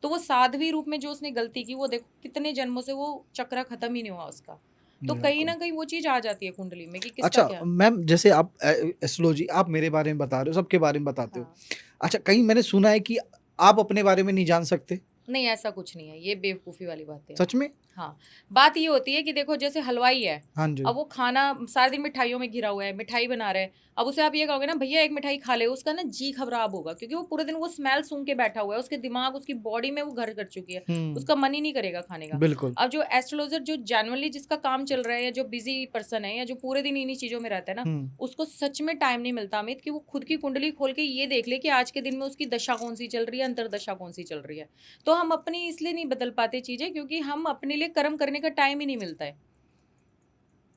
A: तो वो साध्वी रूप में जो उसने गलती की, वो देखो कितने जन्मों से वो चक्र खत्म ही नहीं हुआ उसका। तो कहीं
B: बिल्कुल।
A: ना कहीं वो चीज आ जाती है कुंडली में कि किसका
B: अच्छा
A: क्या।
B: मैम, जैसे आप एस्ट्रोलॉजी आप मेरे बारे में बता रहे हो, सबके बारे में बताते हो।
A: हाँ,
B: अच्छा कहीं मैंने सुना है कि आप अपने बारे में नहीं जान सकते,
A: नहीं ऐसा कुछ नहीं है, ये बेवकूफ़ी वाली बातें हैं।
B: सच में?
A: हाँ, बात ये होती है कि देखो जैसे हलवाई है,
B: हाँ जी।
A: अब वो खाना सारा दिन मिठाइयों में घिरा हुआ है, मिठाई बना रहा है। अब उसे आप ये कहोगे ना भैया एक मिठाई खा ले, उसका ना जी खराब होगा, क्योंकि वो पूरे दिन वो स्मेल सूंघ के बैठा हुआ है, उसके दिमाग, उसकी बॉडी में वो घर कर चुकी है,
B: हुँ,
A: उसका मन ही नहीं करेगा खाने का।
B: बिल्कुल।
A: अब जो एस्ट्रोलॉजर जो जेन्युइनली जिसका काम चल रहा है, या जो बिजी पर्सन है, या जो पूरे दिन इन्हीं चीज़ों में रहता है ना,
B: हुँ।
A: उसको सच में टाइम नहीं मिलता अमित कि वो खुद की कुंडली खोल के ये देख ले कि आज के दिन में उसकी दशा कौन सी चल रही है, अंतरदशा कौन सी चल रही है। तो हम अपनी इसलिए नहीं बदल पाते चीज़ें क्योंकि हम अपने लिए कर्म करने का टाइम ही नहीं मिलता है।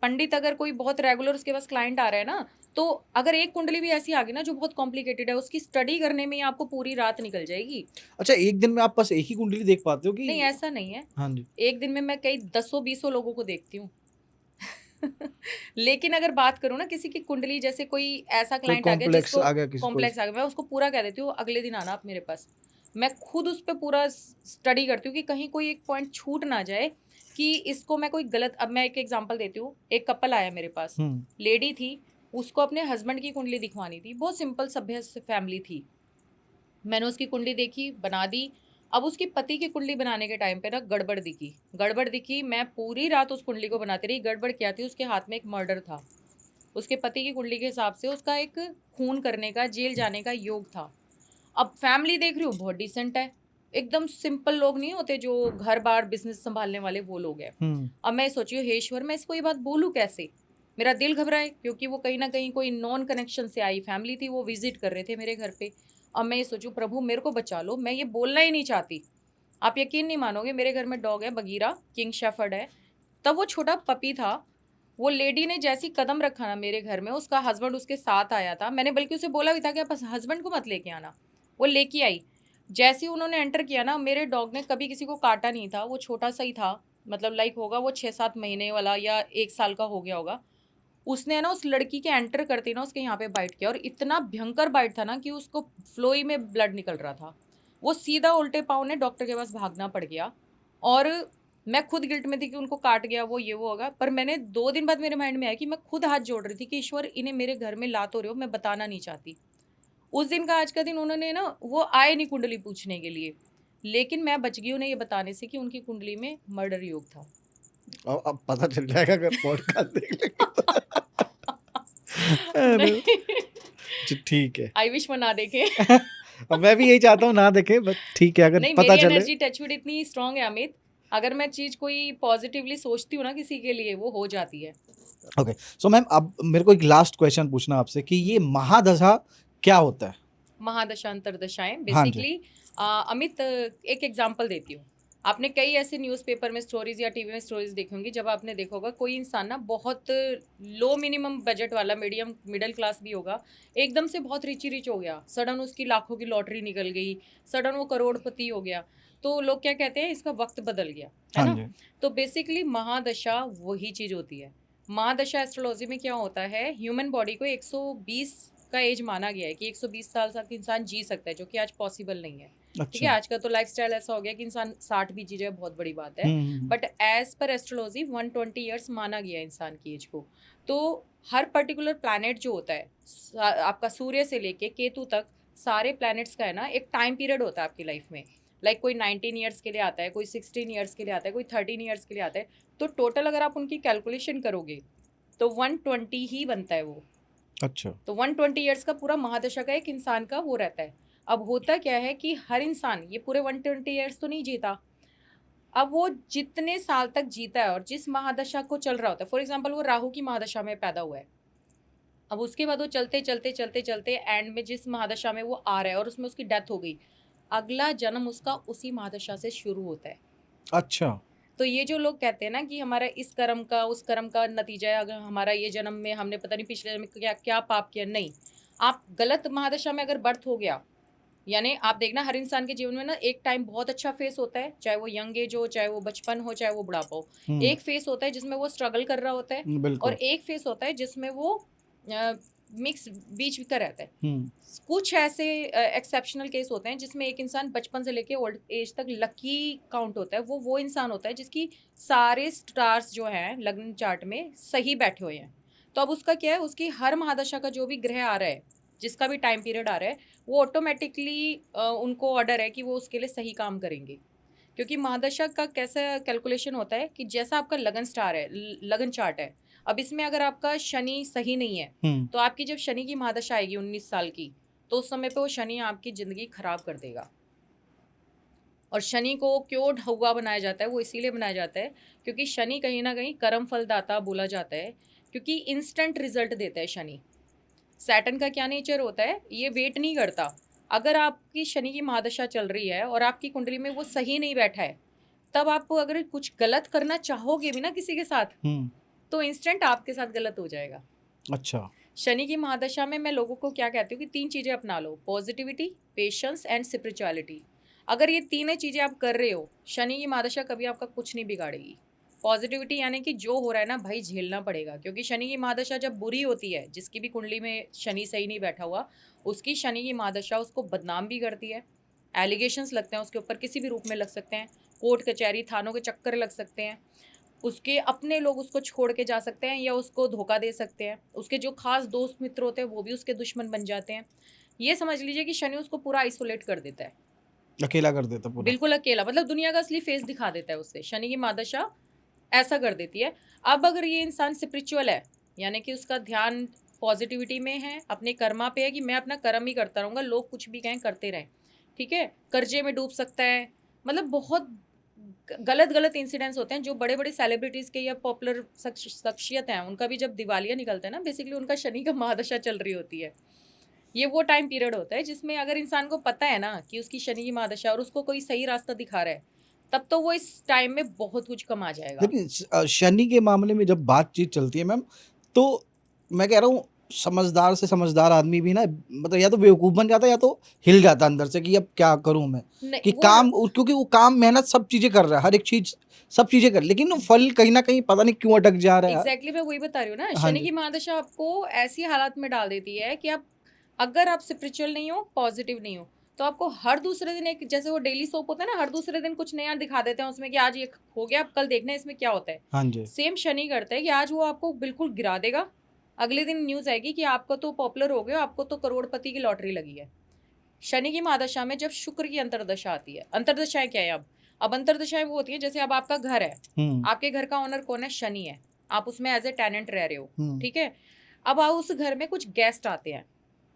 A: पंडित अगर कोई बहुत रेगुलर उसके पास क्लाइंट आ रहा है ना, तो अगर एक कुंडली भी ऐसी आ गई ना जो बहुत कॉम्प्लिकेटेड है, उसकी स्टडी करने में ही आपको पूरी रात निकल जाएगी।
B: अच्छा एक दिन में आप बस एक ही कुंडली देख पाते हो कि?
A: नहीं, ऐसा नहीं है।
B: हाँ जी।
A: एक दिन में मैं कई दसों बीसों लोगों को देखती हूँ। लेकिन अगर बात करूँ ना किसी की कुंडली, जैसे कोई ऐसा
B: कोई
A: क्लाइंट आ गया
B: कॉम्प्लेक्स
A: जिसको
B: आ गया किसी को?
A: कॉम्प्लेक्स आ गया, मैं उसको पूरा कह देती हूँ अगले दिन आना आप मेरे पास। मैं खुद उस पे पूरा स्टडी करती हूँ कि कहीं कोई एक पॉइंट छूट ना जाए कि इसको मैं कोई गलत। अब मैं एक एग्जांपल देती हूँ, एक कपल आया मेरे पास, लेडी थी, उसको अपने हस्बैंड की कुंडली दिखवानी थी, बहुत सिंपल सभ्य फैमिली थी। मैंने उसकी कुंडली देखी, बना दी। अब उसकी पति की कुंडली बनाने के टाइम पे ना गड़बड़ दिखी। मैं पूरी रात उस कुंडली को बनाती रही। गड़बड़ क्या थी, उसके हाथ में एक मर्डर था। उसके पति की कुंडली के हिसाब से उसका एक खून करने का, जेल जाने का योग था। अब फैमिली देख रही हूँ बहुत डिसेंट है, एकदम सिंपल लोग नहीं होते जो घर बार बिजनेस संभालने वाले, वो लोग हैं। अब मैं सोची हे ईश्वर, मैं इसको ये बात बोलूँ कैसे? मेरा दिल घबराए, क्योंकि वो कहीं ना कहीं कोई नॉन कनेक्शन से आई फैमिली थी, वो विजिट कर रहे थे मेरे घर पे। अब मैं ये सोचूं प्रभु मेरे को बचा लो, मैं ये बोलना ही नहीं चाहती। आप यकीन नहीं मानोगे, मेरे घर में डॉग है बगीरा, किंग शेफर्ड है। तब वो छोटा पपी था। वो लेडी ने जैसी कदम रखा ना मेरे घर में, उसका हस्बैंड उसके साथ आया था। मैंने बल्कि उसे बोला भी था कि आप हस्बैंड को मत लेके आना। वो लेके आई। जैसे ही उन्होंने एंटर किया ना, मेरे डॉग ने कभी किसी को काटा नहीं था। वो छोटा सा ही था, मतलब लाइक होगा वो 6-7 महीने वाला या 1 साल का हो गया होगा। उसने ना उस लड़की के एंटर करते ना उसके यहाँ पे बाइट किया, और इतना भयंकर बाइट था ना कि उसको फ्लोई में ब्लड निकल रहा था। वो सीधा उल्टे पाँव ने डॉक्टर के पास भागना पड़ गया। और मैं खुद गिल्ट में थी कि उनको काट गया, वो ये वो होगा। पर मैंने 2 दिन बाद मेरे माइंड में आया कि मैं खुद हाथ जोड़ रही थी कि ईश्वर इन्हें मेरे घर में ला तो रहे हो, मैं बताना नहीं चाहती। उस दिन का आज का दिन उन्होंने ना, वो आए नहीं कुंडली पूछने के लिए, लेकिन मैं बच गई उन्हें ये बताने से कि उनकी कुंडली में मर्डर योग था।
B: अब पता चल जाएगा अगर पॉडकास्ट देख लेंगे अरे,
A: नहीं,
B: ठीक है।
A: आई विश वो ना देखे।
B: अब मैं भी यही चाहता हूँ ना देखे, बट ठीक है अगर
A: नहीं,
B: पता
A: मेरी
B: चले।
A: एनर्जी टचवुड इतनी स्ट्रांग है अमित, अगर मैं चीज कोई पॉजिटिवली सोचती हूँ ना किसी के लिए, वो हो जाती है।
B: ओके, सो मैम अब मेरे को एक लास्ट क्वेश्चन पूछना आपसे कि ये महादशा क्या होता है?
A: महादशांतर दशाएं
B: हाँ जी।
A: बेसिकली। अमित, एक एग्जांपल देती हूँ। आपने कई ऐसे न्यूज़पेपर में स्टोरीज या टीवी में स्टोरीज देखी होंगी, जब आपने देखा होगा कोई इंसान ना बहुत लो मिनिमम बजट वाला, मीडियम मिडिल क्लास भी होगा, एकदम से बहुत रिच हो गया, सडन उसकी लाखों की लॉटरी निकल गई, सडन वो करोड़पति हो गया। तो लोग क्या कहते हैं, इसका वक्त बदल गया, है
B: हाँ
A: ना?
B: जी।
A: तो बेसिकली महादशा वही चीज होती है। महादशा एस्ट्रोलॉजी में क्या होता है, ह्यूमन बॉडी को 120 का एज माना गया है कि 120 साल तक इंसान जी सकता है, जो कि आज पॉसिबल नहीं है। ठीक है,
B: अच्छा।
A: आज का तो लाइफस्टाइल ऐसा हो गया कि इंसान 60 भी जी जाए, बहुत बड़ी बात है।
B: Hmm.
A: But as per astrology 120 years माना गया है इंसान की एज को। तो हर पर्टिकुलर प्लैनेट जो होता है, आपका सूर्य से लेके केतु तक, सारे प्लैनेट्स का है ना एक टाइम पीरियड होता है आपकी लाइफ में। लाइक कोई 19 ईयर्स के लिए आता है, कोई 16 ईयर्स के लिए आता है, कोई 13 ईयर्स के लिए आता है। तो टोटल अगर आप उनकी कैलकुलेशन करोगे तो 120 ही बनता है वो।
B: अच्छा।
A: तो 120 ईयर्स का पूरा महादशा का एक इंसान का वो रहता है। अब होता क्या है कि हर इंसान ये पूरे 120 ईयर्स तो नहीं जीता। अब वो जितने साल तक जीता है और जिस महादशा को चल रहा होता है, फॉर एग्जाम्पल वो राहु की महादशा में पैदा हुआ है। अब उसके बाद वो चलते चलते चलते चलते एंड में जिस महादशा में वो आ रहा है और उसमें उसकी डेथ हो गई, अगला जन्म उसका उसी महादशा से शुरू होता है।
B: अच्छा।
A: तो ये जो लोग कहते हैं ना कि हमारा इस कर्म का उस कर्म का नतीजा है, अगर हमारा ये जन्म में हमने पता नहीं पिछले जन्म में क्या क्या पाप किया, नहीं। आप गलत महादशा में अगर बर्थ हो गया, यानी आप देखना हर इंसान के जीवन में ना एक टाइम बहुत अच्छा फेस होता है, चाहे वो यंग एज हो, चाहे वो बचपन हो, चाहे वो बुढ़ापा हो। एक फेस होता है जिसमें वो स्ट्रगल कर रहा होता है, और
B: बिल्कुल।
A: एक फेस होता है जिसमें वो मिक्स बीच का रहता है।
B: हम्म।
A: कुछ ऐसे एक्सेप्शनल केस होते हैं जिसमें एक इंसान बचपन से लेके ओल्ड एज तक लकी काउंट होता है। वो इंसान होता है जिसकी सारे स्टार्स जो हैं लग्न चार्ट में सही बैठे हुए हैं। तो अब उसका क्या है, उसकी हर महादशा का जो भी ग्रह आ रहा है, जिसका भी टाइम पीरियड आ रहा है, वो ऑटोमेटिकली उनको ऑर्डर है कि वो उसके लिए सही काम करेंगे। क्योंकि महादशा का कैसा कैलकुलेशन होता है कि जैसा आपका लगन स्टार है, लगन चार्ट है। अब इसमें अगर आपका शनि सही नहीं है, तो आपकी जब शनि की महादशा आएगी 19 साल की, तो उस समय पे वो शनि आपकी ज़िंदगी खराब कर देगा। और शनि को क्यों ढौआ बनाया जाता है, वो इसीलिए बनाया जाता है क्योंकि शनि कहीं ना कहीं कर्म फलदाता बोला जाता है, क्योंकि इंस्टेंट रिजल्ट देता है शनि। सैटर्न का क्या नेचर होता है, ये वेट नहीं करता। अगर आपकी शनि की महादशा चल रही है और आपकी कुंडली में वो सही नहीं बैठा है, तब आप अगर कुछ गलत करना चाहोगे भी ना किसी के साथ, तो इंस्टेंट आपके साथ गलत हो जाएगा।
B: अच्छा।
A: शनि की महादशा में मैं लोगों को क्या कहती हूँ कि 3 चीज़ें अपना लो, पॉजिटिविटी, पेशेंस एंड स्पिरिचुअलिटी। अगर ये तीनों चीज़ें आप कर रहे हो, शनि की महादशा कभी आपका कुछ नहीं बिगाड़ेगी। पॉजिटिविटी यानी कि जो हो रहा है ना भाई, झेलना पड़ेगा, क्योंकि शनि की महादशा जब बुरी होती है, जिसकी भी कुंडली में शनि सही नहीं बैठा हुआ, उसकी शनि की महादशा उसको बदनाम भी करती है, एलिगेशंस लगते हैं उसके ऊपर, किसी भी रूप में लग सकते हैं, कोर्ट कचहरी थानों के चक्कर लग सकते हैं, उसके अपने लोग उसको छोड़ के जा सकते हैं या उसको धोखा दे सकते हैं, उसके जो खास दोस्त मित्र होते हैं वो भी उसके दुश्मन बन जाते हैं। ये समझ लीजिए कि शनि उसको पूरा आइसोलेट कर देता है,
B: अकेला कर देता पूरा।
A: बिल्कुल अकेला, मतलब दुनिया का असली फेस दिखा देता है उससे। शनि की महादशा ऐसा कर देती है। अब अगर ये इंसान स्पिरिचुअल है, यानी कि उसका ध्यान पॉजिटिविटी में है, अपने कर्मा पे है कि मैं अपना कर्म ही करता रहूँगा, लोग कुछ भी कहें करते रहें, ठीक है, कर्जे में डूब सकता है, मतलब बहुत गलत गलत इंसिडेंट्स होते हैं जो बड़े बड़े सेलिब्रिटीज़ के या पॉपुलर शख्सियत हैं, उनका भी जब दिवालिया निकलता है ना, बेसिकली उनका शनि का महादशा चल रही होती है। ये वो टाइम पीरियड होता है जिसमें अगर इंसान को पता है ना कि उसकी शनि की महादशा और उसको कोई सही रास्ता दिखा रहा है, तब तो वो इस टाइम में बहुत कुछ कमा जाएगा।
B: लेकिन शनि के मामले में जब बातचीत चलती है मैम, तो मैं कह रहा हूँ समझदार से समझदार आदमी भी ना, मतलब या तो बेवकूफ़ बन जाता है या तो हिल जाता है अंदर से कि अब क्या करूँ मैं,
A: नहीं
B: कि
A: वो
B: क्योंकि वो काम मेहनत सब चीज़ें कर रहा है, हर एक चीज़ सब चीज़ें कर, लेकिन वो फल कहीं ना कहीं पता नहीं क्यों अटक जा रहा है।
A: एग्जैक्टली मैं वही बता रही हूँ ना,
B: हाँ
A: शनि
B: जी।
A: की महादशा आपको ऐसी हालात में डाल देती है कि आप, अगर आप स्पिरिचुअल नहीं हो, पॉजिटिव नहीं हो, तो आपको हर दूसरे दिन एक, जैसे वो डेली सोप होता है ना, हर दूसरे दिन कुछ नया दिखा देते हैं उसमें कि आज ये हो गया, अब कल देखना है इसमें क्या होता है।
B: हाँ जी।
A: सेम शनि करता है कि आज वो आपको बिल्कुल गिरा देगा, अगले दिन न्यूज़ आएगी कि आपको तो पॉपुलर हो गए, आपको तो करोड़पति की लॉटरी लगी है। शनि की महादशा में जब शुक्र की अंतर्दशा आती है, अंतर्दशाएं क्या है अब अंतर्दशाएं वो होती है, जैसे अब आपका घर है, आपके घर का ओनर कौन है, शनि है, आप उसमें एज ए टेनेंट रह रहे हो, ठीक है। अब आप उस घर में कुछ गेस्ट आते हैं,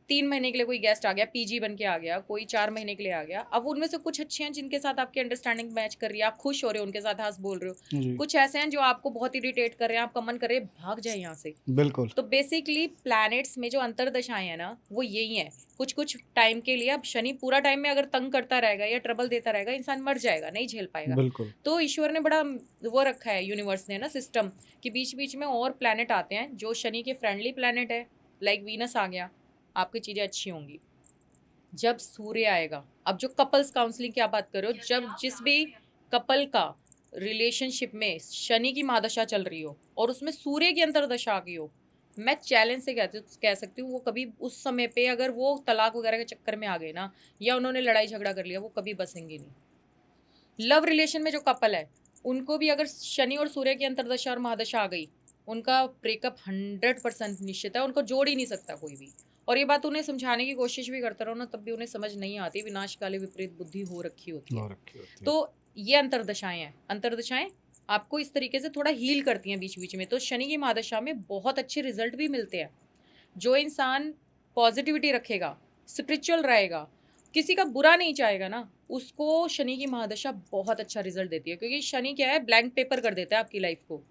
A: 3 महीने के लिए कोई गेस्ट आ गया, पीजी बन के आ गया, कोई 4 महीने के लिए आ गया। अब उनमें से कुछ अच्छे हैं जिनके साथ आपकी अंडरस्टैंडिंग मैच कर रही है, आप खुश हो रहे हो, उनके साथ हंस बोल रहे हो।
B: जी।
A: कुछ ऐसे हैं जो आपको बहुत इरिटेट कर रहे हैं, आपका मन कर रहे हैं भाग जाए यहाँ से।
B: बिल्कुल।
A: तो बेसिकली प्लैनेट्स में जो अंतर्दशाएं हैं ना, वो यही है, कुछ कुछ टाइम के लिए। अब शनि पूरा टाइम में अगर तंग करता रहेगा या ट्रबल देता रहेगा, इंसान मर जाएगा, नहीं झेल पाएगा।
B: बिल्कुल।
A: तो ईश्वर ने बड़ा वो रखा है, यूनिवर्स ने ना सिस्टम, कि बीच बीच में और प्लैनेट आते हैं जो शनि के फ्रेंडली प्लैनेट है, लाइक वीनस आ गया, आपकी चीज़ें अच्छी होंगी। जब सूर्य आएगा, अब जो कपल्स काउंसलिंग की आप बात कर रहे हो, जब जिस भी कपल का रिलेशनशिप में शनि की महादशा चल रही हो और उसमें सूर्य की अंतर्दशा आ गई हो, मैं चैलेंज से कह सकती हूँ, वो कभी उस समय पे अगर वो तलाक वगैरह के चक्कर में आ गए ना, या उन्होंने लड़ाई झगड़ा कर लिया, वो कभी बसेंगे नहीं। लव रिलेशन में जो कपल है, उनको भी अगर शनि और सूर्य की अंतर्दशा और महादशा आ गई, उनका ब्रेकअप 100% निश्चित है, उनको जोड़ ही नहीं सकता कोई भी। और ये बात उन्हें समझाने की कोशिश भी करता रहो ना, तब भी उन्हें समझ नहीं आती, विनाशकाले विपरीत बुद्धि हो रखी होती है।
B: और रखी होती है।
A: तो ये अंतर्दशाएं हैं, अंतर्दशाएं आपको इस तरीके से थोड़ा हील करती हैं बीच बीच में। तो शनि की महादशा में बहुत अच्छे रिजल्ट भी मिलते हैं। जो इंसान पॉजिटिविटी रखेगा, स्पिरिचुअल रहेगा, किसी का बुरा नहीं चाहेगा ना, उसको शनि की महादशा बहुत अच्छा रिजल्ट देती है, क्योंकि शनि क्या है, ब्लैंक पेपर कर देता है आपकी लाइफ को।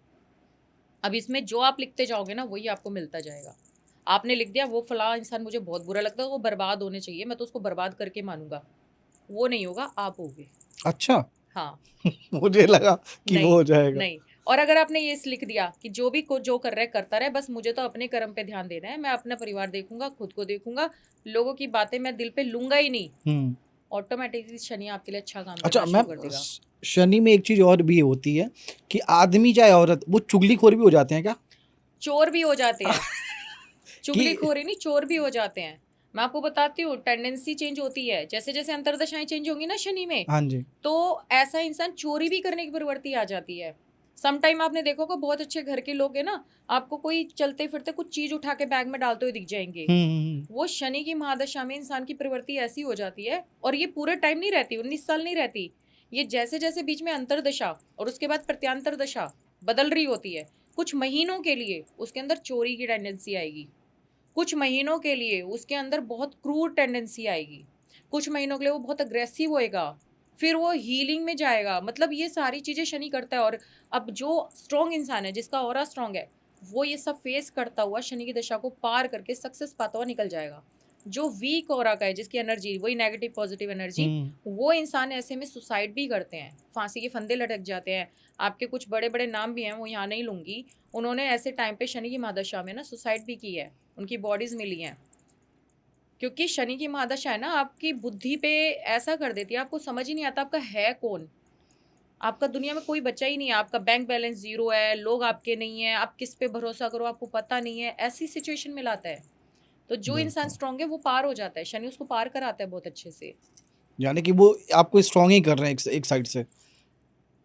A: अब इसमें जो आप लिखते जाओगे ना, वही आपको मिलता जाएगा। आपने लिख दिया वो फला इंसान मुझे बहुत बुरा लगता है, वो बर्बाद होने चाहिए, मैं तो उसको बर्बाद करके मानूंगा, वो नहीं होगा, आप होगे।
B: अच्छा।
A: हाँ।
B: मुझे लगा कि वो
A: नहीं,
B: हो जाएगा।
A: नहीं। और अगर आपने ये लिख दिया कि जो भी जो कर रहा है करता रहे, बस मुझे तो अपने कर्म पे ध्यान देना है, मैं अपना परिवार देखूंगा, खुद को देखूंगा, लोगों की बातें मैं दिल पे लूंगा ही नहीं, ऑटोमेटिकली शनि आपके लिए अच्छा काम
B: अच्छा
A: करना शुरू
B: मैम,
A: कर देगा।
B: शनि में एक चीज और भी होती है कि आदमी चाहे औरत, वो चुगलीखोर भी हो जाते हैं क्या?
A: चोर भी हो जाते हैं।
B: कि
A: चुगलीखोरी नहीं, चोर भी हो जाते हैं। मैं आपको बताती हूँ, टेंडेंसी चेंज होती है, जैसे जैसे अंतर्दशाएं चेंज होंगी ना शनि में,
B: हाँ जी।
A: तो ऐसा इंसान चोरी भी करने की प्रवृत्ति आ जाती है। सम टाइम आपने देखा होगा, बहुत अच्छे घर के लोग हैं ना, आपको कोई चलते फिरते कुछ चीज उठा के बैग में डालते हुए दिख जाएंगे। वो शनि की महादशा में इंसान की प्रवृत्ति ऐसी हो जाती है, और ये पूरे टाइम नहीं रहती, 19 साल नहीं रहती। ये जैसे जैसे बीच में अंतर्दशा और उसके बाद प्रत्यांतर दशा बदल रही होती है, कुछ महीनों के लिए उसके अंदर चोरी की टेंडेंसी आएगी, कुछ महीनों के लिए उसके अंदर बहुत क्रूर टेंडेंसी आएगी, कुछ महीनों के लिए वो बहुत अग्रेसिव होएगा, फिर वो हीलिंग में जाएगा। मतलब ये सारी चीज़ें शनि करता है। और अब जो स्ट्रॉन्ग इंसान है, जिसका ऑरा स्ट्रॉन्ग है, वो ये सब फेस करता हुआ शनि की दशा को पार करके सक्सेस पाता हुआ निकल जाएगा। जो वीक ऑरा का है, जिसकी एनर्जी वही नेगेटिव पॉजिटिव एनर्जी, वो इंसान ऐसे में सुसाइड भी करते हैं, फांसी के फंदे लटक जाते हैं। आपके कुछ बड़े बड़े नाम भी हैं, वो यहाँ नहीं लूंगी, उन्होंने ऐसे टाइम पे शनि की महादशा में ना सुसाइड भी की है, उनकी बॉडीज मिली हैं। क्योंकि शनि की महादशा है ना, आपकी बुद्धि पे ऐसा कर देती है, आपको समझ ही नहीं आता आपका है कौन। आपका दुनिया में कोई बच्चा ही नहीं है, आपका बैंक बैलेंस जीरो है, लोग आपके नहीं है, आप किस पे भरोसा करो आपको पता नहीं है, ऐसी सिचुएशन में लाता है। तो जो इंसान
B: बिल्कुल।
A: स्ट्रांग है वो पार हो जाता है, शनि उसको पार कराता है बहुत अच्छे से।
B: यानी कि वो आपको स्ट्रॉन्ग ही कर रहे हैं एक साइड से।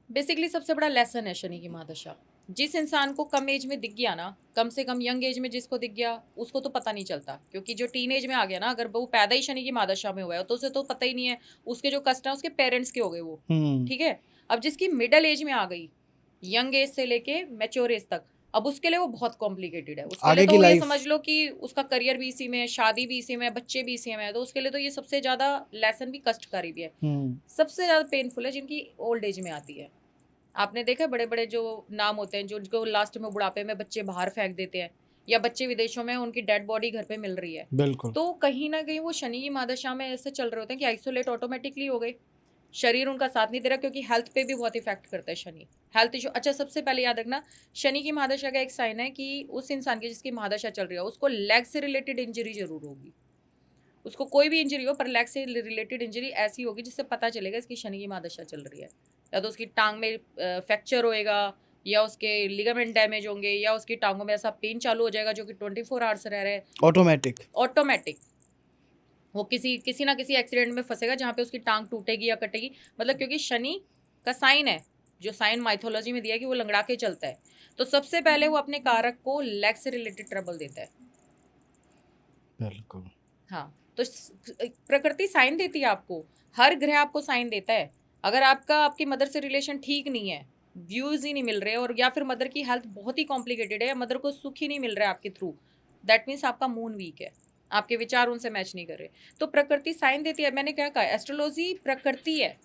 A: बेसिकली सबसे बड़ा लेसन है शनि की महादशा। जिस इंसान को कम एज में दिख गया ना, कम से कम यंग एज में जिसको दिख गया, उसको तो पता नहीं चलता, क्योंकि जो टीन एज में आ गया ना, अगर वो पैदा ही शनि की महादशा में हुआ है तो उसे तो पता ही नहीं है। उसके जो कष्ट है उसके पेरेंट्स के हो गए वो, ठीक है। अब जिसकी मिडल एज में आ गई, यंग एज से लेके मैच्योर एज तक, अब उसके लिए वो बहुत कॉम्प्लिकेटेड है। उसके लिए
B: आगे
A: तो
B: की
A: वो ये
B: लाइफ।
A: समझ लो कि उसका करियर भी इसी में है, शादी भी इसी में है, बच्चे भी इसी में है, तो उसके लिए तो ये सबसे ज्यादा लेसन भी कष्टकारी भी है। सबसे ज्यादा पेनफुल है जिनकी ओल्ड एज में आती है। आपने देखा बड़े बड़े जो नाम होते हैं, जो उनको लास्ट में बुढ़ापे में बच्चे बाहर फेंक देते हैं, या बच्चे विदेशों में उनकी डेड बॉडी घर पे मिल रही है,
B: बिल्कुल।
A: तो कहीं ना कहीं वो शनि की महादशा में ऐसे चल रहे होते हैं कि आइसोलेट ऑटोमेटिकली हो गए। शरीर उनका साथ नहीं दे रहा, क्योंकि हेल्थ पे भी बहुत इफेक्ट करता है शनि, हेल्थ इशू। अच्छा, सबसे पहले याद रखना, शनि की महादशा का एक साइन है कि उस इंसान की जिसकी महादशा चल रही है उसको लेग से रिलेटेड इंजरी जरूर होगी। उसको कोई भी इंजरी हो, पर लेग से रिलेटेड इंजरी ऐसी होगी जिससे पता चलेगा इसकी शनि की महादशा चल रही है। या तो उसकी टांग में फ्रैक्चर होएगा, या उसके लिगामेंट डैमेज होंगे, या उसकी टांगों में ऐसा पेन चालू हो जाएगा जो कि 24 आवर्स रह रहे हैं ऑटोमेटिक। वो किसी ना किसी एक्सीडेंट में फंसेगा जहाँ पे उसकी टांग टूटेगी या कटेगी। मतलब क्योंकि शनि का साइन है, जो साइन माइथोलॉजी में दिया है कि वो लंगड़ा के चलता है, तो सबसे पहले वो अपने कारक को लेग से रिलेटेड ट्रबल देता है।
B: बिल्कुल।
A: हाँ, तो प्रकृति साइन देती है आपको, हर ग्रह आपको साइन देता है। अगर आपकी मदर से रिलेशन ठीक नहीं है, व्यूज ही नहीं मिल रहे, और या फिर मदर की हेल्थ बहुत ही कॉम्प्लिकेटेड है, या मदर को सुख ही नहीं मिल रहा है आपके थ्रू, दैट मीन्स आपका मून वीक है, आपके विचार उनसे मैच नहीं कर रहे। तो प्रकृति साइन देती है। मैंने क्या कहा, एस्ट्रोलॉजी प्रकृति है।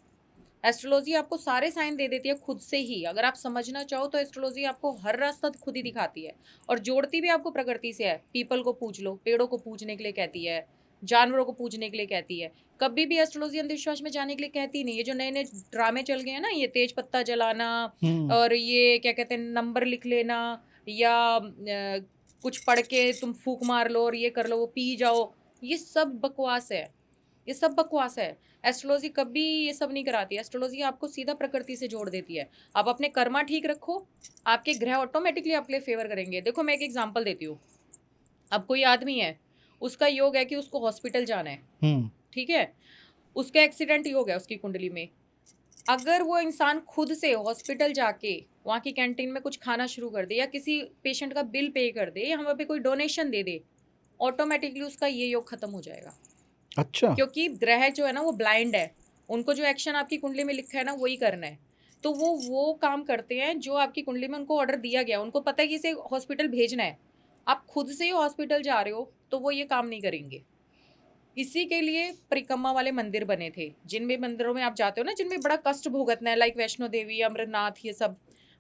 A: एस्ट्रोलॉजी आपको सारे साइन दे देती है खुद से ही। अगर आप समझना चाहो तो एस्ट्रोलॉजी आपको हर रास्ता खुद ही दिखाती है, और जोड़ती भी आपको प्रकृति से है। पीपल को पूछ लो, पेड़ों को पूजने के लिए कहती है, जानवरों को पूजने के लिए कहती है। कभी भी एस्ट्रोलॉजी अंधविश्वास में जाने के लिए कहती नहीं। ये जो नए नए ड्रामे चल गए हैं ना, ये तेज पत्ता जलाना, और ये क्या कहते हैं, नंबर लिख लेना, या कुछ पढ़ के तुम फूक मार लो और ये कर लो, वो पी जाओ, ये सब बकवास है। ये सब बकवास है। एस्ट्रोलॉजी कभी ये सब नहीं कराती। एस्ट्रोलॉजी आपको सीधा प्रकृति से जोड़ देती है। आप अपने कर्मा ठीक रखो, आपके ग्रह ऑटोमेटिकली आपके लिए फेवर करेंगे। देखो, मैं एक एग्जांपल देती हूँ। अब कोई आदमी है, उसका योग है कि उसको हॉस्पिटल जाना है, ठीक है, उसका एक्सीडेंट योग है उसकी कुंडली में। अगर वो इंसान खुद से हॉस्पिटल जाके वहाँ की कैंटीन में कुछ खाना शुरू कर दे, या किसी पेशेंट का बिल पे कर दे, या वहाँ पे कोई डोनेशन दे दे, ऑटोमेटिकली उसका ये योग खत्म हो जाएगा।
B: अच्छा।
A: क्योंकि ग्रह जो है ना वो ब्लाइंड है, उनको जो एक्शन आपकी कुंडली में लिखा है ना वही करना है। तो वो काम करते हैं जो आपकी कुंडली में उनको ऑर्डर दिया गया। उनको पता है कि इसे हॉस्पिटल भेजना है। आप खुद से ही हॉस्पिटल जा रहे हो तो वो ये काम नहीं करेंगे। इसी के लिए परिक्रमा वाले मंदिर बने थे। जिन भी मंदिरों में आप जाते हो ना, जिनमें बड़ा कष्ट भुगतना है, लाइक वैष्णो देवी, अमरनाथ, ये सब,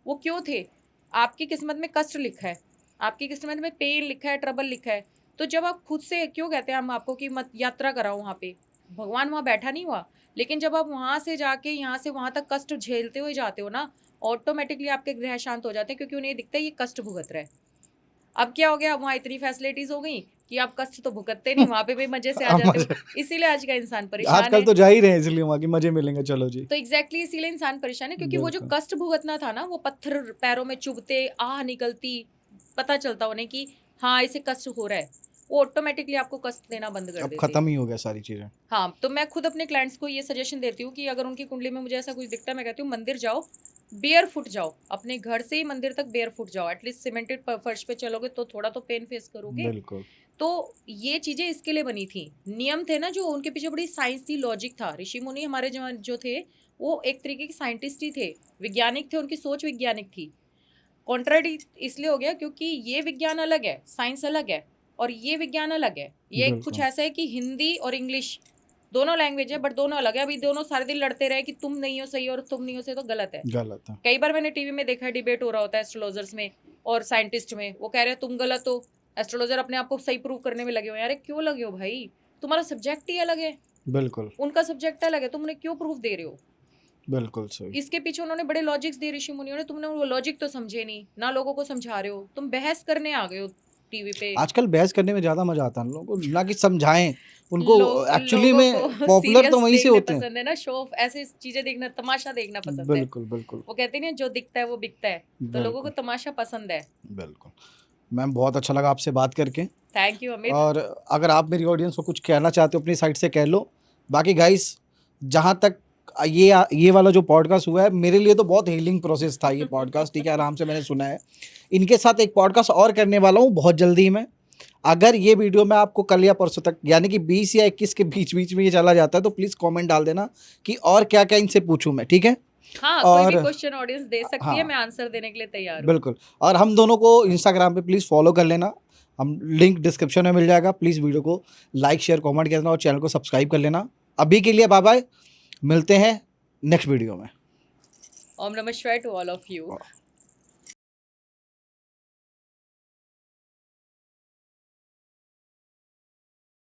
A: वो क्यों थे? आपकी किस्मत में कष्ट लिखा है, आपकी किस्मत में पेन लिखा है, ट्रबल लिखा है। तो जब आप खुद से, क्यों कहते हैं हम आपको कि मत यात्रा कराओ वहाँ पे, भगवान वहाँ बैठा नहीं हुआ, लेकिन जब आप वहाँ से जाके यहाँ से वहाँ तक कष्ट झेलते हुए जाते हो ना, ऑटोमेटिकली आपके ग्रह शांत हो जाते हैं, क्योंकि उन्हें दिखता है ये कष्ट भुगत रहा है। अब क्या हो गया, वहाँ इतनी फैसिलिटीज हो गई कि आप कष्ट तो भुगतते नहीं, वहाँ पे भी मजे से आ जाते हो। इसीलिए आज का इंसान परेशान
B: आजकल
A: है।
B: तो जा ही रहे हैं, इसलिए वहाँ के मजे मिलेंगे, चलो जी।
A: तो एग्जैक्टली इसीलिए इंसान परेशान है, क्योंकि वो जो कष्ट भुगतना था ना, वो पत्थर पैरों में चुभते, आह निकलती, पता चलता उन्हें कि हाँ इसे कष्ट हो रहा है, वो ऑटोमेटिकली आपको कष्ट देना बंद कर
B: अब
A: देते।
B: खत्म ही हो गया सारी चीजें।
A: हाँ, तो मैं खुद अपने क्लाइंट्स को ये सजेशन देती हूँ कि अगर उनकी कुंडली में मुझे ऐसा कुछ दिखता है, मैं कहती हूँ मंदिर जाओ, बेयर फुट जाओ, अपने घर से ही मंदिर तक बेयर फुट जाओ। एटलीस्ट सीमेंटेड फर्श पे चलोगे तो थोड़ा तो पेन फेस करोगे।
B: बिल्कुल।
A: तो ये चीजें इसके लिए बनी थी, नियम थे ना, जो उनके पीछे बड़ी साइंस थी, लॉजिक था। ऋषि मुनि हमारे जो थे, वो एक तरीके के साइंटिस्ट ही थे, वैज्ञानिक थे, उनकी सोच वैज्ञानिक थी। कॉन्ट्राडी इसलिए हो गया क्योंकि ये विज्ञान अलग है, साइंस अलग है, और ये विज्ञान अलग है। ये कुछ ऐसा है कि हिंदी और इंग्लिश दोनों लैंग्वेज है, बट दोनों अलग है। अभी दोनों सारे दिन लड़ते रहे कि तुम नहीं हो सही और तुम नहीं हो सही, तो गलत है।
B: गलत है।
A: कई बार मैंने टीवी में देखा है, डिबेट हो रहा होता है एस्ट्रोलॉजर्स में और साइंटिस्ट में, वो कह रहे हैं तुम गलत हो, एस्ट्रोलॉजर अपने आप को सही प्रूव करने में लगे हो। यार क्यों लगे हो भाई, तुम्हारा सब्जेक्ट ही अलग है,
B: बिल्कुल
A: उनका सब्जेक्ट अलग है, तुम उन्हें क्यों प्रूफ दे रहे हो?
B: बिल्कुल सही।
A: इसके पीछे उन्होंने बड़े लॉजिक्स दिए ऋषि मुनियों ने, तुमने वो लॉजिक तो समझे नहीं ना, लोगों को समझा रहे हो, तुम बहस करने आ गए हो टीवी पे।
B: आजकल बहस करने में ज्यादा मजा आता है लोगों को, ना कि समझाएं उनको। एक्चुअली
A: लोगों
B: में
A: को
B: पॉपुलर तो
A: सीरियस
B: वहीं से
A: देखने
B: होते हैं।
A: पसंद है ना, शो ऑफ, ऐसी चीजें देखना, तमाशा देखना पसंद है।
B: बिल्कुल बिल्कुल
A: वो कहते हैं ना, जो दिखता है वो बिकता है, तो लोगों को तमाशा पसंद है।
B: बिल्कुल। मैम बहुत अच्छा लगा आपसे बात करके।
A: Thank you Amit.
B: और अगर आप मेरी ऑडियंस को कुछ कहना चाहते हो अपनी साइड से कह लो। बाकी गाइस जहाँ तक ये वाला जो पॉडकास्ट हुआ है, मेरे लिए तो बहुत हीलिंग प्रोसेस था ये पॉडकास्ट, ठीक है, आराम से मैंने सुना है। इनके साथ एक पॉडकास्ट और करने वाला हूँ बहुत जल्दी में। अगर ये वीडियो मैं आपको कल या परसों तक, यानी कि 20 या 21 के बीच बीच में ये चला जाता है, तो प्लीज़ कमेंट डाल देना कि और क्या क्या इनसे पूछूं मैं, ठीक है।
A: हाँ, कोई भी
B: और
A: क्वेश्चन ऑडियंस दे सकती है,
B: हाँ
A: मैं आंसर देने के लिए तैयार हूँ।
B: बिल्कुल, और हम दोनों को इंस्टाग्राम पे प्लीज़ फॉलो कर लेना, हम लिंक डिस्क्रिप्शन में मिल जाएगा। प्लीज़ वीडियो को लाइक शेयर कमेंट कर देना और चैनल को सब्सक्राइब कर लेना। अभी के लिए बाय बाय, मिलते हैं नेक्स्ट वीडियो में।
A: ओम नमः शिवाय टू ऑल ऑफ यू।